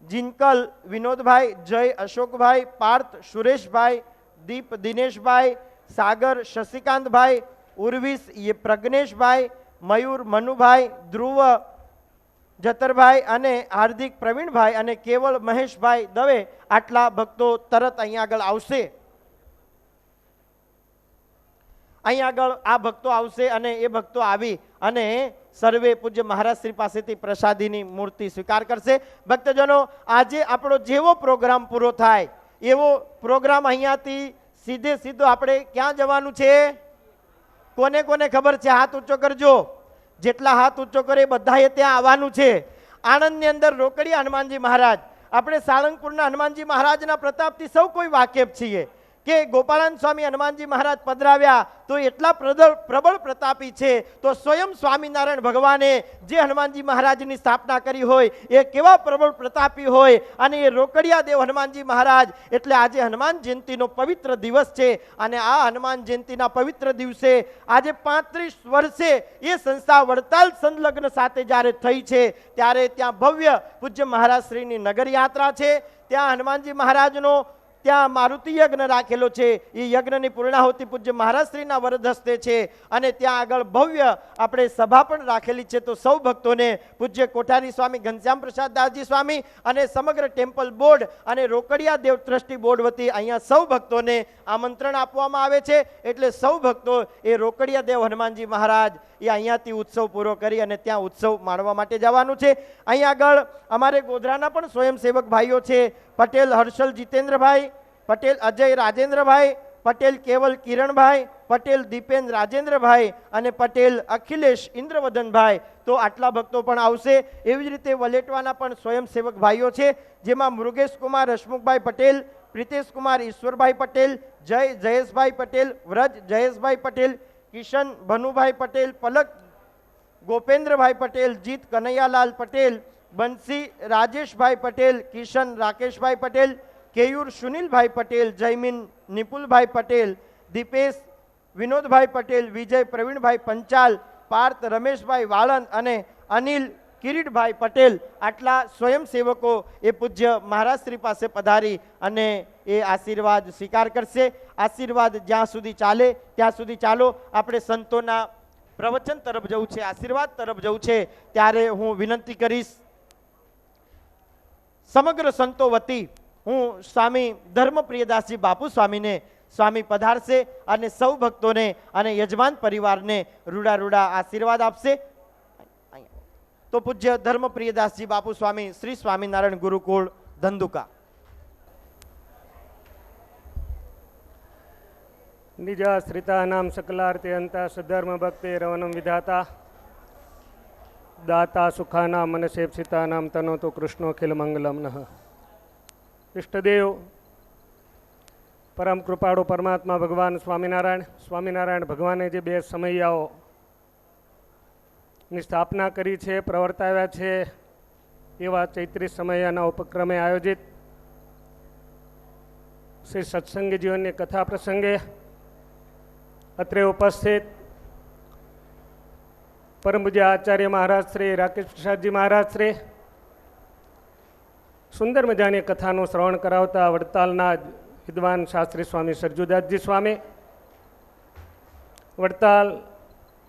જિંકલ વિનોદભાઈ, જય અશોકભાઈ, પાર્થ સુરેશભાઈ, દીપ દિનેશભાઈ, સાગર શશિકાંતભાઈ, ઉર્વિશ પ્રજ્ઞેશભાઈ, મયુર મનુભાઈ, ધ્રુવ જતરભાઈ અને હાર્દિક પ્રવીણભાઈ અને કેવળ મહેશભાઈ દવે, આટલા ભક્તો તરત અહીં આગળ આવશે. અહીં આગળ આ ભક્તો આવશે અને એ ભક્તો આવી અને સર્વે પૂજ્ય મહારાજ શ્રી પાસેથી પ્રસાદીની મૂર્તિ સ્વીકાર કરશે. ભક્તજનો, આજે આપણો જેવો પ્રોગ્રામ પૂરો થાય એવો પ્રોગ્રામ અહીંયાથી સીધો આપણે ક્યાં જવાનું છે? કોને કોને ખબર છે? હાથ ઊંચો કરજો. જેટલા હાથ ઊંચો કરે બધાએ ત્યાં આવવાનું છે. આણંદની અંદર રોકડિયા હનુમાનજી મહારાજ, આપણે સાળંગપુરના હનુમાનજી મહારાજના પ્રતાપથી સૌ કોઈ વાકેફ છીએ કે ગોપાળાન સ્વામી હનુમાનજી મહારાજ પધરાવ્યા તો એટલા પ્રબળ પ્રતાપી છે. તો સ્વયં સ્વામિનારાયણ ભગવાને જે હનુમાનજી મહારાજની સ્થાપના કરી હોય એ કેવા પ્રબળ પ્રતાપી હોય અને એ રોકડિયા દેવ હનુમાનજી મહારાજ. એટલે આજે હનુમાન જયંતિનો પવિત્ર દિવસ છે અને આ હનુમાન જયંતિના પવિત્ર દિવસે આજે 35 વર્ષે એ સંસ્થા વડતાલ સંલગ્ન સાથે જ્યારે થઈ છે ત્યારે ત્યાં ભવ્ય પૂજ્ય મહારાજ શ્રીની નગર યાત્રા છે. ત્યાં હનુમાનજી મહારાજનો ત્યાં મારુતિ યજ્ઞ રાખેલો છે. એ યજ્ઞની પૂર્ણાહુતિ પૂજ્ય મહારાજશ્રીના વરદ હસ્તે છે અને ત્યાં આગળ ભવ્ય આપણે સભા પણ રાખેલી છે. તો સૌ ભક્તોને પૂજ્ય કોઠારી સ્વામી ઘનશ્યામ પ્રસાદ દાસજી સ્વામી અને સમગ્ર ટેમ્પલ બોર્ડ અને રોકડિયા દેવ ટ્રસ્ટી બોર્ડ વતી અહીંયા સૌ ભક્તોને આમંત્રણ આપવામાં આવે છે. એટલે સૌ ભક્તો એ રોકડિયા દેવ હનુમાનજી મહારાજ એ અહીંયાથી ઉત્સવ પૂરો કરી અને ત્યાં ઉત્સવ માણવા માટે જવાનું છે. અહીં આગળ અમારે ગોધરાના પણ સ્વયંસેવક ભાઈઓ છે. પટેલ હર્ષલ જીતેન્દ્રભાઈ, પટેલ અજય રાજેન્દ્રભાઈ, પટેલ કેવલ કિરણભાઈ, પટેલ દીપેન રાજેન્દ્રભાઈ અને પટેલ અખિલેશ ઇન્દ્રવદનભાઈ. તો આટલા ભક્તો પણ આવશે. એવી જ રીતે વલેટવાના પણ સ્વયંસેવક ભાઈઓ છે, જેમાં મૃગેશ કુમાર હસમુખભાઈ પટેલ, પ્રિતેશ કુમાર ઈશ્વરભાઈ પટેલ, જયેશભાઈ પટેલ, વ્રજ જયેશભાઈ પટેલ, કિશન ભનુભાઈ પટેલ, પલક ગોપેન્દ્રભાઈ પટેલ, જીત કનૈયાલાલ પટેલ, બંસી રાજેશભાઈ પટેલ, કિશન રાકેશભાઈ પટેલ, કેયુર સુનિલભાઈ પટેલ, જયમીન નિપુલભાઈ પટેલ, દીપેશ વિનોદભાઈ પટેલ, વિજય પ્રવીણભાઈ પંચાલ, પાર્થ રમેશભાઈ વાળંદ અને અનિલ કિરીટભાઈ પટેલ. આટલા સ્વયંસેવકો એ પૂજ્ય મહારાજશ્રી પાસે પધારી અને એ આશીર્વાદ સ્વીકાર કરશે. આશીર્વાદ જ્યાં સુધી ચાલે ત્યાં સુધી ચાલો. આપણે સંતોના પ્રવચન તરફ જવું છે, આશીર્વાદ તરફ જવું છે. ત્યારે હું વિનંતી કરીશ સમગ્ર સંતો વતી હું સ્વામી ધર્મપ્રિયદાસજી બાપુ સ્વામીને સ્વામી પધારશે અને સૌ ભક્તોને અને યજમાન પરિવારને રૂડા રૂડા આશીર્વાદ આપશે. તો પૂજ્ય ધર્મપ્રિયદાસજી બાપુ સ્વામી, શ્રી સ્વામિનારાયણ ગુરુકુળ ધંધુકા. નિજાશ્રિતાનામ સકલાર્તે અંતા સધર્મ ભક્તે રવનમ વિધાતા દાતા સુખાનામ મનસેપ્સિતાનામ તનોતો કૃષ્ણોખિલ મંગલમ નઃ. ઇષ્ટદેવ પરમ કૃપાળુ પરમાત્મા ભગવાન સ્વામિનારાયણ ભગવાને જે બે સમૈયાઓ ની સ્થાપના કરી છે, પ્રવર્તાવ્યા છે, એવા ચૈત્રી સમયના ઉપક્રમે આયોજિત શ્રી સત્સંગી જીવનની કથા પ્રસંગે અત્રે ઉપસ્થિત પરમ પૂજ્ય આચાર્ય મહારાજ શ્રી રાકેશ પ્રસાદજી મહારાજ શ્રી સુંદર મજાની કથાનું શ્રવણ કરાવતા વડતાલના જ વિદ્વાન શાસ્ત્રી સ્વામી સરજુદાસજી સ્વામી, વડતાલ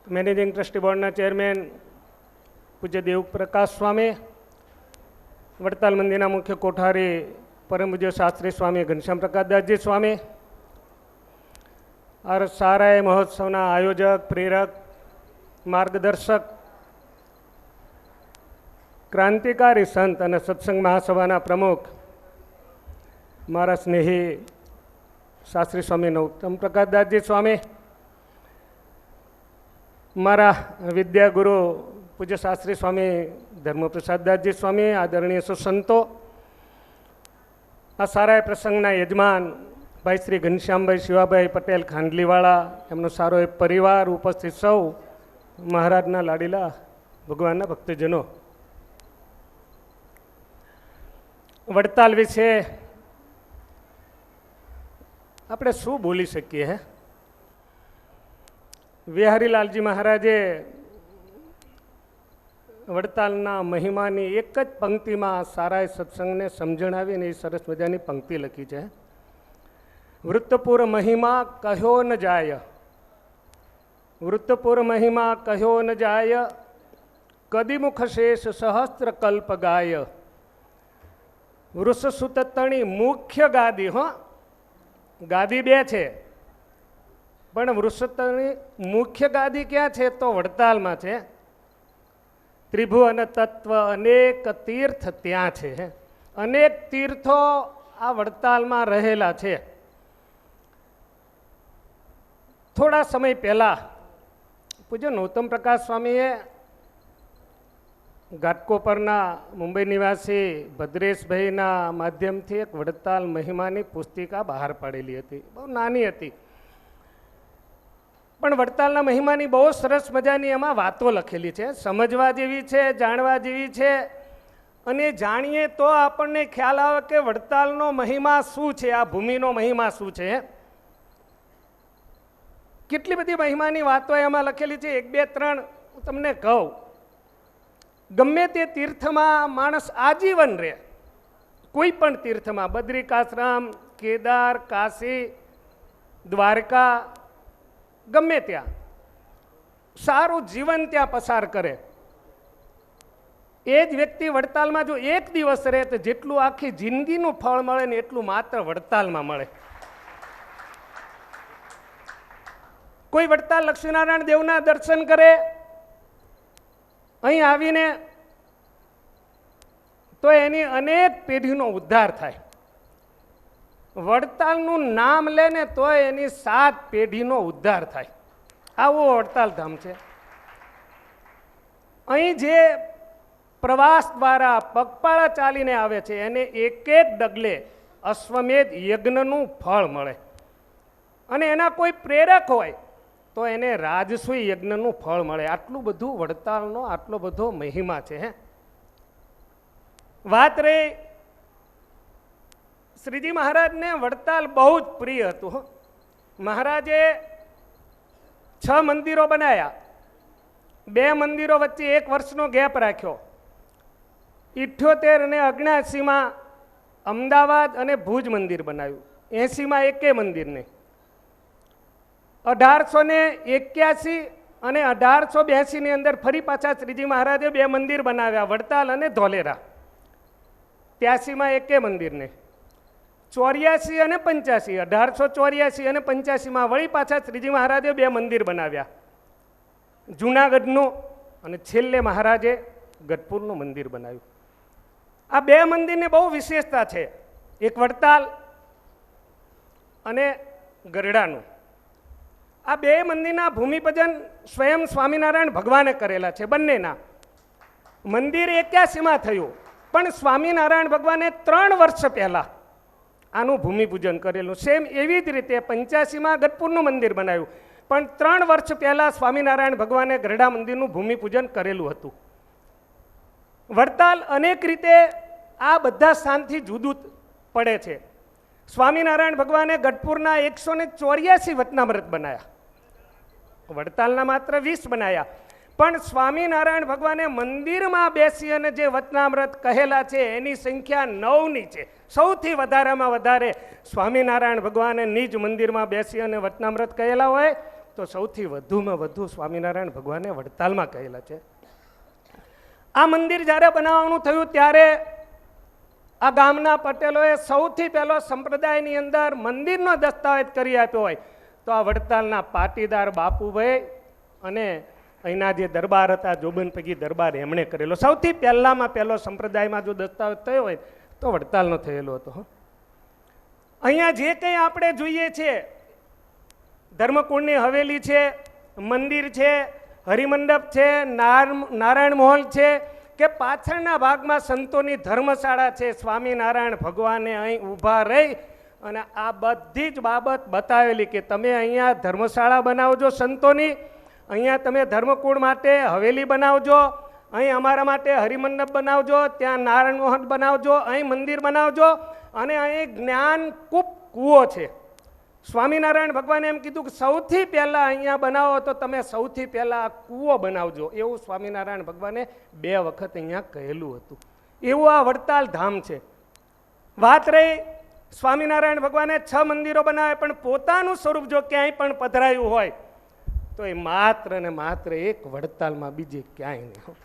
મેનેજિંગ ટ્રસ્ટી બોર્ડના ચેરમેન પૂજ્ય દેવપ્રકાશ સ્વામી, વડતાલ મંદિરના મુખ્ય કોઠારી પરમ પૂજ્ય શાસ્ત્રી સ્વામી ઘનશ્યામ પ્રકાશદાસજી સ્વામી, આ સારાય મહોત્સવના આયોજક, પ્રેરક, માર્ગદર્શક, ક્રાંતિકારી સંત અને સત્સંગ મહાસભાના પ્રમુખ મારા સ્નેહી શાસ્ત્રી સ્વામી નૌતમ પ્રકાશદાસજી સ્વામી, મારા વિદ્યાગુરુ પૂજ્ય શાસ્ત્રી સ્વામી ધર્મપ્રસાદદાસજી સ્વામી, આદરણીય સુસંતો, આ સારા પ્રસંગના યજમાન ભાઈ શ્રી ઘનશ્યામભાઈ શિવાભાઈ પટેલ ખાંડલીવાળા, એમનો સારો એક પરિવાર, ઉપસ્થિત સૌ મહારાજના લાડીલા ભગવાનના ભક્તજનો. વડતાલ વિશે આપણે શું બોલી શકીએ? હે, વિહારીલાલજી મહારાજે વડતાલના મહિમાની એક જ પંક્તિમાં સારા સત્સંગને સમજણ આવીને એ સરસ મજાની પંક્તિ લખી છે. વૃત્તપુર મહિમા કહ્યો ન જાય, વૃત્તપુર મહિમા કહ્યો ન જાય, કદીમુખ શેષ સહસ્ત્ર કલ્પ ગાય. વૃષસુત તણી મુખ્ય ગાદી, હો ગાદી બે છે, પણ વૃષતની મુખ્ય ગાદી ક્યાં છે? તો વડતાલમાં છે. ત્રિભુવન તત્વ અનેક તીર્થ ત્યાં છે. અનેક તીર્થો આ વડતાલમાં રહેલા છે. થોડા સમય પહેલા પૂજ્ય નૌતમ પ્રકાશ સ્વામીએ ઘાટકોપરના મુંબઈ નિવાસી ભદ્રેશભાઈના માધ્યમથી એક વડતાલ મહિમાની પુસ્તિકા બહાર પાડેલી હતી. બહુ નાની હતી, પણ વડતાલના મહિમાની બહુ સરસ મજાની એમાં વાતો લખેલી છે. સમજવા જેવી છે, જાણવા જેવી છે. અને જાણીએ તો આપણને ખ્યાલ આવે કે વડતાલનો મહિમા શું છે, આ ભૂમિનો મહિમા શું છે. કેટલી બધી મહિમાની વાતો એમાં લખેલી છે. 1, 2, 3 હું તમને કહું. ગમે તે તીર્થમાં માણસ આજીવન રહે, કોઈ પણ તીર્થમાં, બદ્રિકાશ્રમ, કેદાર, કાશી, દ્વારકા, ગમે ત્યાં સારું જીવન ત્યાં પસાર કરે, એ જ વ્યક્તિ વડતાલમાં જો એક દિવસ રહે તો જેટલું આખી જિંદગીનું ફળ મળે ને એટલું માત્ર વડતાલમાં મળે. કોઈ વડતાલ લક્ષ્મીનારાયણ દેવના દર્શન કરે, અહીં આવીને તો એની અનેક પેઢીનો ઉદ્ધાર થાય. વડતાલનું નામ લે ને તો એની 7 પેઢીનો ઉદ્ધાર થાય. આવું વડતાલ ધામ છે. અહીં જે પ્રવાસ દ્વારા પગપાળા ચાલીને આવે છે એને એક એક ડગલે અશ્વમેધ યજ્ઞનું ફળ મળે, અને એના કોઈ પ્રેરક હોય તો એને રાજસૂય યજ્ઞનું ફળ મળે. આટલું બધું વડતાલનો આટલો બધો મહિમા છે. વાત રહી શ્રીજી મહારાજને વડતાલ બહુ જ પ્રિય હતું. મહારાજે 6 મંદિરો બનાવ્યા, 2 મંદિરો વચ્ચે 1 વર્ષનો ગેપ રાખ્યો. 78 અને 79માં અમદાવાદ અને ભુજ મંદિર બનાવ્યું, 80માં એકે મંદિર નહીં. 1881 અને 1882 ની અંદર ફરી પાછા શ્રીજી મહારાજે 2 મંદિર બનાવ્યા, વડતાલ અને ધોલેરા. 83માં એકે મંદિર નહીં. 84 અને 85, 1884 અને 85માં વળી પાછા શ્રીજી મહારાજે 2 મંદિર બનાવ્યા, જૂનાગઢનું અને છેલ્લે મહારાજે ગઢપુરનું મંદિર બનાવ્યું. આ 2 મંદિરની બહુ વિશેષતા છે, એક વડતાલ અને ગરડાનું. આ 2 મંદિરના ભૂમિપૂજન સ્વયં સ્વામિનારાયણ ભગવાને કરેલા છે. બંનેના મંદિર 81માં થયું, પણ સ્વામિનારાયણ ભગવાને 3 વર્ષ પહેલા આનું ભૂમિપૂજન કરેલું. સેમ એવી જ રીતે 85માં ગઢપુરનું મંદિર બનાવ્યું, પણ 3 વર્ષ પહેલા સ્વામિનારાયણ ભગવાને ગરડા મંદિરનું ભૂમિપૂજન કરેલું હતું. વડતાલ અનેક રીતે આ બધા સ્થાનથી જુદું પડે છે. સ્વામિનારાયણ ભગવાને ગઢપુરના 184 વચનામૃત બનાવ્યા, વડતાલના માત્ર 20 બનાવ્યા. પણ સ્વામિનારાયણ ભગવાને મંદિરમાં બેસી અને જે વચનામૃત કહેલા છે એની સંખ્યા 9ની છે. સૌથી વધારેમાં વધારે સ્વામિનારાયણ ભગવાને નિજ મંદિરમાં બેસી અને વચનામૃત કહેલા હોય તો સૌથી વધુમાં વધુ સ્વામિનારાયણ ભગવાને વડતાલમાં કહેલા છે. આ મંદિર જ્યારે બનાવવાનું થયું ત્યારે આ ગામના પટેલોએ સૌથી પહેલો સંપ્રદાયની અંદર મંદિરનો દસ્તાવેજ કરી આપ્યો હોય તો આ વડતાલના પાટીદાર બાપુભાઈ અને અહીંના જે દરબાર હતા જોબન પૈકી દરબાર એમણે કરેલો. સૌથી પહેલામાં પહેલો સંપ્રદાયમાં જો દસ્તાવેજ થયો હોય તો વડતાલનો થયેલો હતો. અહીંયા જે કંઈ આપણે જોઈએ છે, ધર્મકુળની હવેલી છે, મંદિર છે, હરિમંડપ છે, નારાયણ મહોલ છે, કે પાછળના ભાગમાં સંતોની ધર્મશાળા છે, સ્વામિનારાયણ ભગવાને અહીં ઊભા રહી અને આ બધી જ બાબત બતાવેલી કે તમે અહીંયા ધર્મશાળા બનાવજો સંતોની, અહીંયા તમે ધર્મકુળ માટે હવેલી બનાવજો, અહીં અમારા માટે હરિમંડપ બનાવજો, ત્યાં નારાયણ મોહન બનાવજો, અહીં મંદિર બનાવજો, અને અહીં જ્ઞાનકૂપ કૂવો છે. સ્વામિનારાયણ ભગવાને એમ કીધું કે સૌથી પહેલાં અહીંયા બનાવો તો તમે સૌથી પહેલાં આ કૂવો બનાવજો, એવું સ્વામિનારાયણ ભગવાને 2 વખત અહીંયા કહેલું હતું. એવું આ વડતાલ ધામ છે. વાત રહી સ્વામિનારાયણ ભગવાને 6 મંદિરો બનાવે, પણ પોતાનું સ્વરૂપ જો ક્યાંય પણ પધરાયું હોય તો એ માત્ર ને માત્ર એક વડતાલમાં, બીજે ક્યાંય નહીં.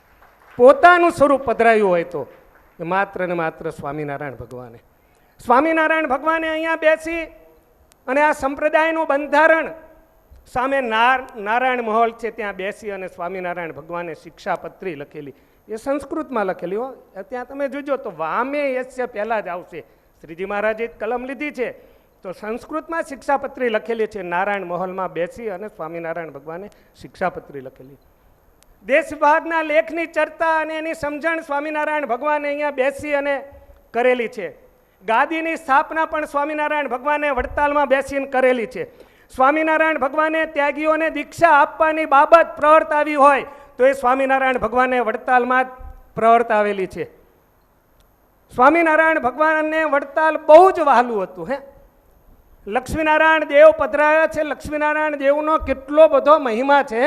પોતાનું સ્વરૂપ પધરાયું હોય તો એ માત્ર ને માત્ર સ્વામિનારાયણ ભગવાને. સ્વામિનારાયણ ભગવાને અહીંયા બેસી અને આ સંપ્રદાયનું બંધારણ સામે નારાયણ મહોલ છે ત્યાં બેસી અને સ્વામિનારાયણ ભગવાને શિક્ષાપત્રી લખેલી, એ સંસ્કૃતમાં લખેલી હો. ત્યાં તમે જોજો તો વામે યસ્ય પહેલાં જ આવશે. શ્રીજી મહારાજે કલમ લીધી છે તો સંસ્કૃતમાં શિક્ષાપત્રી લખેલી છે. નારાયણ મહોલમાં બેસી અને સ્વામિનારાયણ ભગવાને શિક્ષાપત્રી લખેલી. દેશ વિભાગના લેખની ચર્ચા અને એની સમજણ સ્વામિનારાયણ ભગવાને અહીંયા બેસી અને કરેલી છે. ગાદીની સ્થાપના પણ સ્વામિનારાયણ ભગવાને વડતાલમાં બેસીને કરેલી છે. સ્વામિનારાયણ ભગવાને ત્યાગીઓને દીક્ષા આપવાની બાબત પ્રવર્તાવી હોય તો એ સ્વામિનારાયણ ભગવાને વડતાલમાં જ પ્રવર્તાવેલી છે. સ્વામિનારાયણ ભગવાનને વડતાલ બહુ જ વહાલું હતું. લક્ષ્મીનારાયણ દેવ પધરાયા છે. લક્ષ્મીનારાયણ દેવનો કેટલો બધો મહિમા છે.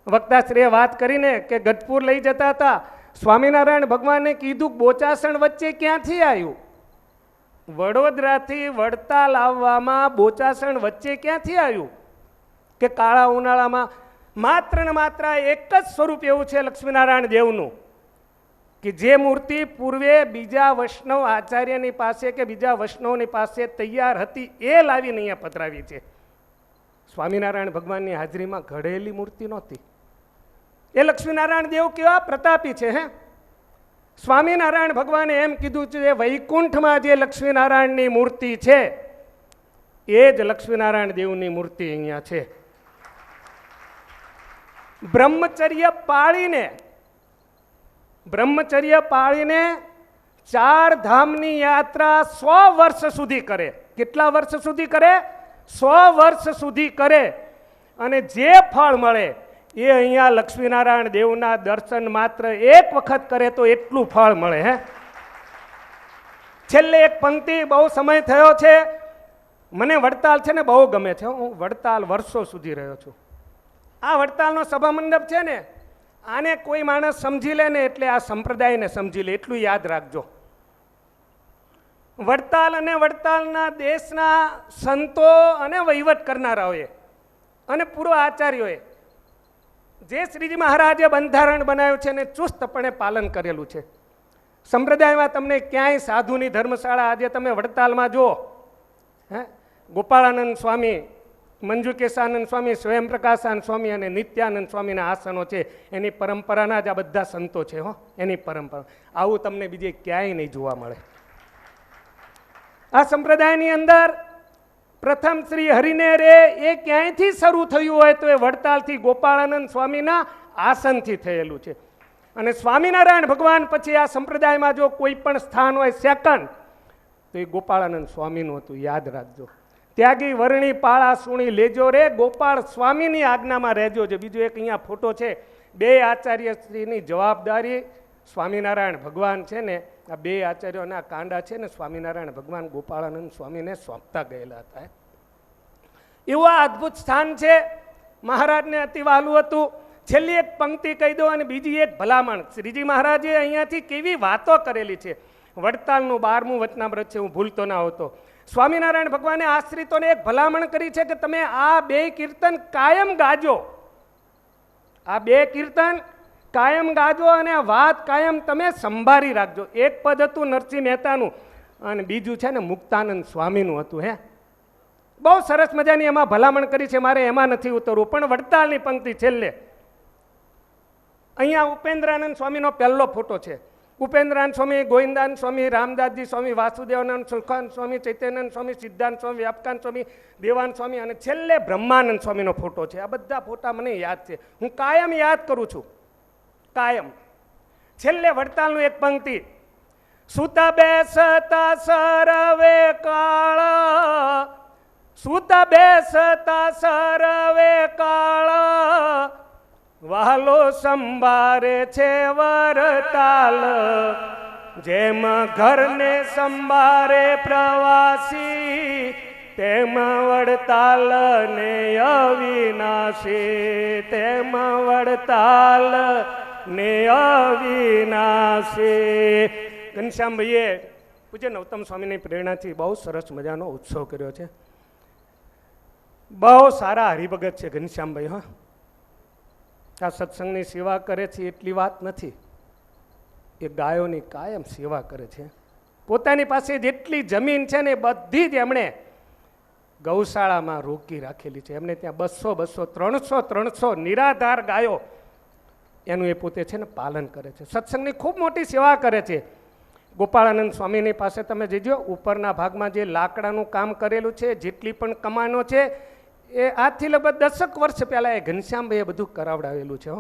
વક્તાશ્રીએ વાત કરીને કે ગઢપુર લઈ જતા હતા, સ્વામિનારાયણ ભગવાને કીધું બોચાસણ વચ્ચે ક્યાંથી આવ્યું? વડોદરાથી વડતાલ આવવામાં બોચાસણ વચ્ચે ક્યાંથી આવ્યું કે કાળા ઉનાળામાં માત્ર ને માત્ર એક જ સ્વરૂપ એવું છે લક્ષ્મીનારાયણ દેવનું કે જે મૂર્તિ પૂર્વે બીજા વૈષ્ણવ આચાર્યની પાસે કે બીજા વૈષ્ણવની પાસે તૈયાર હતી એ લાવીને અહીંયા પધરાવી છે. સ્વામિનારાયણ ભગવાનની હાજરીમાં ઘડેલી મૂર્તિ નહોતી. એ લક્ષ્મીનારાયણ દેવ કેવા પ્રતાપી છે હે. સ્વામિનારાયણ ભગવાને એમ કીધું છે વૈકુંઠમાં જે લક્ષ્મીનારાયણની મૂર્તિ છે એ જ લક્ષ્મીનારાયણ દેવની મૂર્તિ અહીંયા છે. બ્રહ્મચર્ય પાળીને 4 ધામની યાત્રા 100 વર્ષ સુધી કરે. કેટલા વર્ષ સુધી કરે? 100 વર્ષ સુધી કરે અને જે ફળ મળે એ અહીંયા લક્ષ્મીનારાયણ દેવના દર્શન માત્ર એક વખત કરે તો એટલું ફળ મળે હે. છેલ્લે એક પંક્તિ, બહુ સમય થયો છે, મને વડતાલ છે ને બહુ ગમે છે. હું વડતાલ વર્ષો સુધી રહ્યો છું. આ વડતાલનો સભા મંડપ છે ને, આને કોઈ માણસ સમજી લે ને એટલે આ સંપ્રદાયને સમજી લે, એટલું યાદ રાખજો. વડતાલ અને વડતાલના દેશના સંતો અને વહીવટ કરનારાઓએ અને પૂર્વ આચાર્યોએ જે શ્રીજી મહારાજે બંધારણ બનાવ્યું છે એને ચુસ્તપણે પાલન કરેલું છે. સંપ્રદાયમાં તમને ક્યાંય સાધુની ધર્મશાળા આજે તમે વડતાલમાં જુઓ, હે, ગોપાળાનંદ સ્વામી, મંજુકેશાનંદ સ્વામી, સ્વયંપ્રકાશાનંદ સ્વામી અને નિત્યાનંદ સ્વામીના આસનો છે. એની પરંપરાના જ આ બધા સંતો છે હો, એની પરંપરા. આવું તમને બીજે ક્યાંય નહીં જોવા મળે. આ સંપ્રદાયની અંદર પ્રથમ શ્રી હરિને રે એ ક્યાંયથી શરૂ થયું હોય તો એ વડતાલથી ગોપાળાનંદ સ્વામીના આસનથી થયેલું છે. અને સ્વામિનારાયણ ભગવાન પછી આ સંપ્રદાયમાં જો કોઈ પણ સ્થાન હોય સેકન્ડ તો એ ગોપાળાનંદ સ્વામીનું હતું, યાદ રાખજો. ત્યાગી વર્ણી પાળા સુણી લેજો રે, ગોપાળ સ્વામીની આજ્ઞામાં રહેજો છે. બીજો એક અહીંયા ફોટો છે. 2 આચાર્યશ્રીની જવાબદારી સ્વામિનારાયણ ભગવાન છે ને, આ 2 આચાર્યોના કાંડા છે ને સ્વામિનારાયણ ભગવાન ગોપાળાનંદ સ્વામીને સોંપતા ગયેલા હતા. એવું આ અદ્ભુત સ્થાન છે. મહારાજને અતિ વહાલું હતું. છેલ્લી એક પંક્તિ કહી દો અને બીજી એક ભલામણ. શ્રીજી મહારાજે અહીંયાથી કેવી વાતો કરેલી છે. વડતાલનું 12મું વચનામૃત છે, હું ભૂલતો ના હોતો. સ્વામિનારાયણ ભગવાને આશ્રિતોને એક ભલામણ કરી છે કે તમે આ 2 કીર્તન કાયમ ગાજો. આ 2 કીર્તન કાયમ ગાજો અને આ વાત કાયમ તમે સંભાળી રાખજો. એક પદ હતું નરસિંહ મહેતાનું અને બીજું છે ને મુક્તાનંદ સ્વામીનું હતું. હે, બહુ સરસ મજાની એમાં ભલામણ કરી છે. મારે એમાં નથી ઉતરવું, પણ વડતાલની પંક્તિ છેલ્લે અહીંયા ઉપેન્દ્રાનંદ સ્વામીનો પહેલો ફોટો છે. ઉપેન્દ્રાનંદ સ્વામી, ગોવિંદાનંદ સ્વામી, રામદાસજી સ્વામી, વાસુદેવાનંદ, સુલખાન સ્વામી, ચૈતન્યાનંદ સ્વામી, સિદ્ધાંત સ્વામી, વ્યાપકાનંદ સ્વામી, દેવાનંદ સ્વામી અને છેલ્લે બ્રહ્માનંદ સ્વામીનો ફોટો છે. આ બધા ફોટા મને યાદ છે, હું કાયમ યાદ કરું છું, કાયમ. છેલ્લે વડતાલનું એક પંક્તિ, સુતા બેસતા સરવે કાળ, સુતા બેસતા સરવે કાળ, વહાલો સંભારે છે વરતાલ, જેમ ઘરને સંભારે પ્રવાસી, તેમ વડતાલ ને અવિનાશી, તેમ વડતાલ ને અવિનાશી. ઘનશ્યામભાઈએ પૂજ્ય નવતમ સ્વામીની પ્રેરણાથી બહુ સરસ મજાનો ઉત્સવ કર્યો છે. બહુ સારા હરિભગત છે ઘનશ્યામભાઈ. હા, આ સત્સંગની સેવા કરે છે એટલી વાત નથી, એ ગાયોની કાયમ સેવા કરે છે. પોતાની પાસે જેટલી જમીન છે ને બધી જ એમણે ગૌશાળામાં રોકી રાખેલી છે. એમને ત્યાં 200, 200, 300 નિરાધાર ગાયો એનું એ પોતે છે ને પાલન કરે છે. સત્સંગની ખૂબ મોટી સેવા કરે છે. ગોપાળાનંદ સ્વામીની પાસે તમે જજો, ઉપરના ભાગમાં જે લાકડાનું કામ કરેલું છે, જેટલી પણ કમાનો છે એ આજથી લગભગ 10 વર્ષ પહેલાં એ ઘનશ્યામભાઈએ બધું કરાવડાવેલું છે.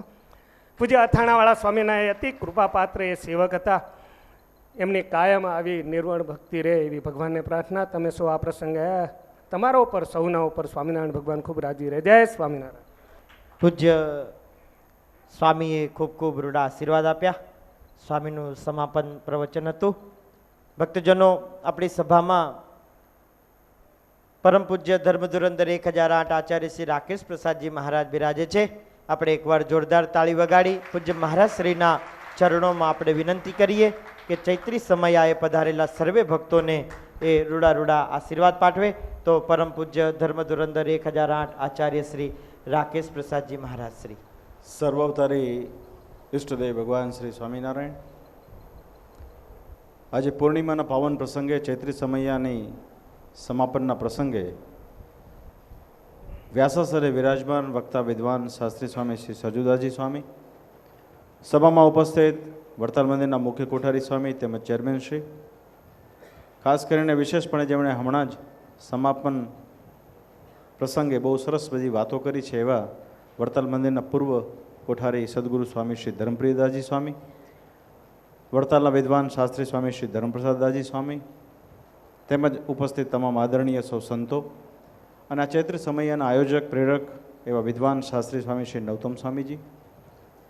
પૂજ્ય અથાણાવાળા સ્વામીના એ અતિ કૃપાપાત્ર એ સેવક હતા. એમની કાયમ આવી નિર્વણ ભક્તિ રહે એવી ભગવાનને પ્રાર્થના. તમે સૌ આ પ્રસંગે તમારા ઉપર સૌના ઉપર સ્વામિનારાયણ ભગવાન ખૂબ રાજી રહે. જય સ્વામિનારાયણ. પૂજ્ય સ્વામીએ ખૂબ ખૂબ રૂડા આશીર્વાદ આપ્યા. સ્વામીનું સમાપન પ્રવચન હતું. ભક્તજનો, આપણી સભામાં પરમ પૂજ્ય ધર્મધુરંદર 1008 આચાર્ય શ્રી રાકેશ પ્રસાદજી મહારાજ બિરાજે છે. આપણે એકવાર જોરદાર તાળી વગાડી પૂજ્ય મહારાજ શ્રીના ચરણોમાં આપણે વિનંતી કરીએ કે ચૈત્રી સમયાએ પધારેલા સર્વે ભક્તોને એ રૂડા રૂડા આશીર્વાદ પાઠવે તો પરમ પૂજ્ય ધર્મ ધુરંધર 1008 આચાર્ય શ્રી રાકેશ પ્રસાદજી મહારાજ શ્રી. સર્વાવતારી ઈષ્ટદેવ ભગવાન શ્રી સ્વામિનારાયણ. આજે પૂર્ણિમાના પાવન પ્રસંગે ચૈત્રી સમૈયાની સમાપનના પ્રસંગે વ્યાસાસરે વિરાજમાન વક્તા વિદ્વાન શાસ્ત્રી સ્વામી શ્રી સરજુદાજી સ્વામી, સભામાં ઉપસ્થિત વડતાલ મંદિરના મુખ્ય કોઠારી સ્વામી તેમજ ચેરમેન શ્રી, ખાસ કરીને વિશેષપણે જેમણે હમણાં જ સમાપન પ્રસંગે બહુ સરસ બધી વાતો કરી છે એવા વડતાલ મંદિરના પૂર્વ કોઠારી સદગુરુ સ્વામી શ્રી ધર્મપ્રિયદાસજી સ્વામી, વડતાલના વિદ્વાન શાસ્ત્રી સ્વામી શ્રી ધર્મપ્રસાદદાસજી સ્વામી તેમજ ઉપસ્થિત તમામ આદરણીય સૌ સંતો અને આ ચૈત્ર સમયના આયોજક પ્રેરક એવા વિદ્વાન શાસ્ત્રી સ્વામી શ્રી નવતમ સ્વામીજી,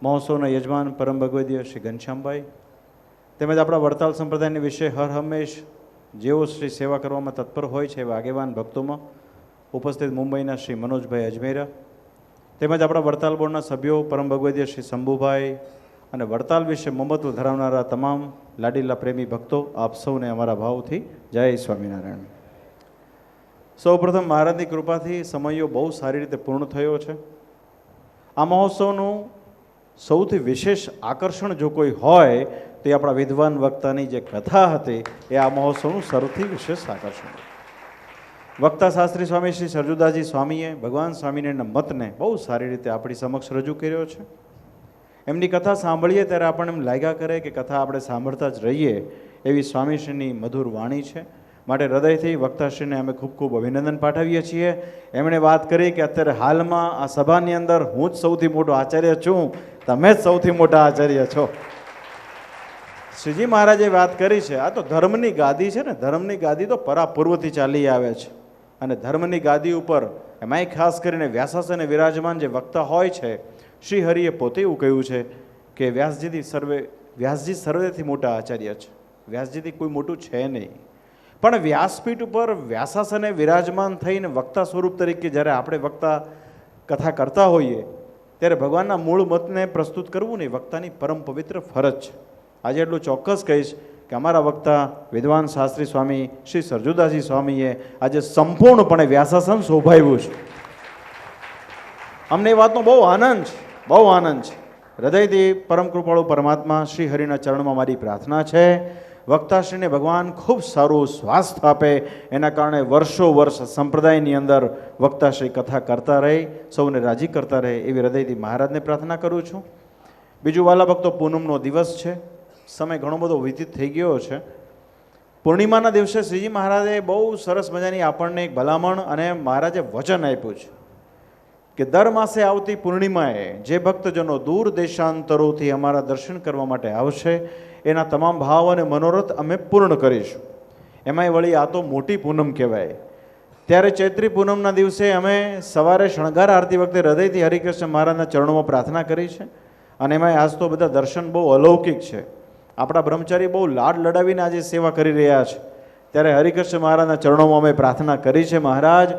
મહોત્સવના યજમાન પરમ ભગવદીય શ્રી ઘનશ્યામભાઈ તેમજ આપણા વડતાલ સંપ્રદાયની વિશે હર હંમેશ જેઓ શ્રી સેવા કરવામાં તત્પર હોય છે એવા આગેવાન ભક્તોમાં ઉપસ્થિત મુંબઈના શ્રી મનોજભાઈ અજમેરા તેમજ આપણા વડતાલ બોર્ડના સભ્યો પરમ ભગવદીય શ્રી શંભુભાઈ અને વડતાલ વિશે મમત્વ ધરાવનારા તમામ લાડીલા પ્રેમી ભક્તો, આપ સૌને અમારા ભાવથી જય સ્વામિનારાયણ. સૌપ્રથમ મહારાજની કૃપાથી સમયો બહુ સારી રીતે પૂર્ણ થયો છે. આ મહોત્સવનું સૌથી વિશેષ આકર્ષણ જો કોઈ હોય તો એ આપણા વિદ્વાન વક્તાની જે કથા હતી એ આ મહોત્સવનું સૌથી વિશેષ આકર્ષણ. વક્તા શાસ્ત્રી સ્વામી શ્રી સરજુદાસજી સ્વામીએ ભગવાન સ્વામિનારાયણના મતને બહુ સારી રીતે આપણી સમક્ષ રજૂ કર્યો છે. એમની કથા સાંભળીએ ત્યારે આપણને એમ લાગ્યા કરે કે કથા આપણે સાંભળતા જ રહીએ એવી સ્વામીશ્રીની મધુર વાણી છે. માટે હૃદયથી વક્તાશ્રીને અમે ખૂબ ખૂબ અભિનંદન પાઠવીએ છીએ. એમણે વાત કરી કે અત્યારે હાલમાં આ સભાની અંદર હું જ સૌથી મોટો આચાર્ય છું, તમે જ સૌથી મોટા આચાર્ય છો. શ્રીજી મહારાજે વાત કરી છે, આ તો ધર્મની ગાદી છે ને, ધર્મની ગાદી તો પરાપૂર્વથી ચાલી આવે છે અને ધર્મની ગાદી ઉપર એમાંય ખાસ કરીને વ્યાસાસને વિરાજમાન જે વક્તા હોય છે, શ્રી હરિએ પોતે એવું કહ્યું છે કે વ્યાસજી સર્વેથી મોટા આચાર્ય છે, વ્યાસજીથી કોઈ મોટું છે નહીં. પણ વ્યાસપીઠ ઉપર વ્યાસાસને વિરાજમાન થઈને વક્તા સ્વરૂપ તરીકે જ્યારે આપણે વક્તા કથા કરતા હોઈએ ત્યારે ભગવાનના મૂળ મતને પ્રસ્તુત કરવું ને વક્તાની પરમ પવિત્ર ફરજ છે. આજે એટલું ચોક્કસ કહીશ કે અમારા વક્તા વિદ્વાન શાસ્ત્રી સ્વામી શ્રી સરજુદાસજી સ્વામીએ આજે સંપૂર્ણપણે વ્યાસાસન શોભાવ્યું છે. અમને એ વાતનો બહુ આનંદ છે, બહુ આનંદ છે. હૃદયથી પરમ કૃપાળુ પરમાત્મા શ્રી હરિના ચરણમાં મારી પ્રાર્થના છે વક્તાશ્રીને ભગવાન ખૂબ સારું સ્વાસ્થ્ય આપે, એના કારણે વર્ષો વર્ષ સંપ્રદાયની અંદર વક્તાશ્રી કથા કરતા રહે, સૌને રાજી કરતા રહે એવી હૃદયથી મહારાજને પ્રાર્થના કરું છું. બીજું વાલા ભક્તો, પૂનમનો દિવસ છે, સમય ઘણો બધો વ્યતીત થઈ ગયો છે. પૂર્ણિમાના દિવસે શ્રીજી મહારાજે બહુ સરસ મજાની આપણને એક ભલામણ અને મહારાજે વચન આપ્યું છે કે દર માસે આવતી પૂર્ણિમાએ જે ભક્તજનો દૂર દેશાંતરોથી અમારા દર્શન કરવા માટે આવશે એના તમામ ભાવ અને મનોરથ અમે પૂર્ણ કરીશું. એમાંય વળી આ તો મોટી પૂનમ કહેવાય. ત્યારે ચૈત્રી પૂનમના દિવસે અમે સવારે શણગાર આરતી વખતે હૃદયથી હરિકૃષ્ણ મહારાજના ચરણોમાં પ્રાર્થના કરી છે અને એમાંય આજ તો બધા દર્શન બહુ અલૌકિક છે. આપણા બ્રહ્મચારી બહુ લાડ લડાવીને આજે સેવા કરી રહ્યા છે. ત્યારે હરિકૃષ્ણ મહારાજના ચરણોમાં અમે પ્રાર્થના કરી છે, મહારાજ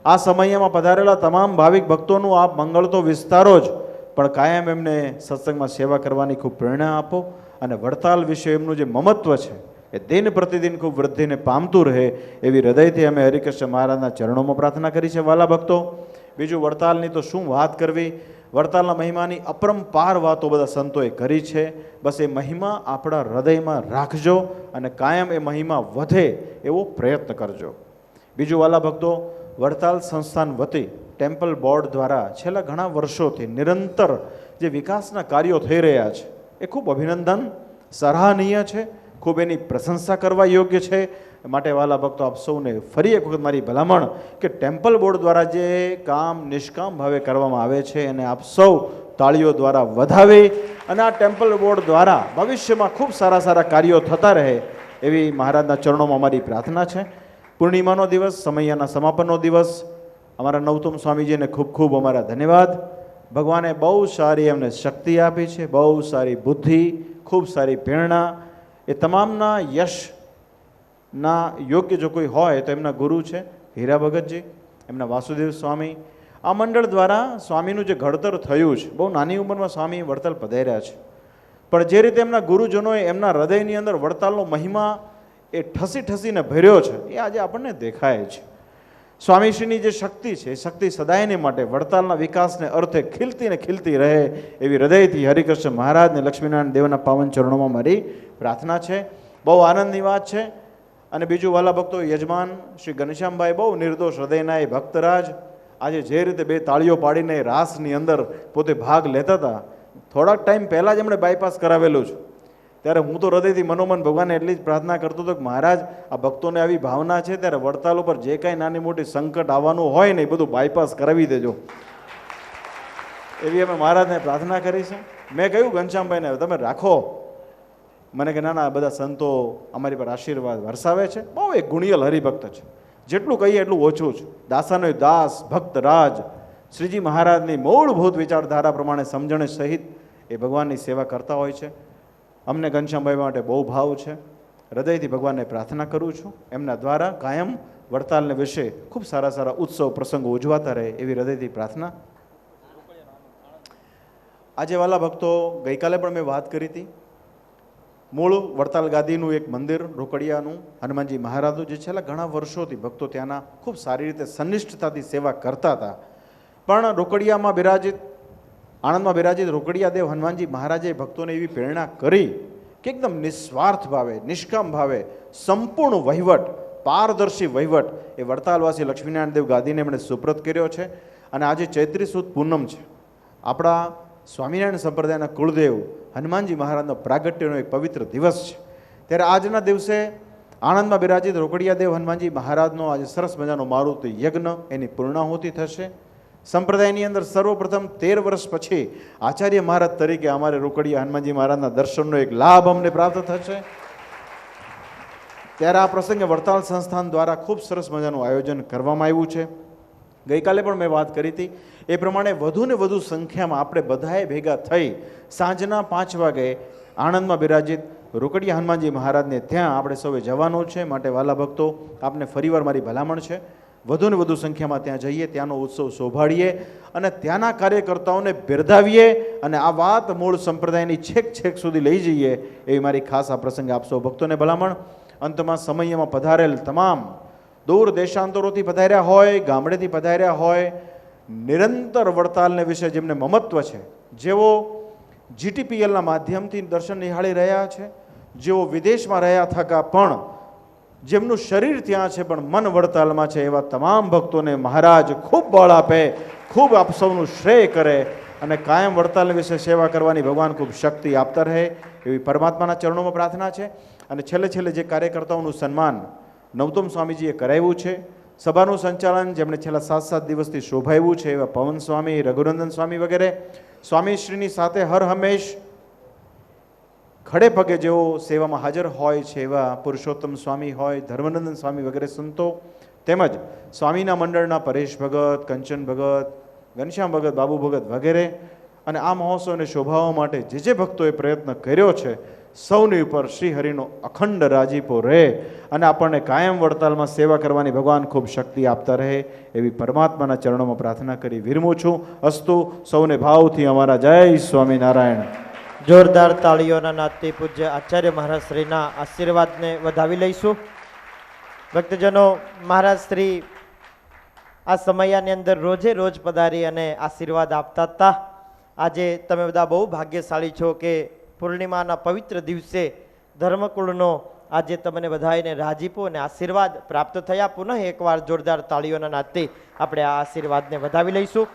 આ સમયમાં પધારેલા તમામ ભાવિક ભક્તોનું આપ મંગળ તો વિસ્તારો જ, પણ કાયમ એમને સત્સંગમાં સેવા કરવાની ખૂબ પ્રેરણા આપો અને વડતાલ વિશે એમનું જે મમત્વ છે એ દિન પ્રતિદિન ખૂબ વૃદ્ધિને પામતું રહે એવી હૃદયથી અમે હરિકૃષ્ણ મહારાજના ચરણોમાં પ્રાર્થના કરી છે. વાલા ભક્તો, બીજું વડતાલની તો શું વાત કરવી, વડતાલના મહિમાની અપરંપાર વાતો બધા સંતોએ કરી છે. બસ એ મહિમા આપણા હૃદયમાં રાખજો અને કાયમ એ મહિમા વધે એવો પ્રયત્ન કરજો. બીજું વાલા ભક્તો, વડતાલ સંસ્થાન વતી ટેમ્પલ બોર્ડ દ્વારા છેલ્લા ઘણા વર્ષોથી નિરંતર જે વિકાસના કાર્યો થઈ રહ્યા છે એ ખૂબ અભિનંદન, સરાહનીય છે, ખૂબ એની પ્રશંસા કરવા યોગ્ય છે. માટે વાલા ભક્તો, આપ સૌને ફરી એક વખત મારી ભલામણ કે ટેમ્પલ બોર્ડ દ્વારા જે કામ નિષ્કામ ભાવે કરવામાં આવે છે એને આપ સૌ તાળીઓ દ્વારા વધાવી અને આ ટેમ્પલ બોર્ડ દ્વારા ભવિષ્યમાં ખૂબ સારા સારા કાર્યો થતા રહે એવી મહારાજના ચરણોમાં અમારી પ્રાર્થના છે. પૂર્ણિમાનો દિવસ, સમૈયાના સમાપનનો દિવસ, અમારા નવતમ સ્વામીજીને ખૂબ ખૂબ અમારા ધન્યવાદ. ભગવાને બહુ સારી એમને શક્તિ આપી છે, બહુ સારી બુદ્ધિ, ખૂબ સારી પ્રેરણા. એ તમામના યશના યોગ્ય જો કોઈ હોય તો એમના ગુરુ છે હીરા ભગતજી, એમના વાસુદેવ સ્વામી. આ મંડળ દ્વારા સ્વામીનું જે ઘડતર થયું છે, બહુ નાની ઉંમરમાં સ્વામી વડતાલ પધાર્યા છે, પણ જે રીતે એમના ગુરુજનોએ એમના હૃદયની અંદર વડતાલનો મહિમા એ ઠસી ઠસીને ભર્યો છે એ આજે આપણને દેખાય છે. સ્વામીશ્રીની જે શક્તિ છે એ શક્તિ સદાયને માટે વડતાલના વિકાસને અર્થે ખીલતી ને ખીલતી રહે એવી હૃદયથી હરિકૃષ્ણ મહારાજ ને લક્ષ્મીનારાયણ દેવના પાવન ચરણોમાં મારી પ્રાર્થના છે. બહુ આનંદની વાત છે. અને બીજું વાલા ભક્તો, યજમાન શ્રી ઘનશ્યામભાઈ બહુ નિર્દોષ હૃદયના એ ભક્તરાજ આજે જે રીતે 2 તાળીઓ પાડીને રાસની અંદર પોતે ભાગ લેતા હતા, થોડાક ટાઈમ પહેલાં જ એમણે બાયપાસ કરાવેલું છે. ત્યારે હું તો હૃદયથી મનોમન ભગવાનને એટલી જ પ્રાર્થના કરતો હતો કે મહારાજ આ ભક્તોને આવી ભાવના છે ત્યારે વડતાલ ઉપર જે કાંઈ નાની મોટી સંકટ આવવાનું હોય ને એ બધું બાયપાસ કરાવી દેજો, એવી અમે મહારાજને પ્રાર્થના કરી છે. મેં કહ્યું ઘનશ્યામભાઈને તમે રાખો. મને કે ના ના, બધા સંતો અમારી પર આશીર્વાદ વરસાવે છે. બહુ એક ગુણિયલ હરિભક્ત છે, જેટલું કહીએ એટલું ઓછું છે. દાસાનો દાસ ભક્ત રાજ શ્રીજી મહારાજની મૂળભૂત વિચારધારા પ્રમાણે સમજણ સહિત એ ભગવાનની સેવા કરતા હોય છે. અમને ઘનશ્યામભાઈ માટે બહુ ભાવ છે. હૃદયથી ભગવાનને પ્રાર્થના કરું છું એમના દ્વારા કાયમ વડતાલને વિશે ખૂબ સારા સારા ઉત્સવ પ્રસંગો ઉજવાતા રહે એવી હૃદયથી પ્રાર્થના. આજે વાલા ભક્તો, ગઈકાલે પણ મેં વાત કરી હતી, મૂળ વડતાલ ગાદીનું એક મંદિર રોકડિયાનું હનુમાનજી મહારાજનું, જે છેલ્લા ઘણા વર્ષોથી ભક્તો ત્યાંના ખૂબ સારી રીતે સનિષ્ઠતાથી સેવા કરતા હતા. પણ રોકડિયામાં બિરાજિત, આણંદમાં બિરાજિત રોકડિયા દેવ હનુમાનજી મહારાજે ભક્તોને એવી પ્રેરણા કરી કે એકદમ નિસ્વાર્થ ભાવે, નિષ્કામ ભાવે સંપૂર્ણ વહીવટ, પારદર્શી વહીવટ એ વડતાલવાસી લક્ષ્મીનારાયણ દેવ ગાદીને એમણે સુપ્રત કર્યો છે. અને આજે ચૈત્રી સુદ પૂનમ છે. આપણા સ્વામિનારાયણ સંપ્રદાયના કુળદેવ હનુમાનજી મહારાજનો પ્રાગટ્યનો એક પવિત્ર દિવસ છે. ત્યારે આજના દિવસે આણંદમાં બિરાજિત રોકડિયા દેવ હનુમાનજી મહારાજનો આજે સરસ મજાનો મારુતિ યજ્ઞ એની પૂર્ણાહુતિ થશે. સંપ્રદાયની અંદર સર્વપ્રથમ 13 વર્ષ પછી આચાર્ય મહારાજ તરીકે અમારે રોકડિયા હનુમાનજી મહારાજના દર્શનનો એક લાભ અમને પ્રાપ્ત થશે. ત્યારે આ પ્રસંગે વડતાલ સંસ્થાન દ્વારા ખૂબ સરસ મજાનું આયોજન કરવામાં આવ્યું છે. ગઈકાલે પણ મેં વાત કરી હતી એ પ્રમાણે વધુ ને વધુ સંખ્યામાં આપણે બધાએ ભેગા થઈ સાંજના 5 વાગે આણંદમાં બિરાજિત રોકડિયા હનુમાનજી મહારાજને ત્યાં આપણે સૌએ જવાનું છે. માટે વાલા ભક્તો, આપને ફરીવાર મારી ભલામણ છે, વધુ ને વધુ સંખ્યામાં ત્યાં જઈએ, ત્યાંનો ઉત્સવ શોભાડીએ અને ત્યાંના કાર્યકર્તાઓને બિરદાવીએ અને આ વાત મૂળ સંપ્રદાયની છેક છેક સુધી લઈ જઈએ એવી મારી ખાસ આ પ્રસંગે આપ સૌ ભક્તોને ભલામણ. અંતમાં સમયમાં પધારેલ તમામ દૂર દેશાંતરોથી પધાર્યા હોય, ગામડેથી પધાર્યા હોય, નિરંતર વડતાલને વિશે જેમને મમત્વ છે, જેઓ GTPLના માધ્યમથી દર્શન નિહાળી રહ્યા છે, જેઓ વિદેશમાં રહ્યા થકા પણ જેમનું શરીર ત્યાં છે પણ મન વડતાલમાં છે, એવા તમામ ભક્તોને મહારાજ ખૂબ બળ આપે, ખૂબ આપ સૌનું શ્રેય કરે અને કાયમ વડતાલ વિશે સેવા કરવાની ભગવાન ખૂબ શક્તિ આપતા રહે એવી પરમાત્માના ચરણોમાં પ્રાર્થના છે. અને છેલ્લે છેલ્લે જે કાર્યકર્તાઓનું સન્માન નવતમ સ્વામીજીએ કરાવ્યું છે, સભાનું સંચાલન જેમણે છેલ્લા 7 દિવસથી શોભાવ્યું છે એવા પવન સ્વામી, રઘુનંદન સ્વામી વગેરે સ્વામીશ્રીની સાથે હર હંમેશ ખડે પગે જેઓ સેવામાં હાજર હોય છે એવા પુરુષોત્તમ સ્વામી હોય, ધર્મનંદન સ્વામી વગેરે સંતો, તેમજ સ્વામીના મંડળના પરેશ ભગત, કંચન ભગત, ઘનશ્યામ ભગત, બાબુ ભગત વગેરે. અને આ મહોત્સવને શોભાવવા માટે જે ભક્તોએ પ્રયત્ન કર્યો છે, સૌની ઉપર શ્રી હરિનો અખંડ રાજીપો રહે અને આપણને કાયમ વડતાલમાં સેવા કરવાની ભગવાન ખૂબ શક્તિ આપતા રહે એવી પરમાત્માના ચરણોમાં પ્રાર્થના કરી વિરમું છું. અસ્તુ. સૌને ભાવથી અમારા જય સ્વામિનારાયણ. જોરદાર તાળીઓના નાદથી પૂજ્ય આચાર્ય મહારાજ શ્રીના આશીર્વાદને વધાવી લઈશું. ભક્તજનો, મહારાજ શ્રી આ સમયાની અંદર રોજે રોજ પધારી અને આશીર્વાદ આપતા હતા. આજે તમે બધા બહુ ભાગ્યશાળી છો કે પૂર્ણિમાના પવિત્ર દિવસે ધર્મકુળનો આજે તમને બધાને રાજીપો અને આશીર્વાદ પ્રાપ્ત થયા. પુનઃ એકવાર જોરદાર તાળીઓના નાદથી આપણે આ આશીર્વાદને વધાવી લઈશું.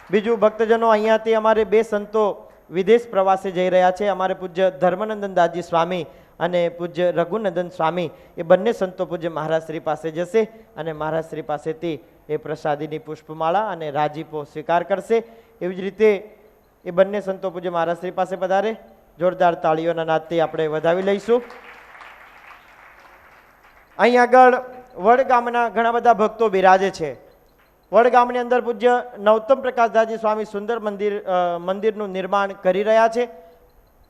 બીજું ભક્તજનો, અહીંયાથી અમારે 2 સંતો વિદેશ પ્રવાસે જઈ રહ્યા છે. અમારે પૂજ્ય ધર્મનંદન દાસજી સ્વામી અને પૂજ્ય રઘુનંદન સ્વામી એ બંને સંતો પૂજ્ય મહારાજ શ્રી પાસે જશે અને મહારાજ શ્રી પાસેથી એ પ્રસાદીની પુષ્પમાળા અને રાજીપો સ્વીકાર કરશે. એવી જ રીતે એ બંને સંતો પૂજ્ય મહારાજ શ્રી પાસે પધારે. જોરદાર તાળીઓના નાદથી આપણે વધાવી લઈશું. અહીં આગળ વડ ગામના ઘણા બધા ભક્તો બિરાજે છે. વડ ગામની અંદર પૂજ્ય નવતમ પ્રકાશદાસજી સ્વામી સુંદર મંદિરનું નિર્માણ કરી રહ્યા છે.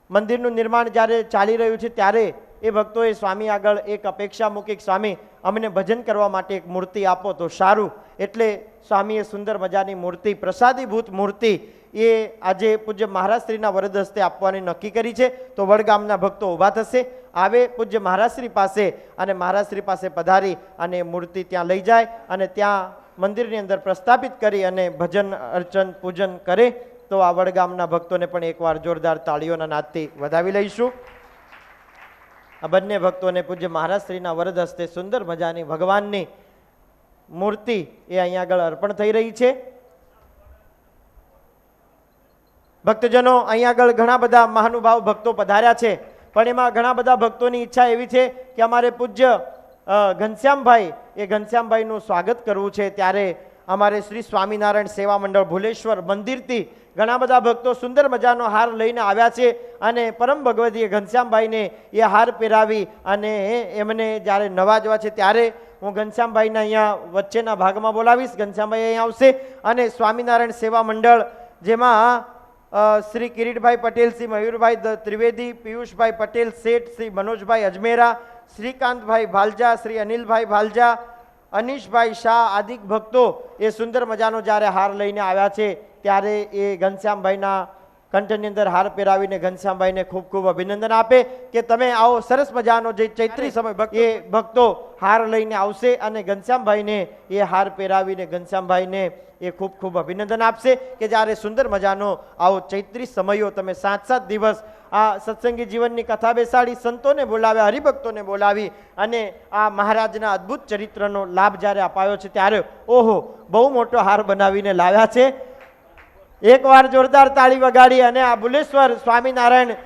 મંદિરનું નિર્માણ જ્યારે ચાલી રહ્યું છે ત્યારે એ ભક્તોએ સ્વામી આગળ એક અપેક્ષા મૂકી, સ્વામી અમને ભજન કરવા માટે એક મૂર્તિ આપો તો સારું. એટલે સ્વામીએ સુંદર મજાની મૂર્તિ, પ્રસાદીભૂત મૂર્તિ એ આજે પૂજ્ય મહારાજ શ્રીના વરદ હસ્તે આપવાની નક્કી કરી છે. તો વડ ગામના ભક્તો ઊભા થશે આવે પૂજ્ય મહારાજશ્રી પાસે અને મહારાજશ્રી પાસે પધારી અને એ મૂર્તિ ત્યાં લઈ જાય અને ત્યાં મંદિરની અંદર પ્રસ્થાપિત કરી અને ભજન અર્ચન પૂજન કરે. તો આ વડગામના ભક્તોને પણ એકવાર જોરદાર તાળીઓના નાદથી વધાવી લઈશું. આ બંને ભક્તોને પૂજ્ય મહારાજશ્રીના વરદ હસ્તે સુંદર મજાની ભગવાનની મૂર્તિ એ અહીંયા આગળ અર્પણ થઈ રહી છે. ભક્તજનો, અહીંયા આગળ ઘણા બધા મહાનુભાવ ભક્તો પધાર્યા છે, પણ એમાં ઘણા બધા ભક્તોની ઈચ્છા એવી છે કે અમારે પૂજ્ય ઘનશ્યામભાઈ એ ઘનશ્યામભાઈનું સ્વાગત કરવું છે. ત્યારે અમારે શ્રી સ્વામિનારાયણ સેવા મંડળ ભુલેશ્વર મંદિરથી ઘણા બધા ભક્તો સુંદર મજાનો હાર લઈને આવ્યા છે અને પરમ ભગવતીએ ઘનશ્યામભાઈને એ હાર પહેરાવી અને એમને જ્યારે નવાજવા છે ત્યારે હું ઘનશ્યામભાઈને અહીંયા વચ્ચેના ભાગમાં બોલાવીશ. ઘનશ્યામભાઈ અહીંયા આવશે અને સ્વામિનારાયણ સેવા મંડળ જેમાં શ્રી કિરીટભાઈ પટેલ, શ્રી મયુરભાઈ ત્રિવેદી, પિયુષભાઈ પટેલ શેઠ, શ્રી મનોજભાઈ અજમેરા, શ્રીકાંતભાઈ ભાલજા, શ્રી અનિલભાઈ ભાલજા, અનીશભાઈ શાહ આદિ ભક્તો એ સુંદર મજાનો જ્યારે હાર લઈને આવ્યા છે ત્યારે એ ઘનશ્યામભાઈના કંઠની અંદર હાર પહેરાવીને ઘનશ્યામભાઈને ખૂબ ખૂબ અભિનંદન આપે કે તમે આવો સરસ મજાનો જે ચૈત્રી સમય એ ભક્તો હાર લઈને આવશે અને ઘનશ્યામભાઈને એ હાર પહેરાવીને ઘનશ્યામભાઈને એ ખૂબ ખૂબ અભિનંદન આપશે કે જ્યારે સુંદર મજાનો આવો ચૈત્રી સમયો તમે 7 દિવસ આ સત્સંગી જીવનની કથા બેસાડી, સંતોને બોલાવ્યા, હરિભક્તોને બોલાવી અને આ મહારાજના અદ્ભુત ચરિત્રનો લાભ જ્યારે અપાયો છે ત્યારે ઓહો બહુ મોટો હાર બનાવીને લાવ્યા છે. એકવાર જોરદાર તાળી વગાડી અને આ ભુલેશ્વર સ્વામિનારાયણ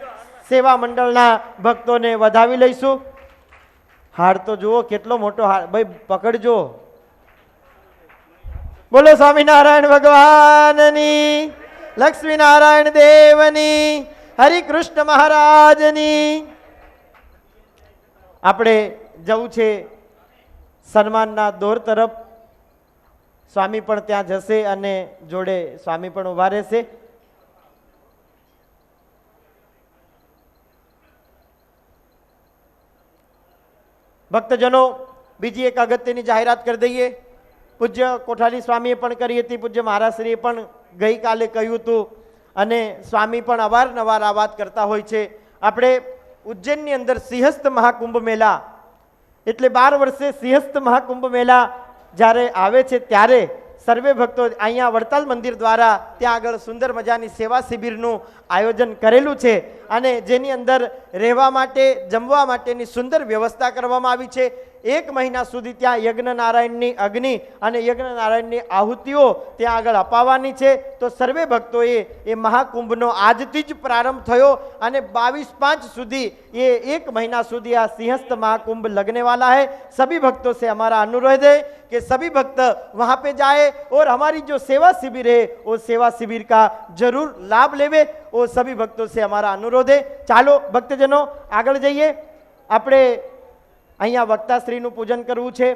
સેવા મંડળના ભક્તોને વધાવી લઈશું. હાર તો જુઓ કેટલો મોટો હાર, ભાઈ પકડજો. બોલો સ્વામિનારાયણ ભગવાનની, લક્ષ્મીનારાયણ દેવની, હરિકૃષ્ણ મહારાજની. આપણે જવું છે સન્માનના દોર તરફ. સ્વામી પણ ત્યાં જશે અને જોડે સ્વામી પણ ઉભા રહેશે. ભક્તજનો, બીજી એક અગત્યની જાહેરાત કરી દઈએ. પૂજ્ય કોઠારી સ્વામીએ પણ કરી હતી, પૂજ્ય મહારાજશ્રીએ પણ ગઈકાલે કહ્યું હતું અને સ્વામી પણ અવારનવાર આ વાત કરતા હોય છે. આપણે ઉજ્જૈનની અંદર સિંહસ્થ મહાકુંભ મેળા એટલે 12 વર્ષે સિંહસ્થ મહાકુંભ મેળા જ્યારે આવે છે ત્યારે સર્વે ભક્તો અહીંયા વડતાલ મંદિર દ્વારા ત્યાં આગળ સુંદર મજાની સેવા શિબિરનું આયોજન કરેલું છે અને જેની અંદર રહેવા માટે, જમવા માટેની સુંદર વ્યવસ્થા કરવામાં આવી છે. 1 મહિના સુધી ત્યાં યજ્ઞ નારાયણની અગ્નિ અને યજ્ઞ નારાયણની આહુતિઓ ત્યાં આગળ અપાવવાની છે. તો સર્વે ભક્તોએ એ મહાકુંભનો આજથી જ પ્રારંભ થયો અને 22-5 સુધી ये 1 महीना સુધી આ सिंहस्थ महाकुंभ लगने वाला है. सभी भक्तों से हमारा अनुरोध है कि सभी भक्त वहां पे जाए और हमारी जो सेवा शिविर है वो सेवा शिविर का जरूर लाभ लेवे. वो सभी भक्तों से हमारा अनुरोध है. ચાલો ભક્તજનો આગળ જઈએ. આપણે અહીંયા વક્તાશ્રીનું પૂજન કરવું છે.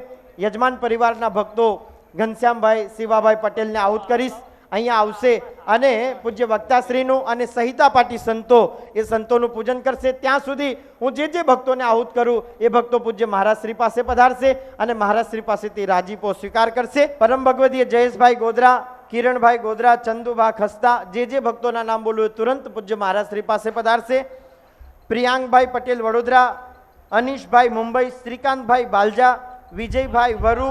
યજમાન પરિવારના ભક્તો ઘનશ્યામભાઈ શિવાભાઈ પટેલને આહુત કરીશ. અહીંયા આવશે અને પૂજ્ય વક્તાશ્રીનું અને સહિતા પાટી સંતો એ સંતોનું પૂજન કરશે. ત્યાં સુધી હું જે ભક્તોને આહુત કરું એ ભક્તો પૂજ્ય મહારાજશ્રી પાસે પધારશે અને મહારાજશ્રી પાસેથી રાજીપો સ્વીકાર કરશે. પરમ ભગવતીય જયેશભાઈ ગોધરા, કિરણભાઈ ગોધરા, ચંદુભા ખસ્તા, જે ભક્તોના નામ બોલું તુરંત પૂજ્ય મહારાજશ્રી પાસે પધારશે. પ્રિયાંકભાઈ પટેલ વડોદરા, અનીશભાઈ મુંબઈ, શ્રીકાંતભાઈ બાલજા, વિજયભાઈ વરુ,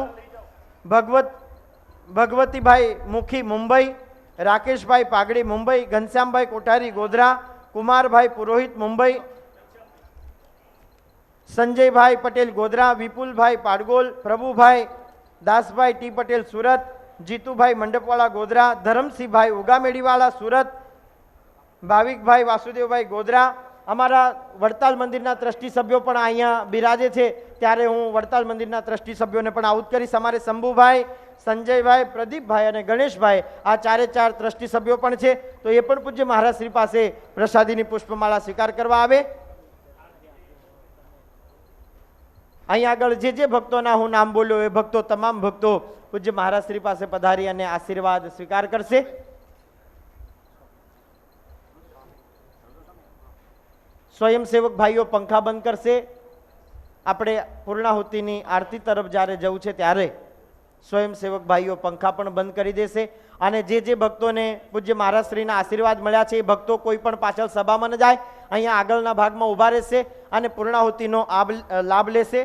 ભગવતીભાઈ મુખી મુંબઈ, રાકેશભાઈ પાગડી મુંબઈ, ઘનશ્યામભાઈ કોઠારી ગોધરા, કુમારભાઈ પુરોહિત મુંબઈ, સંજયભાઈ પટેલ ગોધરા, વિપુલભાઈ પાડગોલ, પ્રભુભાઈ દાસભાઈ ટી પટેલ સુરત, જીતુભાઈ મંડપવાળા ગોધરા, ધરમસિંહભાઈ ઉગામેડીવાળા સુરત, ભાવિકભાઈ વાસુદેવભાઈ ગોધરા. અમારા વડતાલ મંદિરના ટ્રસ્ટી સભ્યો પણ અહીંયા બિરાજે છે ત્યારે હું વડતાલ મંદિરના ટ્રસ્ટી સભ્યોને પણ આહુત કરીશ. અમારે શંભુભાઈ, સંજયભાઈ, પ્રદીપભાઈ અને ગણેશભાઈ આ 4 ટ્રસ્ટી સભ્યો પણ છે. તો એ પણ પૂજ્ય મહારાજશ્રી પાસે પ્રસાદીની પુષ્પમાળા સ્વીકાર કરવા આવે. અહીંયા આગળ જે ભક્તોના હું નામ બોલ્યો એ ભક્તો, તમામ ભક્તો પૂજ્ય મહારાજશ્રી પાસે પધારી અને આશીર્વાદ સ્વીકાર કરશે. સ્વયંસેવક ભાઈઓ પંખા બંધ કરશે. આપણે પૂર્ણાહુતિની આરતી તરફ જ્યારે જવું છે ત્યારે સ્વયંસેવક ભાઈઓ પંખા પણ બંધ કરી દેશે અને જે ભક્તોને પૂજ્ય મહારાજશ્રીના આશીર્વાદ મળ્યા છે એ ભક્તો કોઈ પણ પાછળ સભામાં ન જાય, અહીંયા આગળના ભાગમાં ઊભા રહેશે અને પૂર્ણાહુતિનો લાભ લેશે.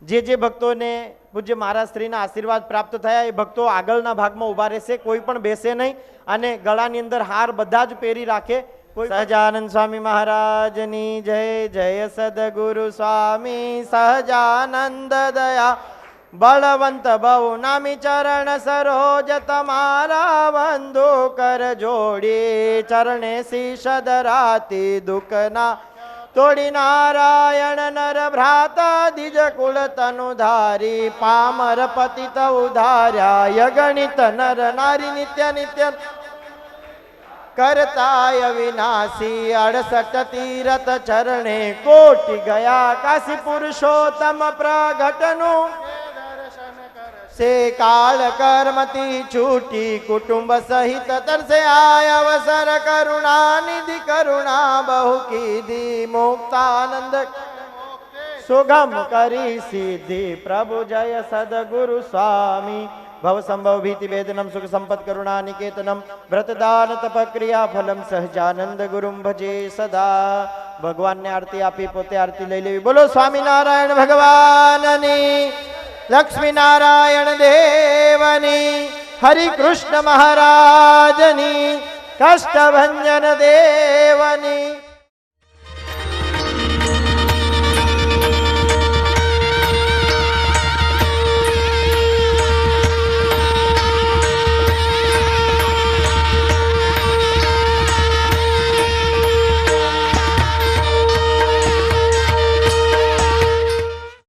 જે ભક્તોને પૂજ્ય મહારાજશ્રીના આશીર્વાદ પ્રાપ્ત થયા એ ભક્તો આગળના ભાગમાં ઊભા રહેશે, કોઈ પણ બેસે નહીં અને ગળાની અંદર હાર બધા જ પહેરી રાખે. સહજાનંદ સ્વામી મહારાજની જય. જય સદગુરુ સ્વામી સહજાનંદ દયા બળવંત બહુ નામી ચરણ સરોજ તમારા બંધુ કર જોડી ચરણે શીશ ધરાતી દુઃખના તોડી નારાયણ નર ભ્રાતા દિજ કુળ તનુ ધારી પામર પતિત ઉધાર્યા યગણિત નર નારી નિત્ય નિત્ય કરતાય વિનાશી 68 તીરથ ચરણે કોટી ગયા કાશી પુરુષોત્તમ પ્રગટનું સે કાળ કર્મથી છૂટી કુટુંબ સહિત તરસે આય અવસર કરુણા નિધિ કરુણા બહુ કીધી મુક્તાનંદ સુગમ કરી સિદ્ધિ પ્રભુ જય સદગુરુ સ્વામી ભવ સંભવ ભીતિ વેદનમ સુખ સંપત કરુણા નિકેતનમ વ્રતદાન તપ ક્રિયા ફલમ સહજાનંદ ગુરુમ ભજે સદા. ભગવાનને આરતી આપી પોતે આરતી લઈ લેવી. બોલો સ્વામિનારાયણ ભગવાનની, લક્ષ્મી નારાયણ દેવની, હરિ કૃષ્ણ મહારાજની, કષ્ટભંજન દેવની.